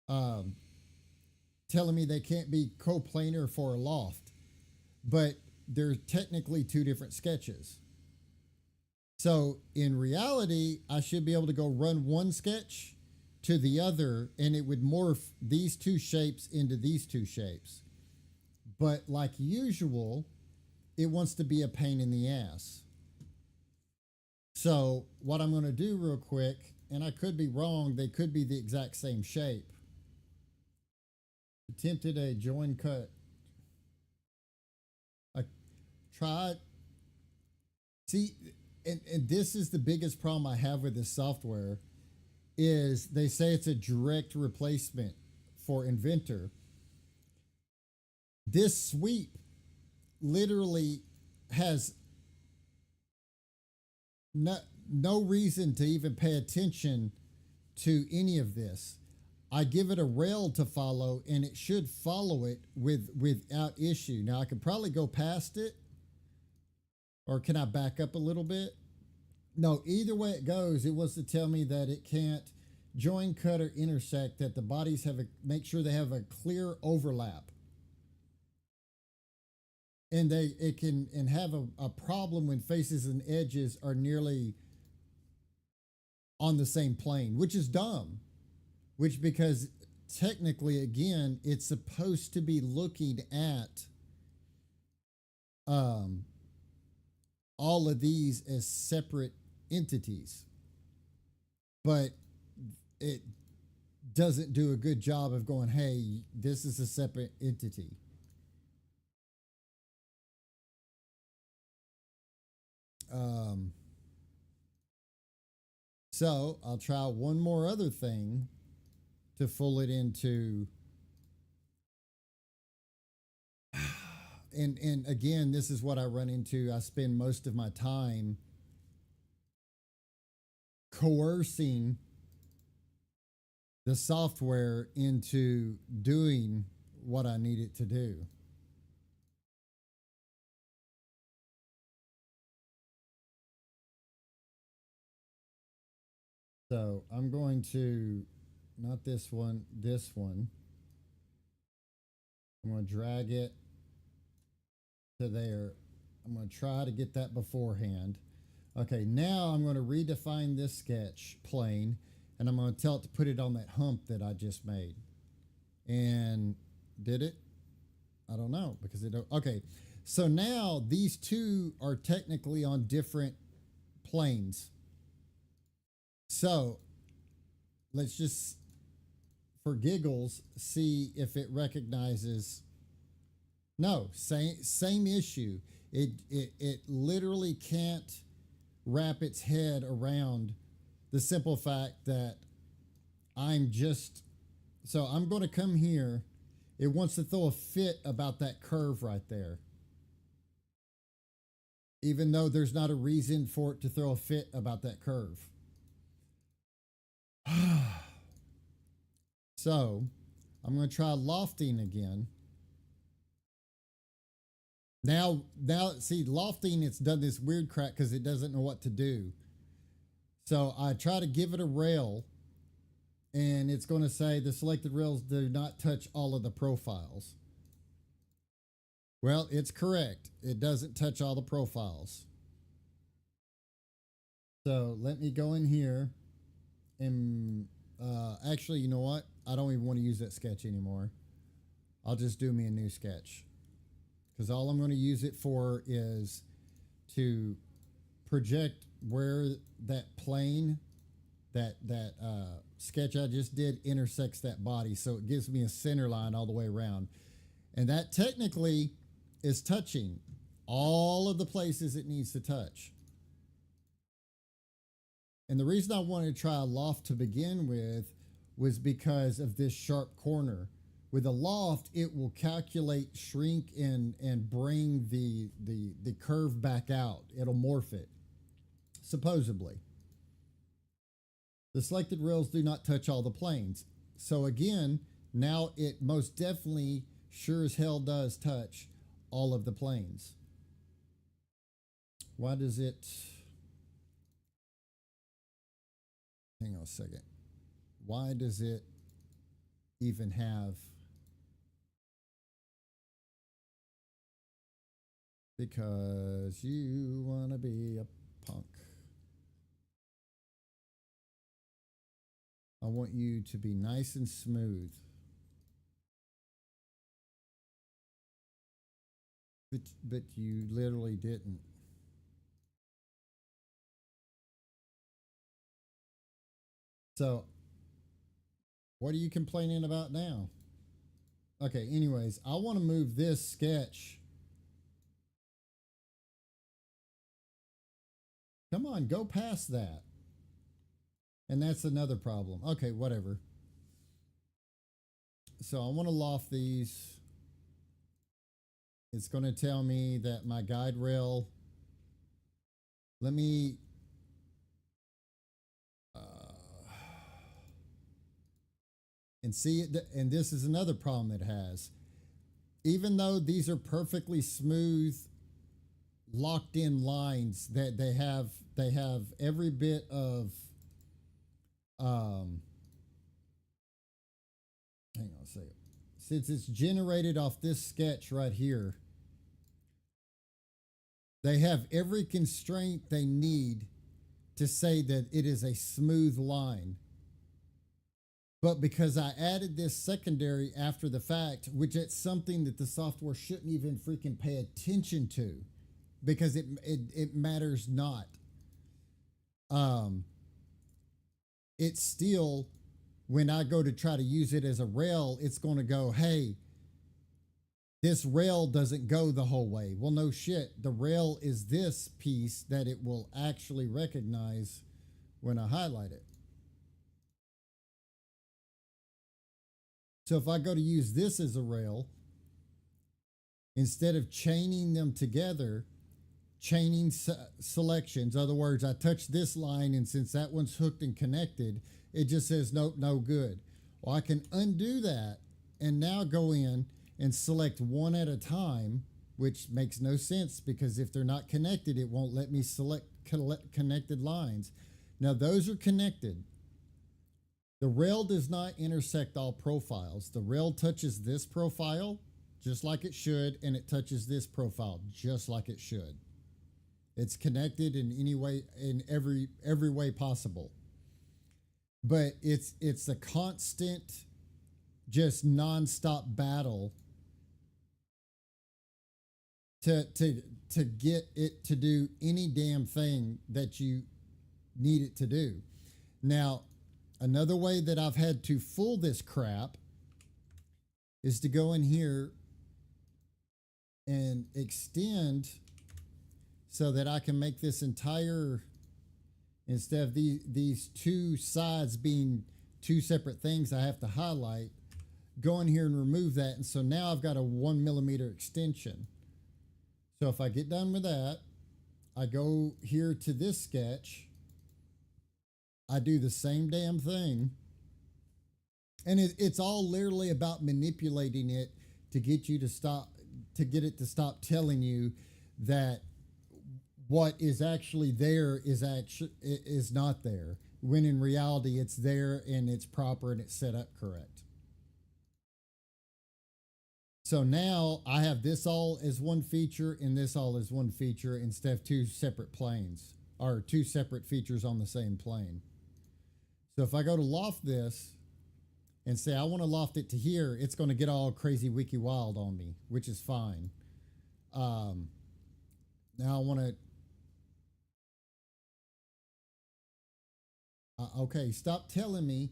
Speaker 1: telling me they can't be coplanar for a loft, but they're technically two different sketches. So in reality, I should be able to go run one sketch to the other, and it would morph these two shapes into these two shapes. But like usual, it wants to be a pain in the ass. So what I'm going to do real quick, and I could be wrong, they could be the exact same shape. Attempted a join cut. I tried. See, and this is the biggest problem I have with this software is they say it's a direct replacement for Inventor. This sweep literally has no reason to even pay attention to any of this. I give it a rail to follow and it should follow it without issue. Now I could probably go past it, or can I back up a little bit? No, either way it goes, it wants to tell me that it can't join, cut, or intersect, that the bodies have make sure they have a clear overlap. And it can have a problem when faces and edges are nearly on the same plane, which is dumb. Which, because technically, again, it's supposed to be looking at all of these as separate entities, but it doesn't do a good job of going, hey, this is a separate entity. So I'll try one more other thing to fool it into. And again, this is what I run into. I spend most of my time coercing the software into doing what I need it to do. So I'm going to, not this one, this one. I'm going to drag it to there. I'm going to try to get that beforehand. Okay, now I'm going to redefine this sketch plane and I'm going to tell it to put it on that hump that I just made. And did it? I don't know because it don't. Okay, so now these two are technically on different planes. So let's just, for giggles, see if it recognizes. No, same issue. It literally can't wrap its head around the simple fact that I'm just. So I'm going to come here. It wants to throw a fit about that curve right there, even though there's not a reason for it to throw a fit about that curve. So I'm going to try lofting again. Now, see, lofting, it's done this weird crap because it doesn't know what to do. So I try to give it a rail, and it's going to say the selected rails do not touch all of the profiles. Well, it's correct. It doesn't touch all the profiles. So let me go in here and actually, you know what? I don't even want to use that sketch anymore. I'll just do me a new sketch because all I'm going to use it for is to project where that plane, that sketch I just did intersects that body. So it gives me a center line all the way around. And that technically is touching all of the places it needs to touch. And the reason I wanted to try a loft to begin with was because of this sharp corner. With a loft, it will calculate, shrink, and bring the curve back out. It'll morph it, supposedly. The selected rails do not touch all the planes. So again, now it most definitely sure as hell does touch all of the planes. Why does it... Hang on a second. Why does it even have... Because you want to be a punk. I want you to be nice and smooth. But you literally didn't. So, what are you complaining about now? Okay, anyways, I want to move this sketch. Come on, go past that. And that's another problem. Okay, whatever. So I want to loft these. It's going to tell me that my guide rail. Let me. And see it. And this is another problem it has. Even though these are perfectly smooth, locked in lines, that they have every bit of. Hang on a second. Since it's generated off this sketch right here, they have every constraint they need to say that it is a smooth line. But because I added this secondary after the fact, which it's something that the software shouldn't even freaking pay attention to, because it matters not. It's still, when I go to try to use it as a rail, it's going to go, hey, this rail doesn't go the whole way. Well, no shit. The rail is this piece that it will actually recognize when I highlight it. So if I go to use this as a rail, instead of chaining them together, chaining selections, in other words, I touch this line, and since that one's hooked and connected, it just says, nope, no good. Well, I can undo that and now go in and select one at a time, which makes no sense because if they're not connected, it won't let me select connected lines. Now, those are connected. The rail does not intersect all profiles. The rail touches this profile just like it should, and it touches this profile just like it should. It's connected in any way, in every way possible. But it's a constant, just nonstop battle to get it to do any damn thing that you need it to do. Now, another way that I've had to fool this crap is to go in here and extend so that I can make this entire, instead of these two sides being two separate things I have to highlight, go in here and remove that. And so now I've got a 1 millimeter extension. So if I get done with that, I go here to this sketch, I do the same damn thing. And it's all literally about manipulating it to get you to stop, to get it to stop telling you that what is actually there is not there, when in reality it's there and it's proper and it's set up correct. So now I have this all as one feature and this all as one feature instead of two separate planes, or two separate features on the same plane. So if I go to loft this and say I want to loft it to here, it's going to get all crazy wiki wild on me, which is fine. Now I want to, okay, stop telling me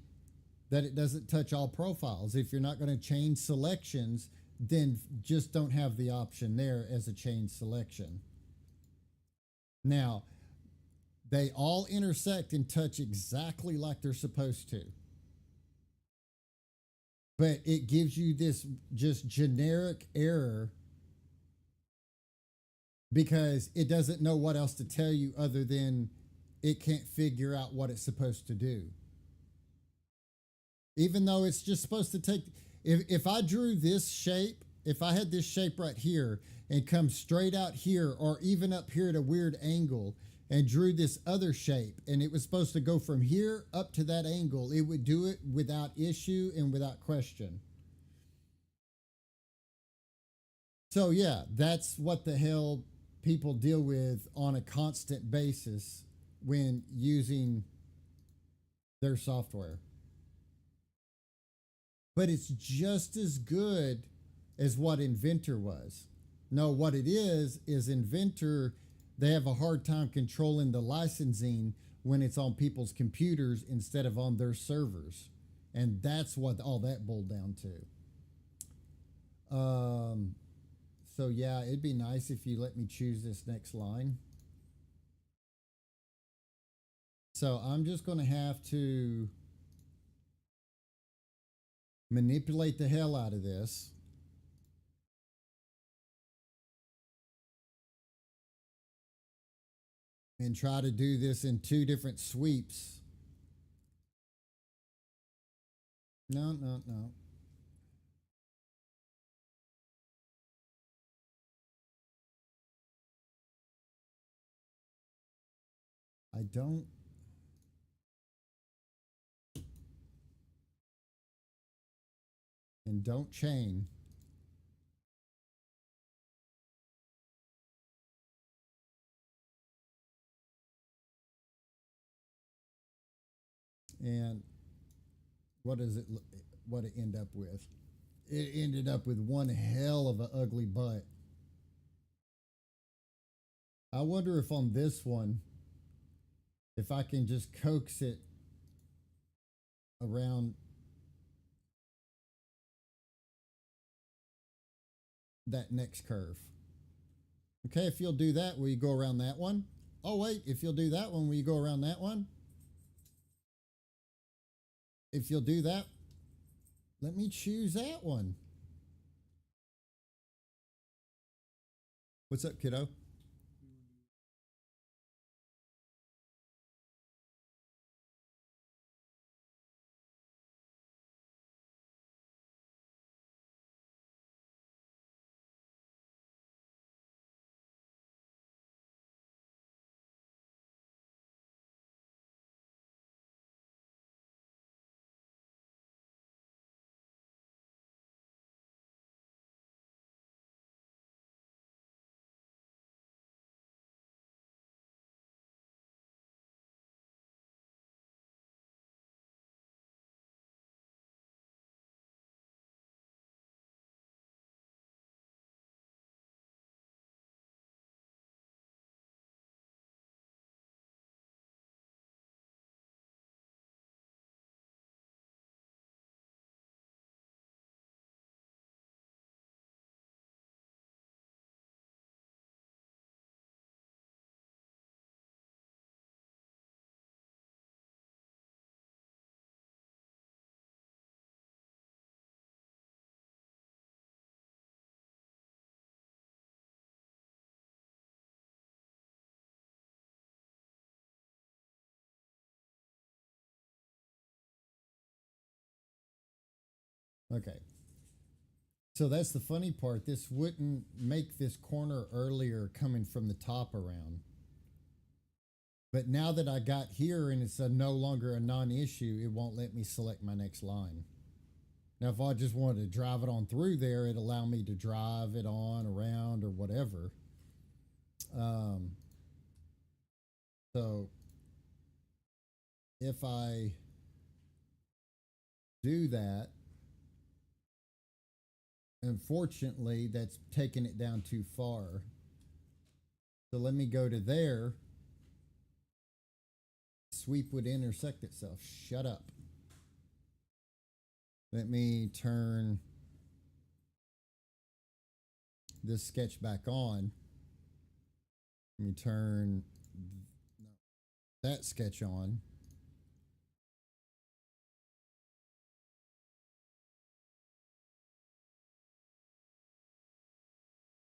Speaker 1: that it doesn't touch all profiles. If you're not going to change selections, then just don't have the option there as a change selection. Now, they all intersect and touch exactly like they're supposed to. But it gives you this just generic error because it doesn't know what else to tell you other than it can't figure out what it's supposed to do. Even though it's just supposed to take, if I drew this shape, if I had this shape right here and come straight out here or even up here at a weird angle and drew this other shape and it was supposed to go from here up to that angle, it would do it without issue and without question. So yeah, that's what the hell people deal with on a constant basis when using their software. But it's just as good as what Inventor was. No, what it is Inventor, they have a hard time controlling the licensing when it's on people's computers instead of on their servers. And that's what all that boiled down to. So yeah, it'd be nice if you let me choose this next line. So I'm just going to have to manipulate the hell out of this. And try to do this in 2 different sweeps. No, no, no. I don't. And don't chain. And what does it what it end up with? It ended up with one hell of an ugly butt. I wonder if on this one, if I can just coax it around that next curve. Okay, if you'll do that, will you go around that one? Oh, wait, if you'll do that one, will you go around that one? If you'll do that, let me choose that one. What's up, kiddo? Okay. So that's the funny part. This wouldn't make this corner earlier coming from the top around. But now that I got here and it's no longer a non-issue, it won't let me select my next line. Now, if I just wanted to drive it on through there, it'd allow me to drive it on, around, or whatever. So if I do that, unfortunately, that's taking it down too far. So let me go to there. Sweep would intersect itself. Shut up. Let me turn this sketch back on. Let me turn that sketch on.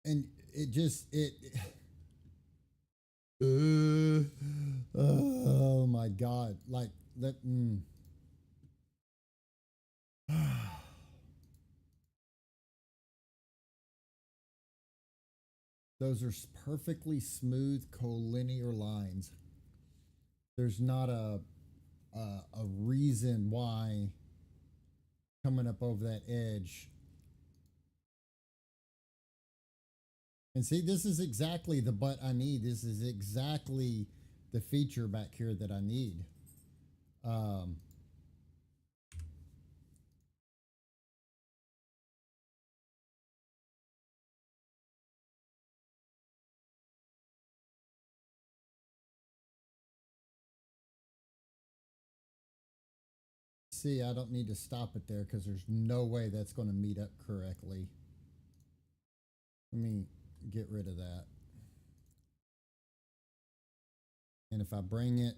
Speaker 1: And it just, oh my God. Like, that, those are perfectly smooth collinear lines. There's not a reason why coming up over that edge. And see, this is exactly the butt I need. This is exactly the feature back here that I need. see, I don't need to stop it there because there's no way that's going to meet up correctly. Let me get rid of that. And if I bring it,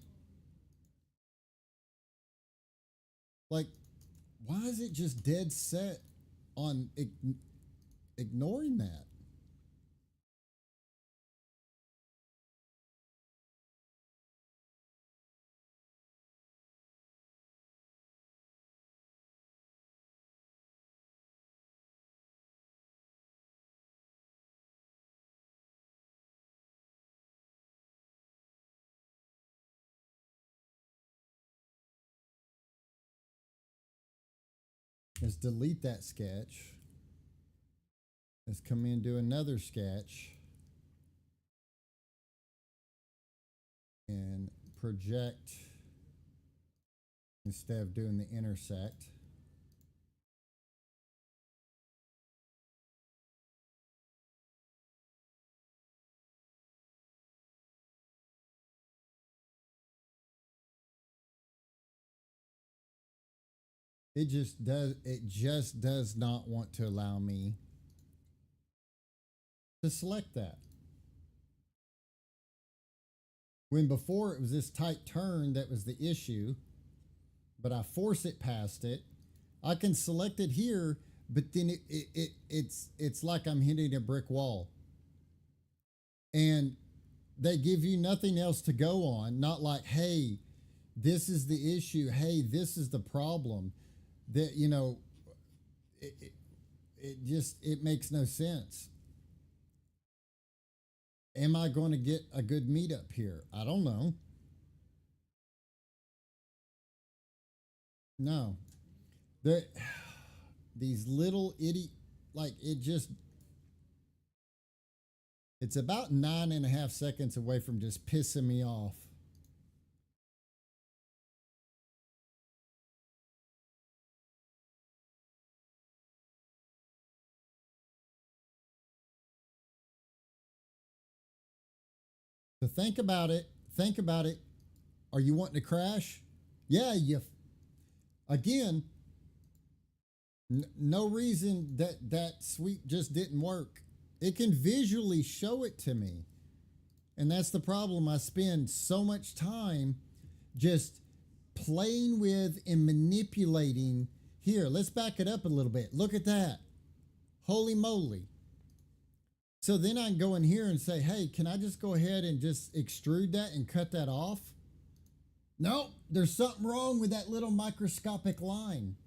Speaker 1: like, why is it just dead set on ignoring that? Let's delete that sketch. Let's come in and do another sketch. And project instead of doing the intersect. It just does not want to allow me to select that. When before it was this tight turn that was the issue, but I force it past it. I can select it here, but then it's like I'm hitting a brick wall. And they give you nothing else to go on, not like, hey, this is the issue. Hey, this is the problem. That, you know, it makes no sense. Am I going to get a good meetup here? I don't know. No. These little like it's about 9.5 seconds away from just pissing me off. So think about it. Think about it. Are you wanting to crash? Yeah, again, no reason that sweep just didn't work. It can visually show it to me. And that's the problem. I spend so much time just playing with and manipulating. Here, let's back it up a little bit. Look at that. Holy moly. So then I can go in here and say, hey, can I just go ahead and just extrude that and cut that off? No, there's something wrong with that little microscopic line.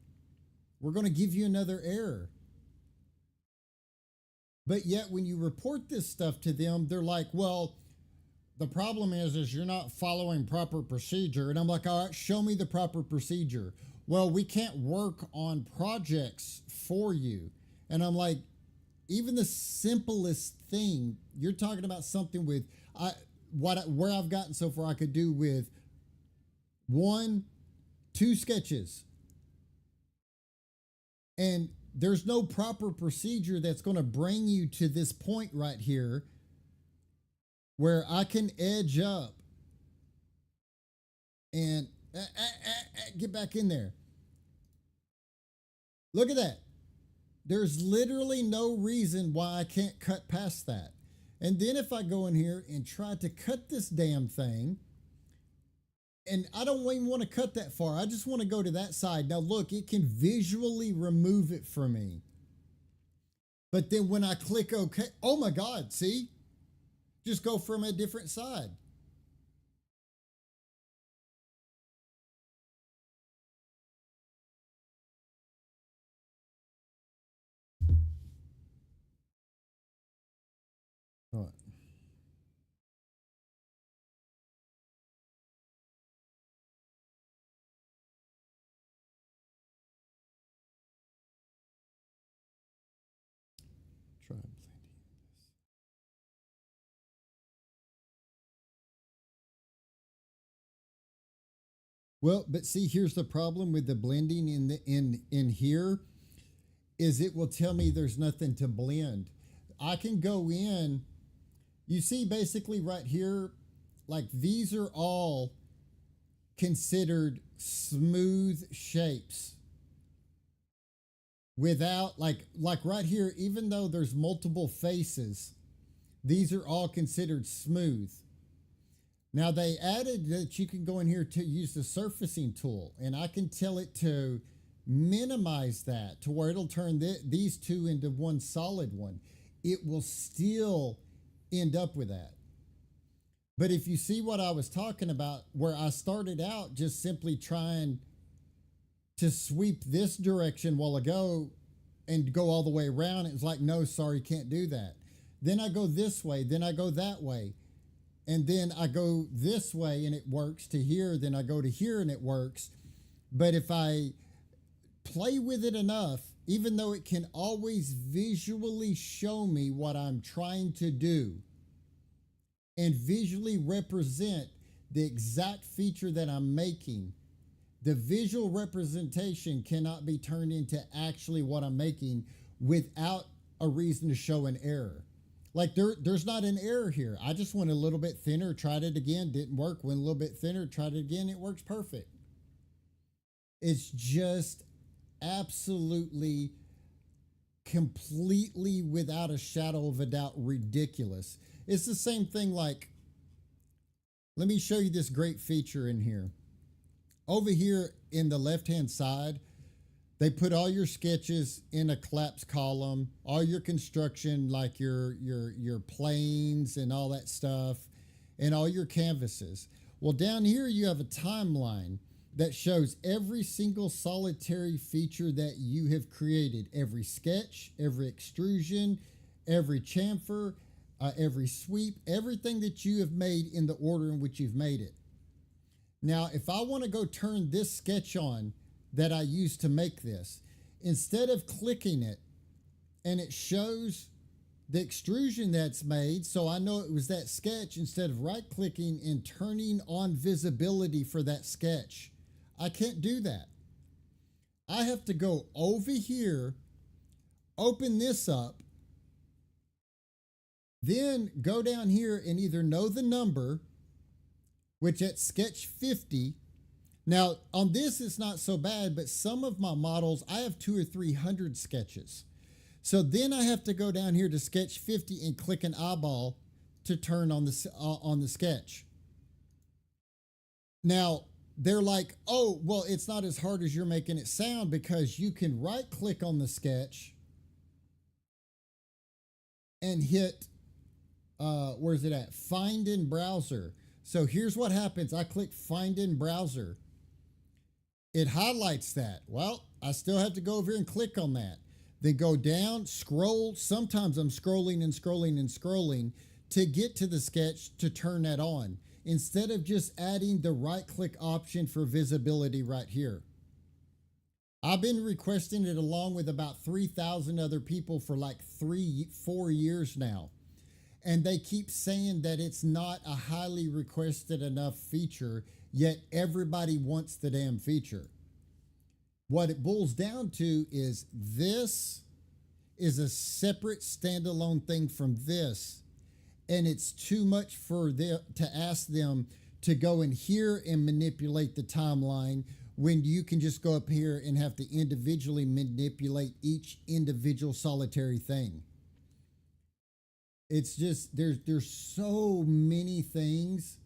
Speaker 1: We're going to give you another error. But yet when you report this stuff to them, they're like, well, the problem is you're not following proper procedure. And I'm like, all right, show me the proper procedure. Well, we can't work on projects for you. And I'm like, even the simplest thing, you're talking about something with where I've gotten so far, I could do with 1, 2 sketches. And there's no proper procedure that's going to bring you to this point right here where I can edge up and get back in there. Look at that. There's literally no reason why I can't cut past that. And then if I go in here and try to cut this damn thing, and I don't even want to cut that far. I just want to go to that side. Now look, it can visually remove it for me. But then when I click OK, oh my God, see? Just go from a different side. What? Try blending this. Well, but see, here's the problem with the blending in here is it will tell me there's nothing to blend. I can go in, you see basically right here, like these are all considered smooth shapes without like right here, even though there's multiple faces, these are all considered smooth. Now they added that you can go in here to use the surfacing tool, and I can tell it to minimize that to where it'll turn these two into one solid one. It will still end up with that. But if you see what I was talking about, where I started out just simply trying to sweep this direction a while ago and go all the way around, it was like, no, sorry, can't do that. Then I go this way, then I go that way, and then I go this way and it works to here, then I go to here and it works. But if I play with it enough, even though it can always visually show me what I'm trying to do and visually represent the exact feature that I'm making, the visual representation cannot be turned into actually what I'm making without a reason to show an error. Like there's not an error here. I just went a little bit thinner, tried it again, didn't work, went a little bit thinner, tried it again, it works perfect. It's just absolutely, completely, without a shadow of a doubt, ridiculous. It's the same thing like, let me show you this great feature in here. Over here in the left-hand side, they put all your sketches in a collapsed column, all your construction, like your planes and all that stuff, and all your canvases. Well, down here you have a timeline that shows every single solitary feature that you have created. Every sketch, every extrusion, every chamfer, every sweep, everything that you have made in the order in which you've made it. Now, if I want to go turn this sketch on that I used to make this, instead of clicking it and it shows the extrusion that's made, so I know it was that sketch, instead of right clicking and turning on visibility for that sketch, I can't do that. I have to go over here, open this up, then go down here and either know the number, which at sketch 50. Now on this it's not so bad, but some of my models I have 200 or 300 sketches. So then I have to go down here to sketch 50 and click an eyeball to turn on the sketch. Now they're like, oh, well, it's not as hard as you're making it sound, because you can right click on the sketch and hit, where's it at? Find in browser. So here's what happens. I click find in browser. It highlights that. Well, I still have to go over here and click on that. Then go down, scroll. Sometimes I'm scrolling and scrolling and scrolling to get to the sketch to turn that on, instead of just adding the right click option for visibility right here. I've been requesting it along with about 3,000 other people for like 4 years now. And they keep saying that it's not a highly requested enough feature, yet everybody wants the damn feature. What it boils down to is this is a separate standalone thing from this. And it's too much for them to ask them to go in here and manipulate the timeline, when you can just go up here and have to individually manipulate each individual solitary thing. It's just, there's so many things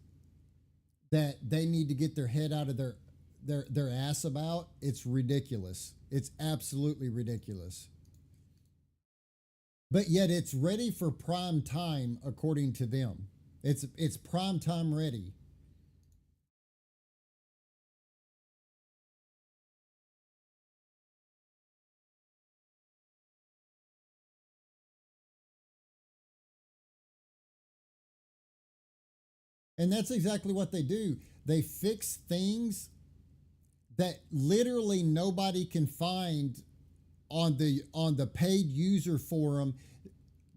Speaker 1: that they need to get their head out of their ass about. It's ridiculous. It's absolutely ridiculous. But yet it's ready for prime time, according to them. It's prime time ready. And that's exactly what they do. They fix things that literally nobody can find on the paid user forum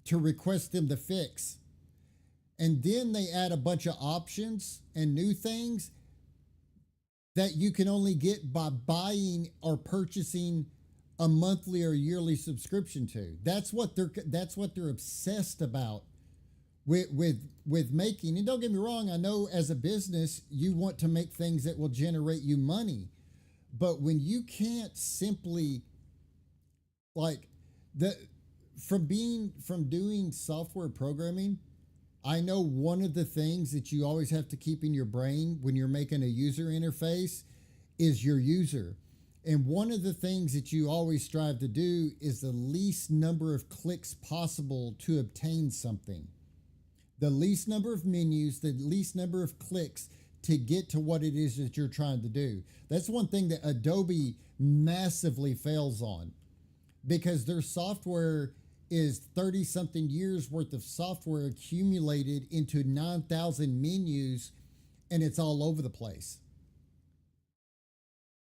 Speaker 1: to request them to fix. And then they add a bunch of options and new things that you can only get by buying or purchasing a monthly or yearly subscription to. That's what they're obsessed about with making, and don't get me wrong, I know as a business you want to make things that will generate you money, but when you can't simply, like, the from doing software programming, I know one of the things that you always have to keep in your brain when you're making a user interface is your user. And one of the things that you always strive to do is the least number of clicks possible to obtain something. The least number of menus, the least number of clicks to get to what it is that you're trying to do. That's one thing that Adobe massively fails on, because their software is 30 something years worth of software accumulated into 9,000 menus, and it's all over the place.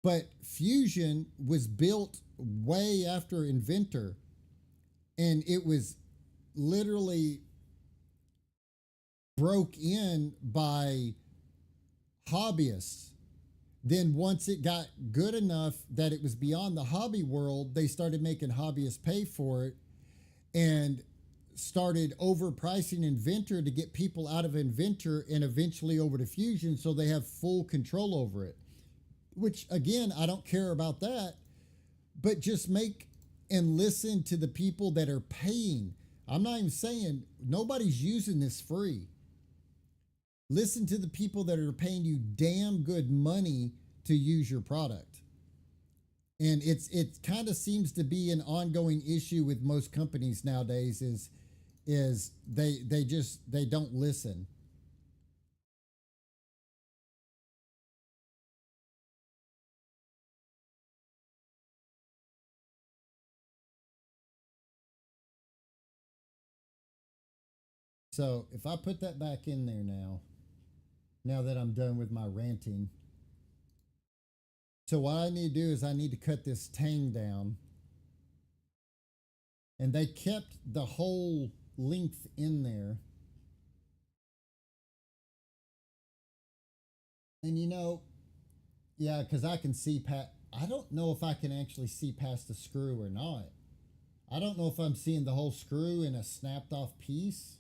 Speaker 1: But Fusion was built way after Inventor, and it was literally broke in by hobbyists. Then once it got good enough that it was beyond the hobby world, they started making hobbyists pay for it and started overpricing Inventor to get people out of Inventor and eventually over to Fusion so they have full control over it. Which, again, I don't care about that, but just make and listen to the people that are paying. I'm not even saying nobody's using this free. Listen to the people that are paying you damn good money to use your product. And it kind of seems to be an ongoing issue with most companies nowadays is they don't listen. So if I put that back in there now that I'm done with my ranting, so what I need to do is I need to cut this tang down. And they kept the whole length in there. And yeah, because I can see I don't know if I can actually see past the screw or not. I don't know if I'm seeing the whole screw in a snapped off piece.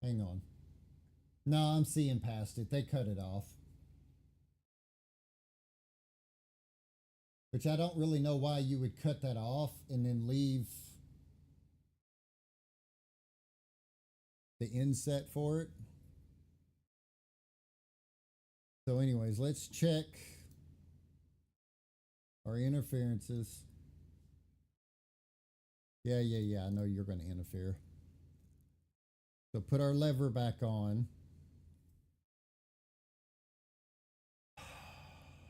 Speaker 1: Hang on. No, I'm seeing past it. They cut it off. Which I don't really know why you would cut that off and then leave the inset for it. So, anyways, let's check our interferences. Yeah. I know you're going to interfere. So, put our lever back on.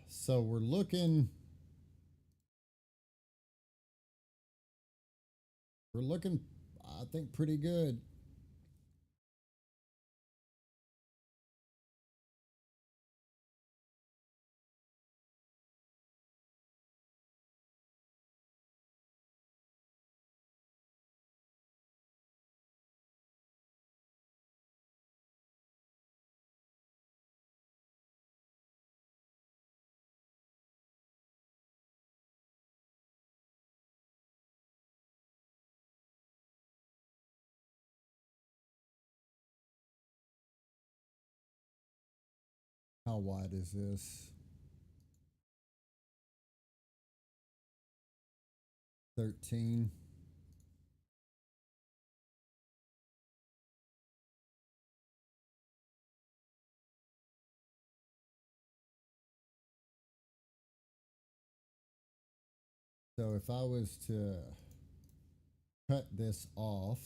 Speaker 1: So, we're looking. I think, pretty good. How wide is this? 13. So if I was to cut this off,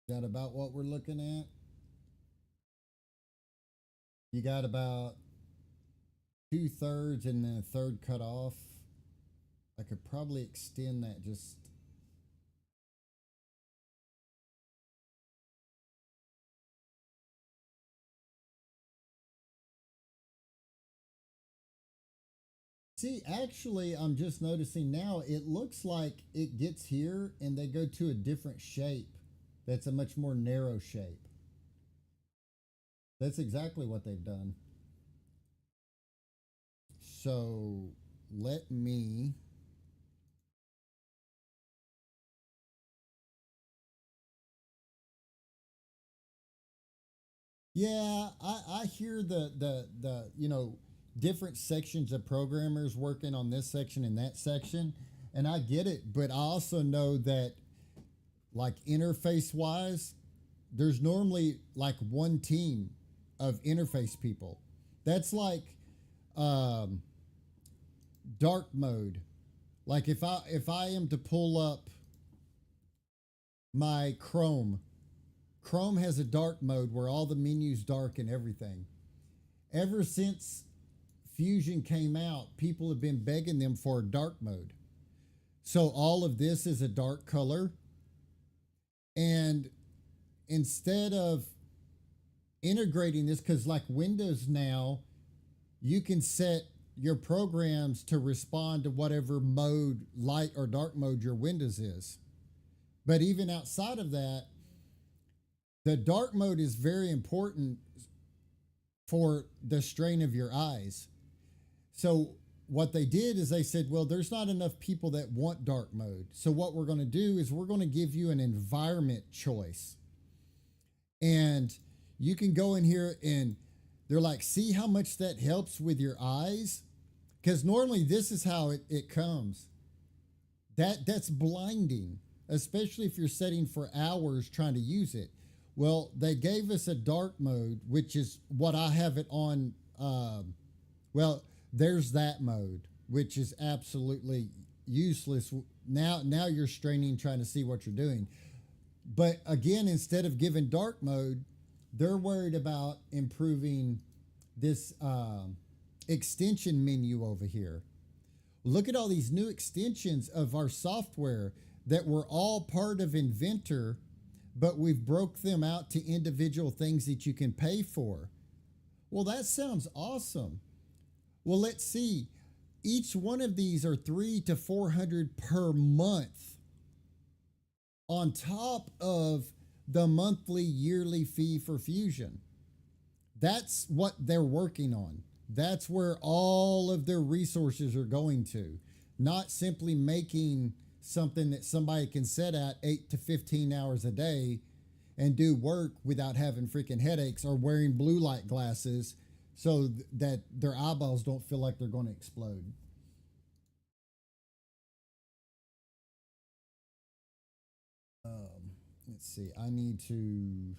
Speaker 1: is that about what we're looking at? You got about 2/3 and then a third cut off. I could probably extend that just. See, actually, I'm just noticing now it looks like it gets here and they go to a different shape that's a much more narrow shape. That's exactly what they've done. So let me Yeah, I hear the different sections of programmers working on this section and that section, and I get it, but I also know that like interface wise, there's normally like one team of interface people. That's like um, dark mode. Like if I am to pull up my Chrome has a dark mode where all the menus dark and everything. Ever since Fusion came out, people have been begging them for a dark mode. So all of this is a dark color. And instead of integrating this, because like Windows now, you can set your programs to respond to whatever mode, light or dark mode your Windows is. But even outside of that, the dark mode is very important for the strain of your eyes. So what they did is they said, well, there's not enough people that want dark mode. So what we're going to do is we're going to give you an environment choice. And you can go in here and they're like, see how much that helps with your eyes? Because normally this is how it comes. That's blinding, especially if you're setting for hours trying to use it. Well, they gave us a dark mode, which is what I have it on. Well, there's that mode, which is absolutely useless. Now you're straining trying to see what you're doing. But again, instead of giving dark mode, they're worried about improving this extension menu over here. Look at all these new extensions of our software that were all part of Inventor, but we've broke them out to individual things that you can pay for. Well, that sounds awesome. Well, let's see. Each one of these are 300 to 400 per month on top of the monthly yearly fee for Fusion. That's what they're working on. That's where all of their resources are going to, not simply making something that somebody can sit at 8 to 15 hours a day and do work without having freaking headaches or wearing blue light glasses so that their eyeballs don't feel like they're going to explode. Let's see. I need to.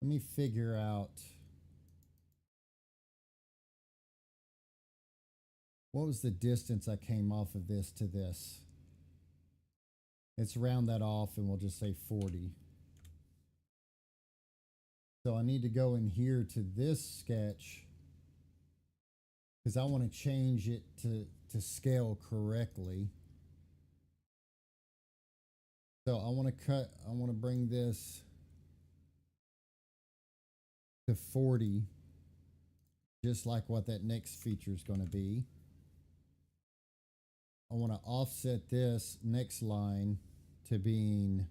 Speaker 1: Let me figure out what was the distance I came off of this to this. Let's round that off and we'll just say 40. So I need to go in here to this sketch because I want to change it to scale correctly. So I want to bring this to 40, just like what that next feature is going to be. I want to offset this next line to being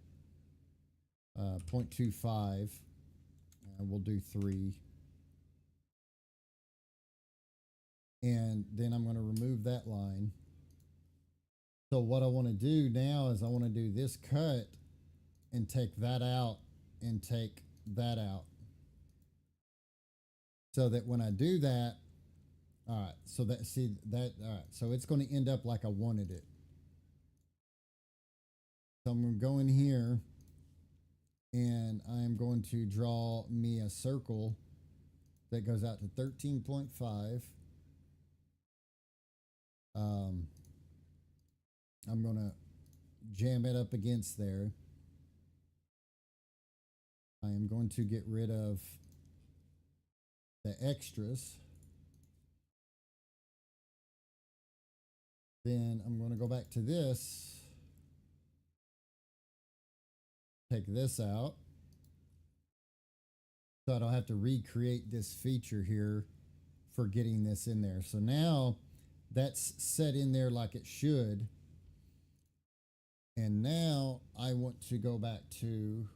Speaker 1: 0.25. We'll do 3. And then I'm going to remove that line. So what I want to do now is I want to do this cut and take that out and take that out. So that when I do that, all right, so that, see that, all right, so it's going to end up like I wanted it. So I'm going to go in here and I'm going to draw me a circle that goes out to 13.5. I'm going to jam it up against there. I am going to get rid of the extras. Then I'm going to go back to this, take this out, so I don't have to recreate this feature here for getting this in there. So now that's set in there like it should. And now I want to go back to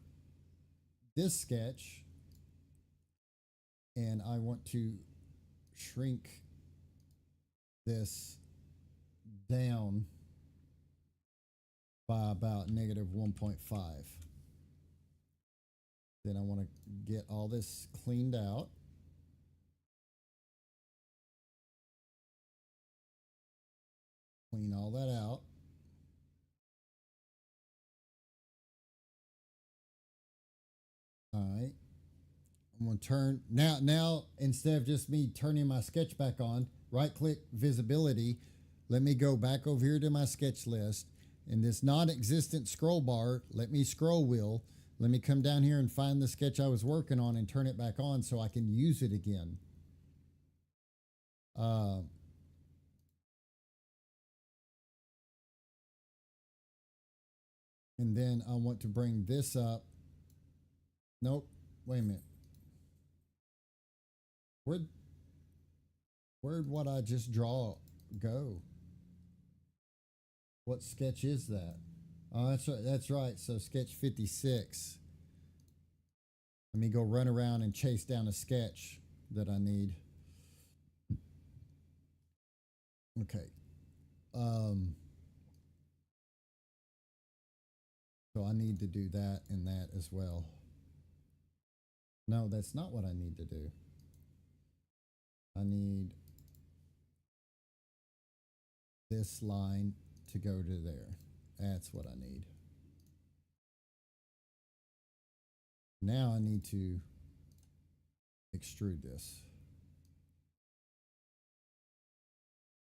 Speaker 1: this sketch and I want to shrink this down by about negative 1.5. Then I want to get all this cleaned out. Clean all that out. All right. I'm going to turn now instead of just me turning my sketch back on, right click visibility. Let me go back over here to my sketch list. In this non-existent scroll bar, let me scroll wheel. Let me come down here and find the sketch I was working on and turn it back on so I can use it again. And then I want to bring this up. Nope. Wait a minute. Where'd what I just draw go? What sketch is that? Oh, that's right. That's right. So sketch 56. Let me go run around and chase down a sketch that I need. Okay. So I need to do that and that as well. No, that's not what I need to do. I need this line to go to there. That's what I need. Now I need to extrude this.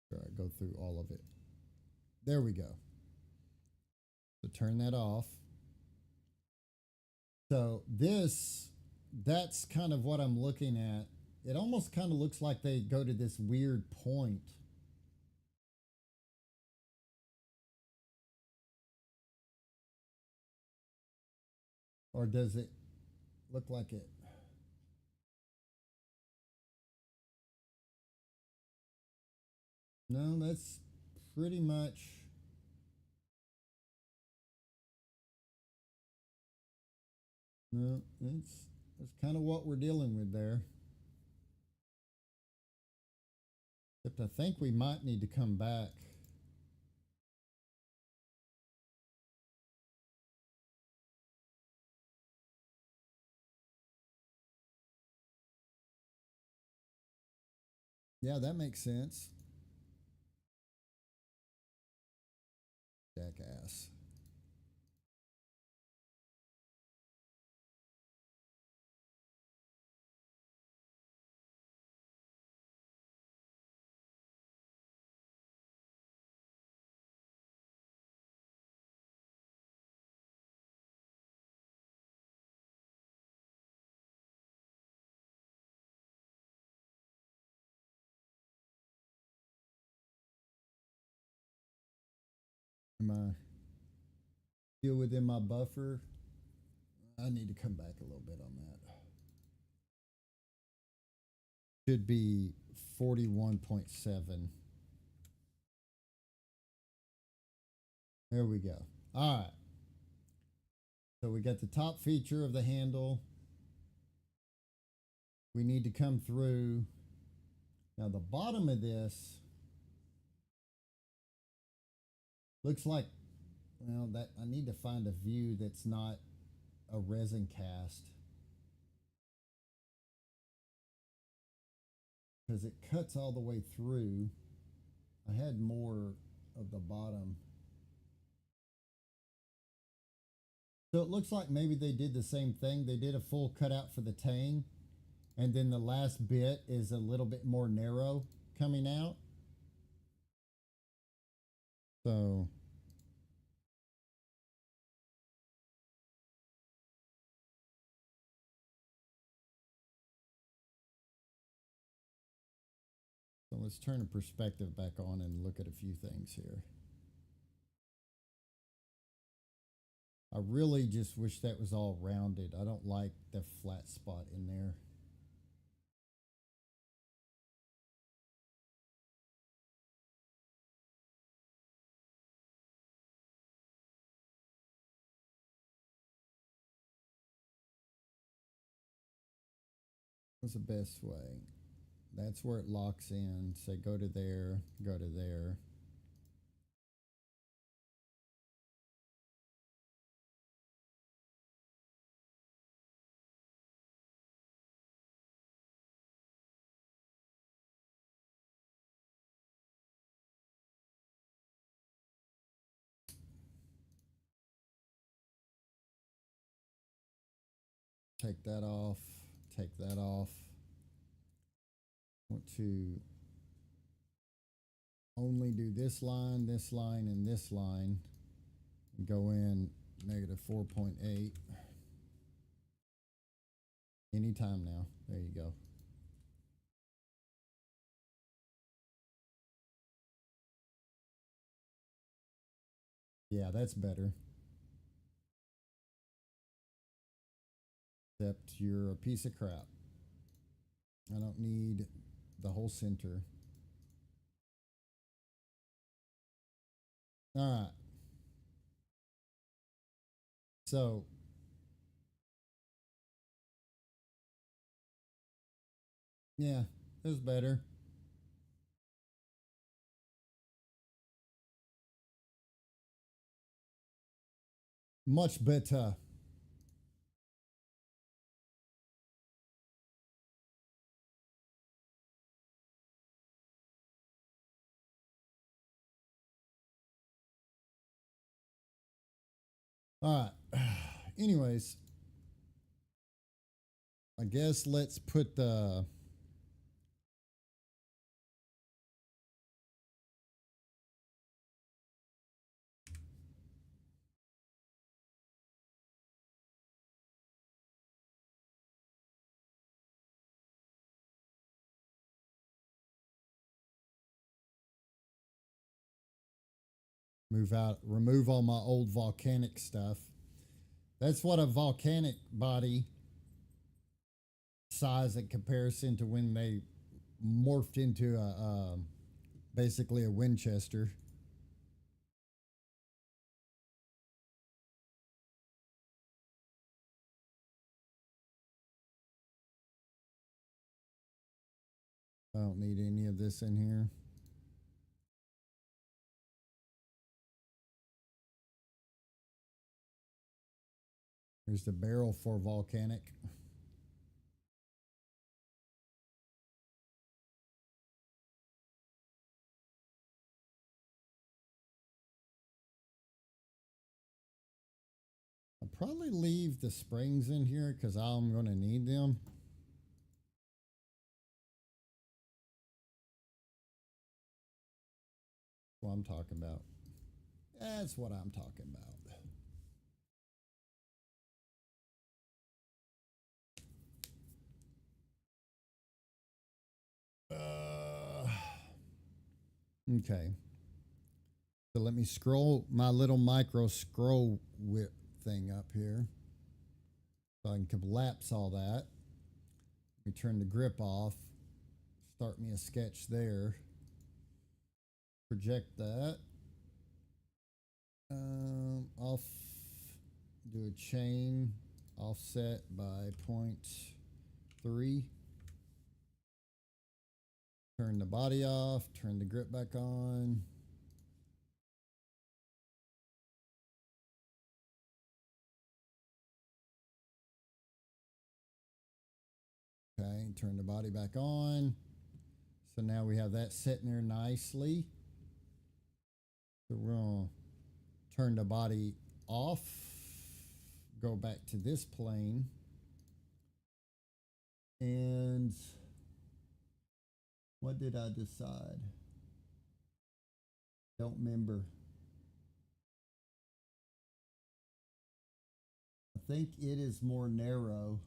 Speaker 1: Sure, I go through all of it. There we go. So turn that off. So that's kind of what I'm looking at. It almost kind of looks like they go to this weird point. Or does it look like it? No, that's pretty much. No, that's kind of what we're dealing with there. Except I think we might need to come back. Yeah, that makes sense. Jackass. Am I still within my buffer? I need to come back a little bit on that. Should be 41.7. There we go. All right. So we got the top feature of the handle. We need to come through. Now the bottom of this looks like, well, that I need to find a view that's not a resin cast, because it cuts all the way through. I had more of the bottom. So it looks like maybe they did the same thing. They did a full cutout for the tang, and then the last bit is a little bit more narrow coming out. So let's turn the perspective back on and look at a few things here. I really just wish that was all rounded. I don't like the flat spot in there. What's the best way? That's where it locks in. Say go to there, go to there. take that off, take that off. Want to only do this line, and this line, and go in negative 4.8 anytime now. There you go. Yeah, that's better. Except you're a piece of crap. I don't need the whole center. All right. So yeah, it was better. Much better. All right. Anyways, I guess let's put the remove all my old volcanic stuff. That's what a volcanic body size in comparison to when they morphed into a basically a Winchester. I don't need any of this in here. Here's the barrel for volcanic. I'll probably leave the springs in here because I'm going to need them. That's what I'm talking about. That's what I'm talking about. Okay. So let me scroll my little micro scroll whip thing up here. So I can collapse all that. Let me turn the grip off. Start me a sketch there. Project that. Off. Do a chain offset by 0.3. Turn the body off. Turn the grip back on. Okay, turn the body back on. So now we have that sitting there nicely. So we're going to turn the body off. Go back to this plane. And what did I decide? Don't remember. I think it is more narrow.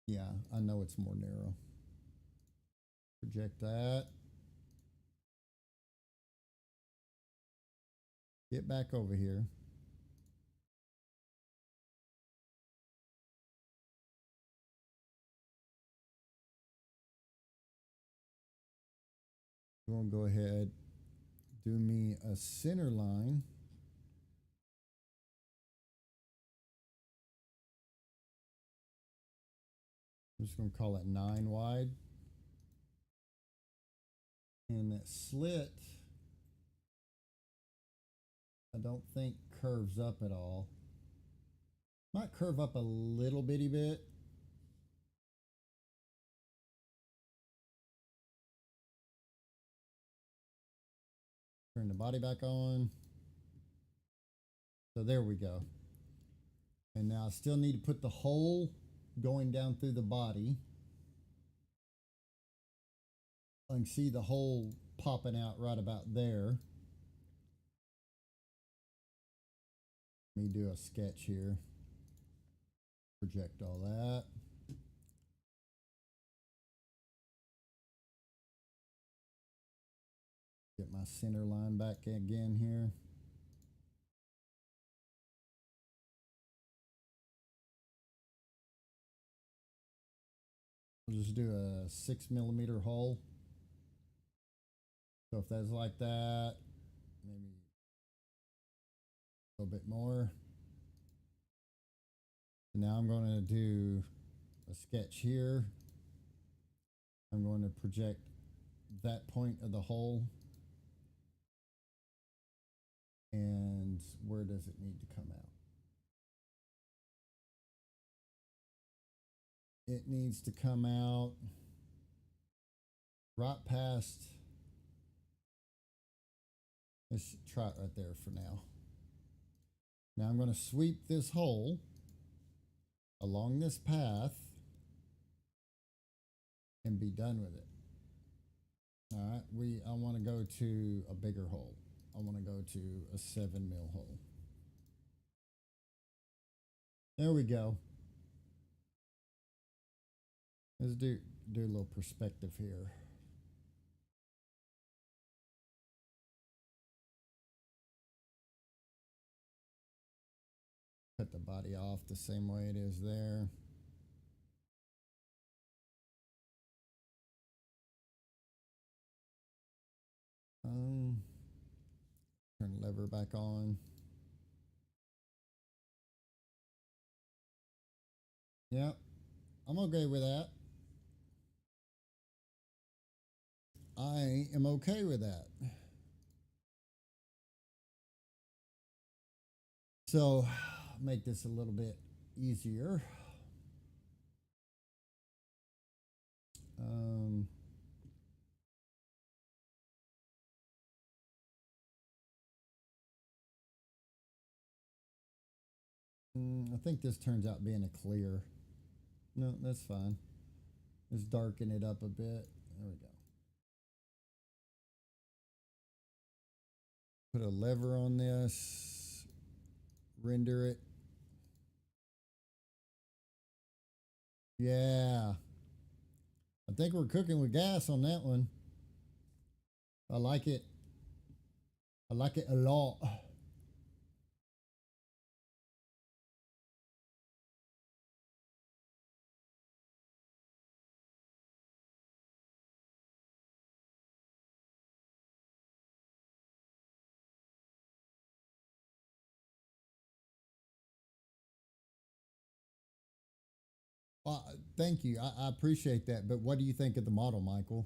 Speaker 1: Yeah, I know it's more narrow. Project that. Get back over here. We're going to go ahead, do me a center line. I'm just going to call it 9 wide. And that slit, I don't think curves up at all. Might curve up a little bitty bit. Turn the body back on. So there we go. And now I still need to put the hole going down through the body. I can see the hole popping out right about there. Let me do a sketch here. Project all that. Get my center line back again here. We'll just do a 6mm hole. So if that's like that, maybe a little bit more. Now I'm going to do a sketch here. I'm going to project that point of the hole. And where does it need to come out? It needs to come out right past. Let's try it right there for now. Now I'm going to sweep this hole along this path and be done with it. All right, I want to go to a bigger hole. I want to go to a 7mm hole. There we go. Let's do a little perspective here. Cut the body off the same way it is there. Turn the lever back on. Yep, I'm okay with that. I am okay with that. So, make this a little bit easier. I think this turns out being a clear. No, that's fine. Let's darken it up a bit. There we go. Put a lever on this. Render it. Yeah. I think we're cooking with gas on that one. I like it. I like it a lot. Well, thank you. I appreciate that. But what do you think of the model, Michael?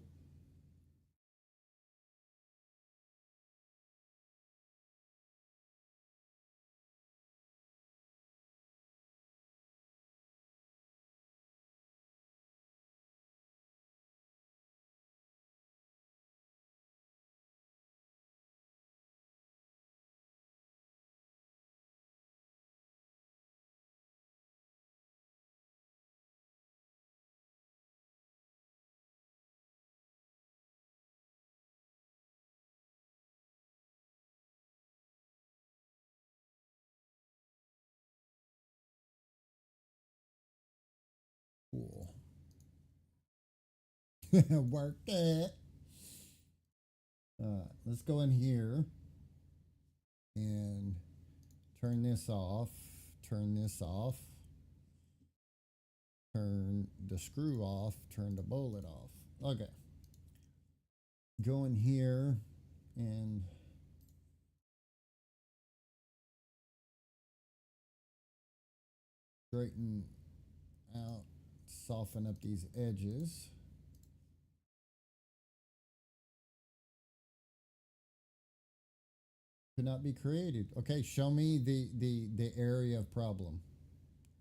Speaker 1: Cool. Work it. Let's go in here and turn this off. Turn this off. Turn the screw off. Turn the bullet off. Okay. Go in here and straighten out, soften up these edges. Could not be created. Okay, show me the area of problem.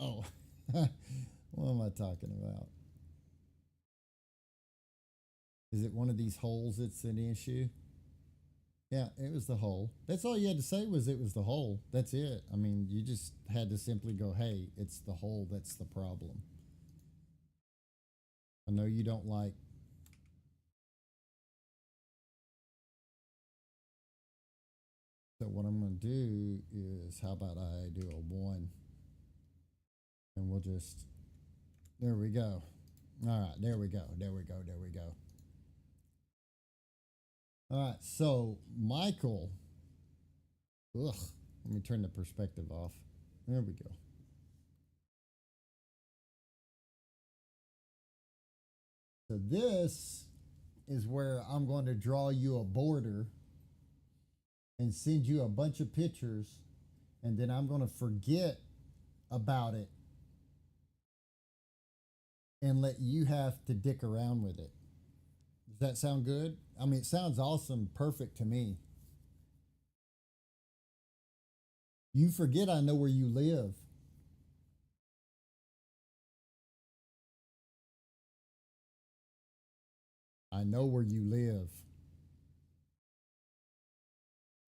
Speaker 1: Oh, what am I talking about? Is it one of these holes that's an issue? Yeah, it was the hole. That's all you had to say was it was the hole. That's it. I mean, you just had to simply go, hey, it's the hole that's the problem. I know you don't like. So what I'm going to do is, how about I do a 1? And we'll just, there we go. All right, there we go. There we go. There we go. All right, so Michael. Ugh, let me turn the perspective off. There we go. So this is where I'm going to draw you a border and send you a bunch of pictures, and then I'm going to forget about it and let you have to dick around with it. Does that sound good? I mean, it sounds awesome, perfect to me. You forget I know where you live. I know where you live.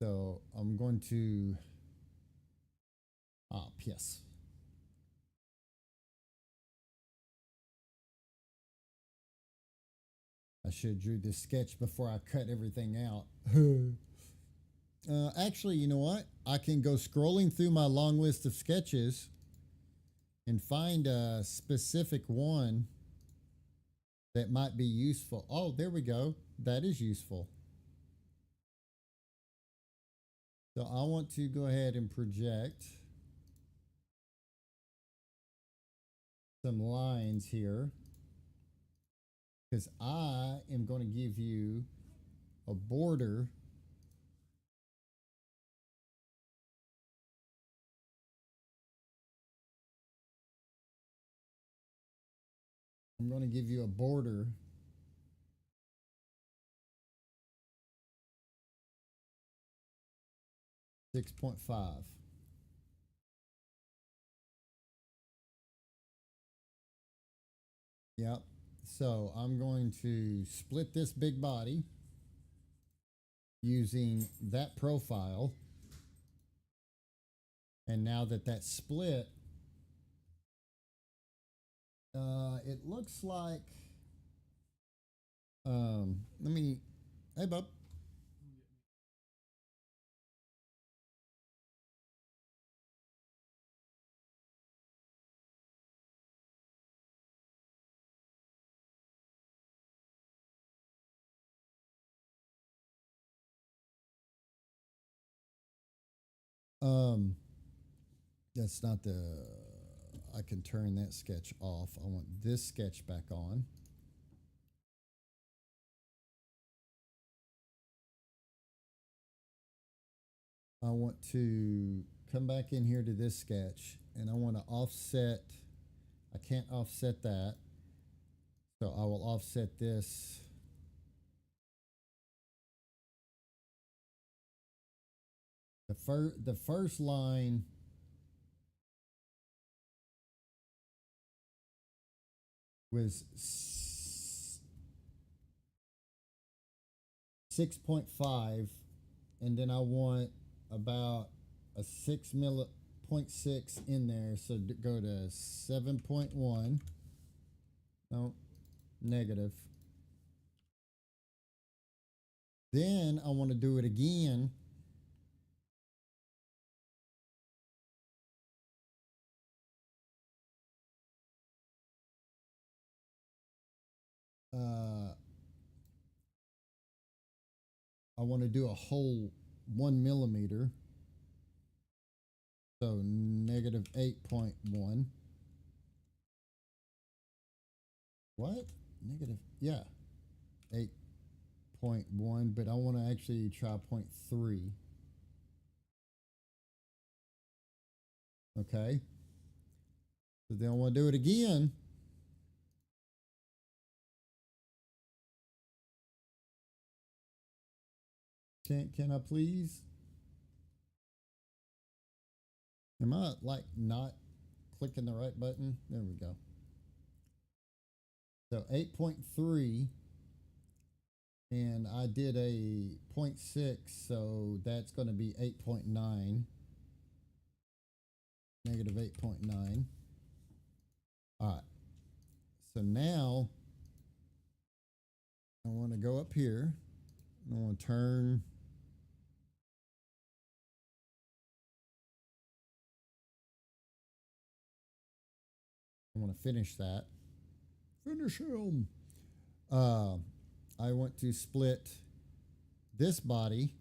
Speaker 1: So I'm going to. Ah, yes. I should have drew this sketch before I cut everything out. Actually, you know what? I can go scrolling through my long list of sketches and find a specific one that might be useful. Oh, there we go. That is useful. So I want to go ahead and project some lines here because I am going to give you a border I'm going to give you a border 6.5. Yep. So I'm going to split this big body using that profile. And now that that's split, it looks like, let me, hey, bub. Um, that's not the, I can turn that sketch off. I want this sketch back on. I want to come back in here to this sketch and I want to offset. I can't offset that. So I will offset this. The first line was 6.5, and then I want about a 6.6 in there, so go to 7.1. No, negative. Then I want to do it again. I want to do a whole 1 millimeter. So negative 8.1. What? Negative, yeah. 8.1, but I want to actually try 0.3. Okay. So then I want to do it again. Can I please? Am I like not clicking the right button? There we go. So 8.3 And I did a 0.6, so that's going to be 8.9. Negative 8.9. All right. So now I want to go up here. I want to turn. I want to finish that. Finish him. I want to split this body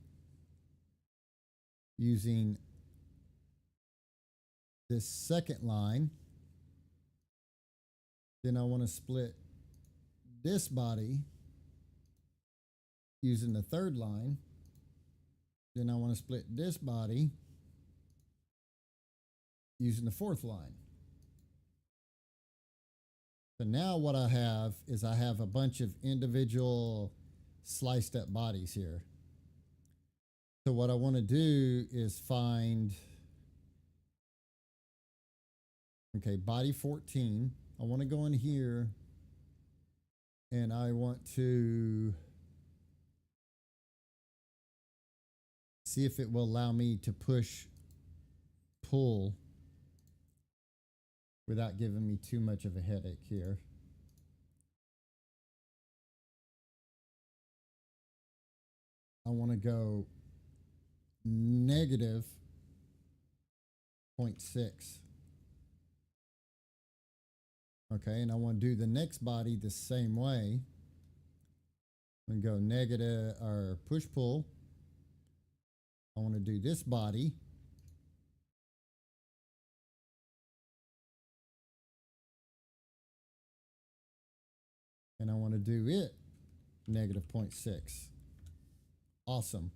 Speaker 1: using this second line. Then I want to split this body using the third line. Then I want to split this body using the fourth line. So now what I have is I have a bunch of individual sliced up bodies here. So what I want to do is find, okay, body 14. I want to go in here and I want to see if it will allow me to pull without giving me too much of a headache here. I want to go negative 0.6. Okay, and I want to do the next body the same way. I'm going to go negative or push pull. I want to do this body. And I want to do it negative 0.6. Awesome.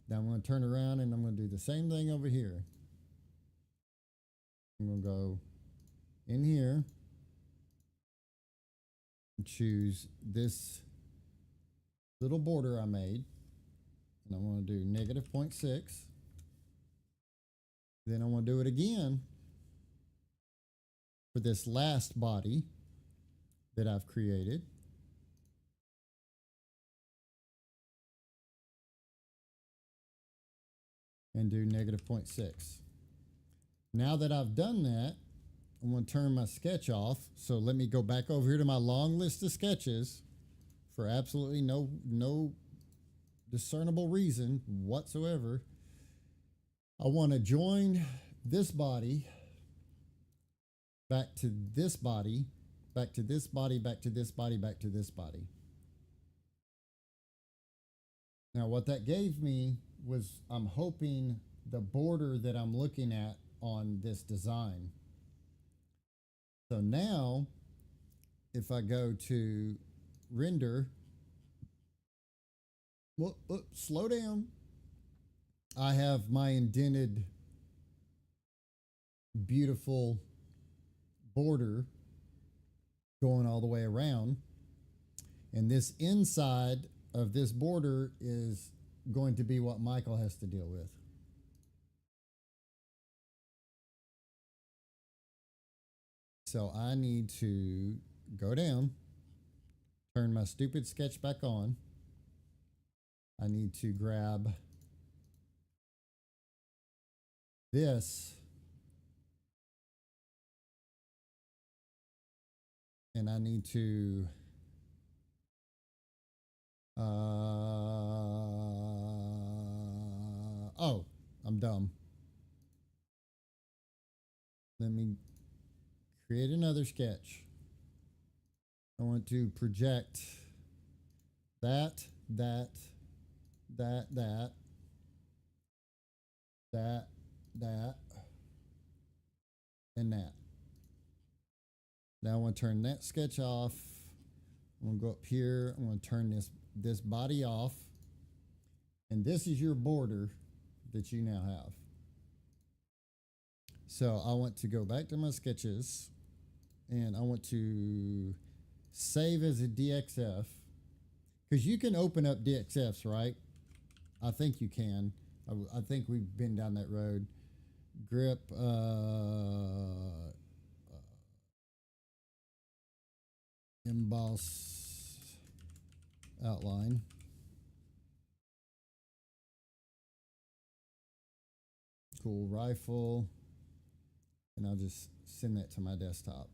Speaker 1: Now I'm going to turn around and I'm going to do the same thing over here. I'm going to go in here and choose this little border I made. And I want to do negative 0.6. Then I want to do it again for this last body that I've created. And do negative 0.6. Now that I've done that, I'm going to turn my sketch off. So let me go back over here to my long list of sketches for absolutely no discernible reason whatsoever. I want to join this body back to this body, back to this body, back to this body, back to this body. Now what that gave me was, I'm hoping, the border that I'm looking at on this design. So now if I go to render, slow down. I have my indented beautiful border going all the way around, and this inside of this border is going to be what Michael has to deal with. So I need to go down, turn my stupid sketch back on. I need to grab this and I need to oh, I'm dumb. Let me create another sketch. I want to project that, and that. Now I want to turn that sketch off. I'm going to go up here. I'm going to turn this body off. And this is your border that you now have. So I want to go back to my sketches and I want to save as a DXF, because you can open up DXFs, right? I think you can. I think we've been down that road. Grip, emboss outline. Ghoul Rifle, and I'll just send that to my desktop.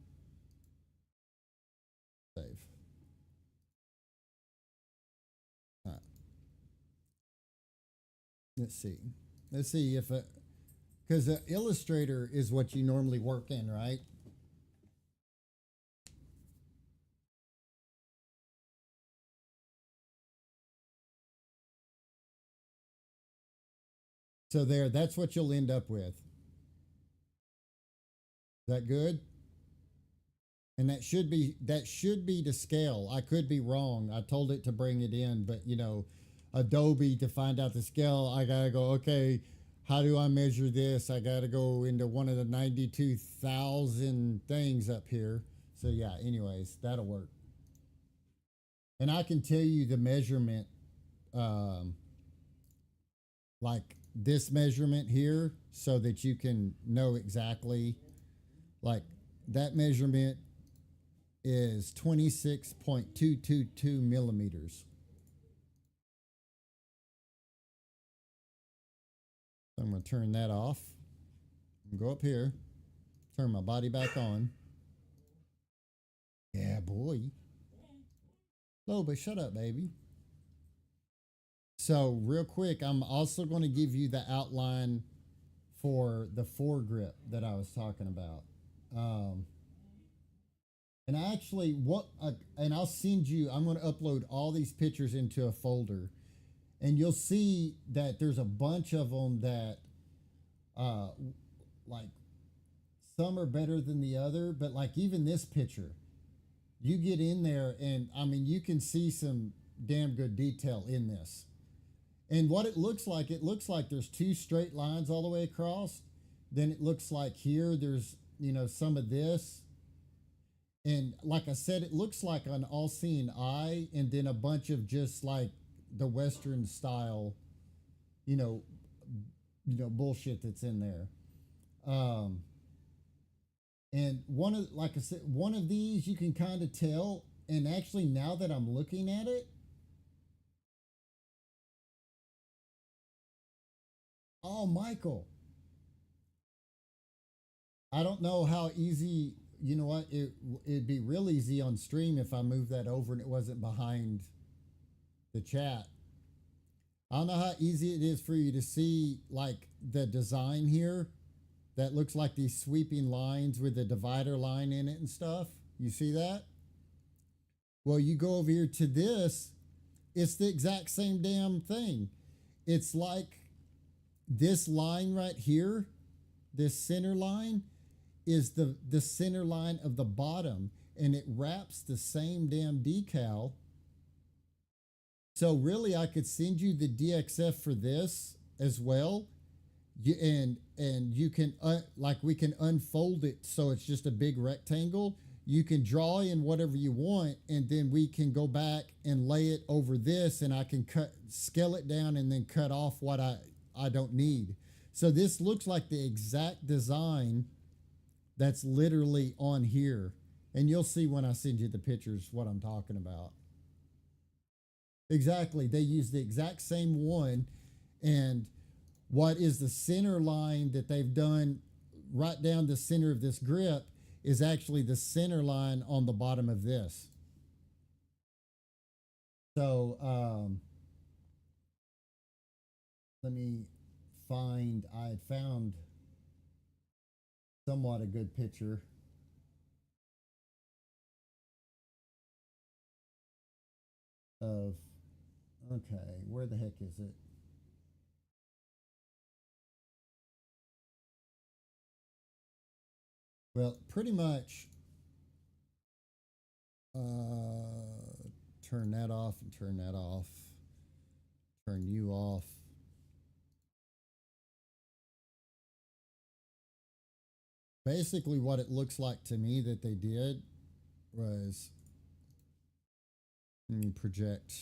Speaker 1: Save. All right. Let's see. Let's see if it, because Illustrator is what you normally work in, right? So there, that's what you'll end up with. Is that good? And that should be to scale. I could be wrong. I told it to bring it in, but you know, Adobe to find out the scale, I gotta go, okay, how do I measure this? I gotta go into one of the 92,000 things up here. So yeah, anyways, that'll work. And I can tell you the measurement, um, like this measurement here, so that you can know exactly, like that measurement is 26.222 millimeters. So I'm going to turn that off. Go up here, turn my body back on. Yeah, boy. Oh, but shut up, baby. So real quick, I'm also going to give you the outline for the foregrip that I was talking about. And actually, and I'll send you, I'm going to upload all these pictures into a folder, and you'll see that there's a bunch of them that, like, some are better than the other, but like even this picture, you get in there, and I mean, you can see some damn good detail in this. And what it looks like there's two straight lines all the way across. Then it looks like here there's, you know, some of this. And like I said, it looks like an all-seeing eye, and then a bunch of just like the Western style, you know, bullshit that's in there. And like I said, one of these you can kind of tell. And actually, now that I'm looking at it, oh, Michael, I don't know how easy. You know what? It'd be real easy on stream if I moved that over and it wasn't behind the chat. I don't know how easy it is for you to see like the design here that looks like these sweeping lines with the divider line in it and stuff. You see that? Well, you go over here to this, it's the exact same damn thing. It's like this line right here, this center line is the center line of the bottom, and it wraps the same damn decal. So really, I could send you the DXF for this as well. And you can like we can unfold it so it's just a big rectangle. You can draw in whatever you want, and then we can go back and lay it over this, and I can scale it down and then cut off what I don't need. So this looks like the exact design that's literally on here, and you'll see when I send you the pictures what I'm talking about. Exactly, they use the exact same one, and what is the center line that they've done right down the center of this grip is actually the center line on the bottom of this. So let me find, I had found somewhat a good picture of, okay, where the heck is it? Well, pretty much turn that off and turn that off. Turn you off. Basically, what it looks like to me that they did was, let me project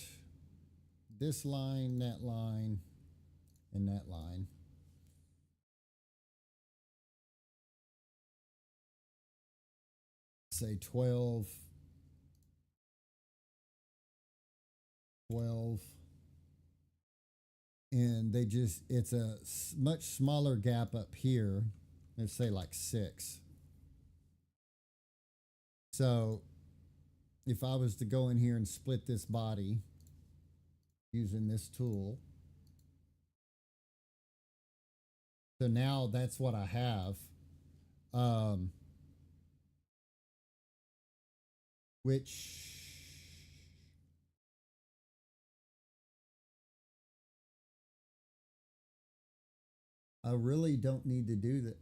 Speaker 1: this line, that line, and that line. Say 12, 12, and they just, it's a much smaller gap up here. Let's say like 6. So if I was to go in here and split this body using this tool, so now that's what I have. Which I really don't need to do that.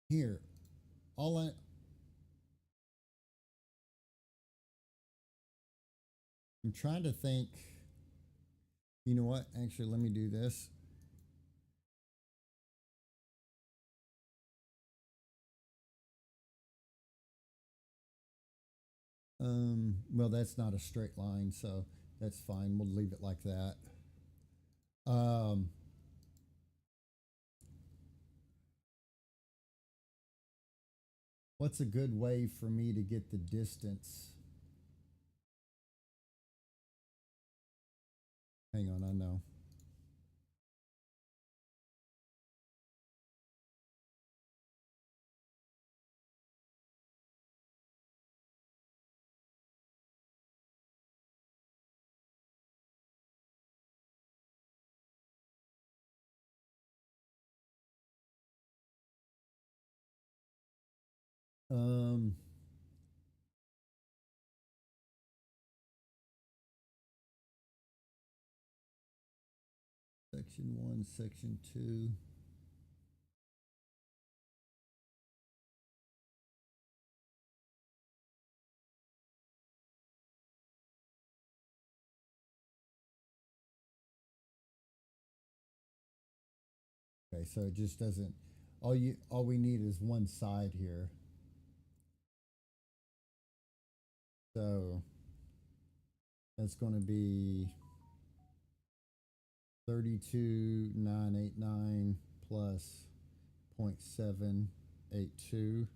Speaker 1: Here, all I'm trying to think. You know what? Actually, let me do this. Well, that's not a straight line, so that's fine. We'll leave it like that. Um, what's a good way for me to get the distance? Hang on, I know. Um, section 1, section 2. Okay, so it just doesn't. All we need is one side here. So that's going to be 32,989 plus 0.782.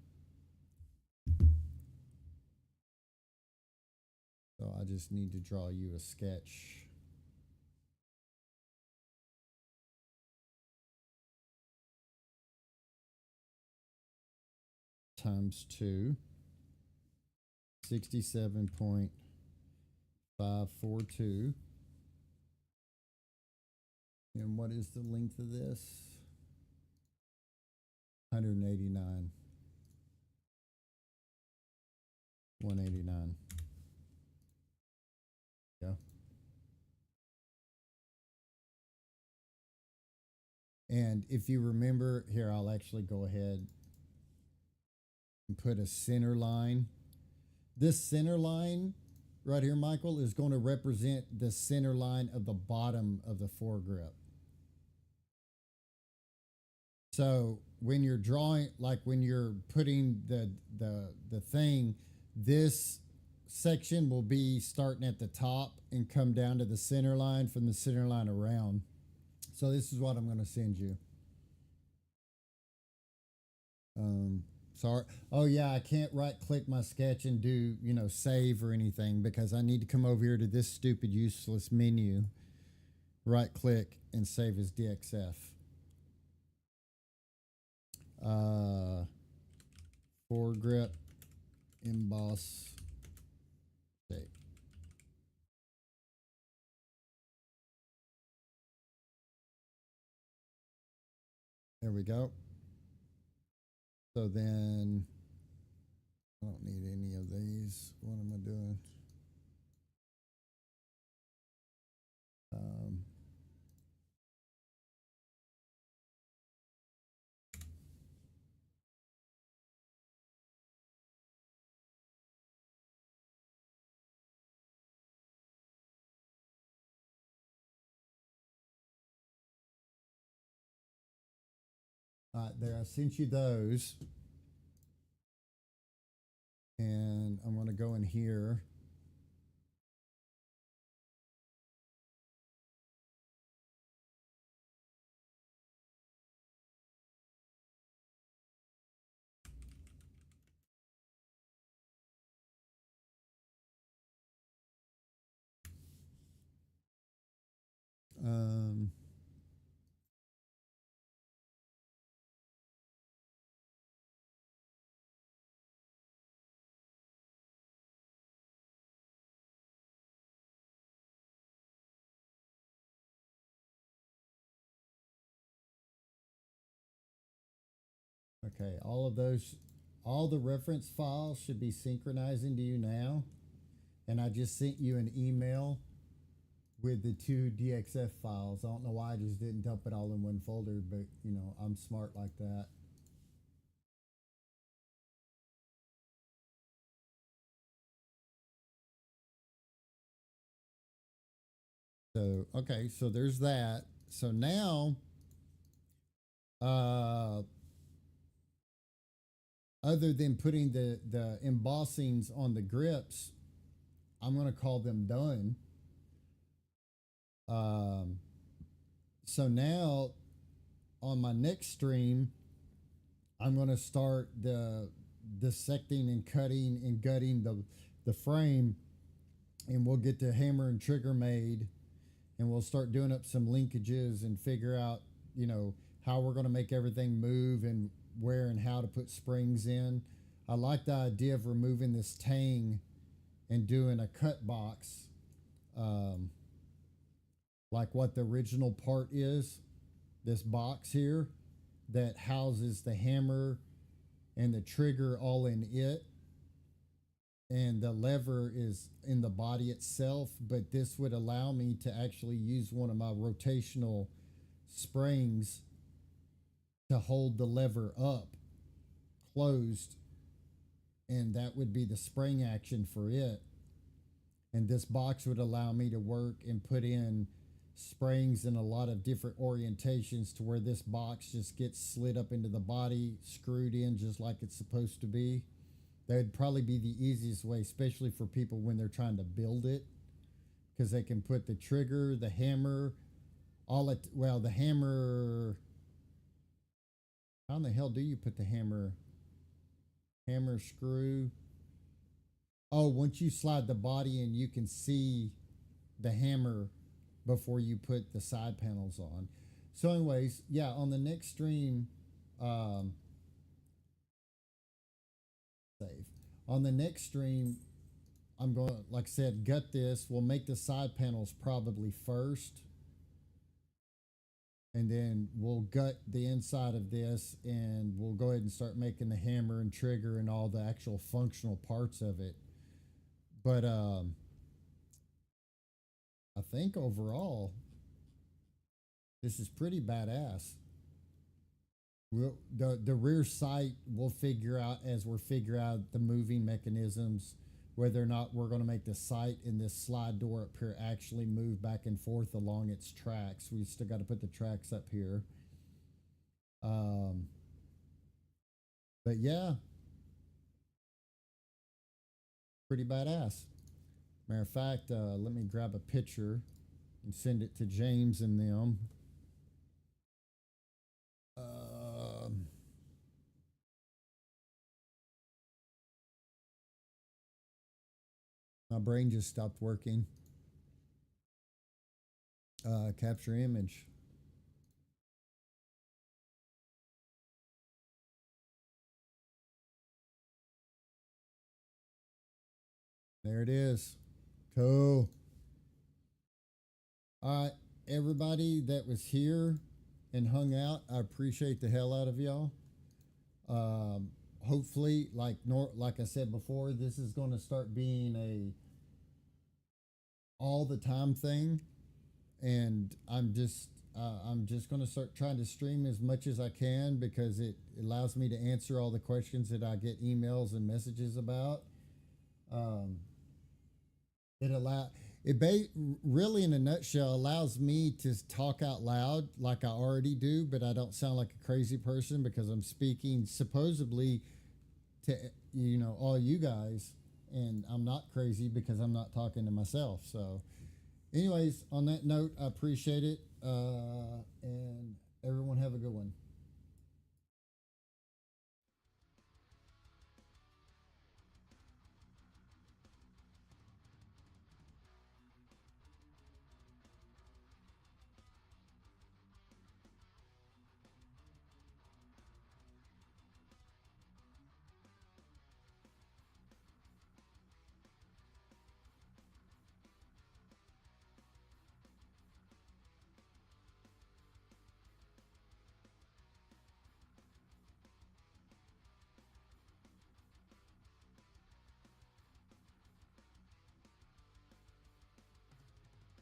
Speaker 1: So I just need to draw you a sketch. Times 2. 67.542. And what is the length of this? 189. 189. Yeah. And if you remember, here, I'll actually go ahead and put a center line. This center line right here, Michael, is going to represent the center line of the bottom of the foregrip. So when you're drawing, like when you're putting the thing, this section will be starting at the top and come down to the center line, from the center line around. So this is what I'm going to send you. Sorry. Oh yeah, I can't right click my sketch and do, save or anything, because I need to come over here to this stupid useless menu, right click and save as DXF. Foregrip, emboss, save. There we go. So then I don't need any of these. What am I doing? All right, there, I sent you those. And I'm going to go in here. Um, okay, all the reference files should be synchronizing to you now. And I just sent you an email with the two DXF files. I don't know why I just didn't dump it all in one folder, but you know, I'm smart like that. So, okay, so there's that. So now, uh, other than putting the embossings on the grips, I'm going to call them done. Um, so now on my next stream, I'm going to start the dissecting and cutting and gutting the frame, and we'll get the hammer and trigger made, and we'll start doing up some linkages and figure out, you know, how we're going to make everything move and where and how to put springs in. I like the idea of removing this tang and doing a cut box, um, like what the original part is. This box here that houses the hammer and the trigger all in it, and the lever is in the body itself. But this would allow me to actually use one of my rotational springs to hold the lever up closed, and that would be the spring action for it. And this box would allow me to work and put in springs in a lot of different orientations to where this box just gets slid up into the body, screwed in just like it's supposed to be. That would probably be the easiest way, especially for people when they're trying to build it, because they can put the trigger, the hammer, all it. Well, the hammer. How in the hell do you put the hammer? Hammer screw. Oh, once you slide the body in, you can see the hammer before you put the side panels on. So, anyways, yeah, on the next stream, um, save. On the next stream, I'm going to, like I said, gut this. We'll make the side panels probably first, and then we'll gut the inside of this, and we'll go ahead and start making the hammer and trigger and all the actual functional parts of it. But I think overall, this is pretty badass. The rear sight we'll figure out as we're figuring out the moving mechanisms, whether or not we're going to make the sight in this slide door up here actually move back and forth along its tracks. We still got to put the tracks up here. But yeah, pretty badass. Matter of fact, let me grab a picture and send it to James and them. My brain just stopped working. Capture image. There it is. Cool. All right, everybody that was here and hung out, I appreciate the hell out of y'all. Hopefully, like I said before, this is going to start being a all the time thing, and I'm just going to start trying to stream as much as I can because it allows me to answer all the questions that I get emails and messages about. Um, it allow it really in a nutshell allows me to talk out loud like I already do, but I don't sound like a crazy person because I'm speaking supposedly to all you guys, and I'm not crazy because I'm not talking to myself. So anyways, on that note, I appreciate it, and everyone have a good one.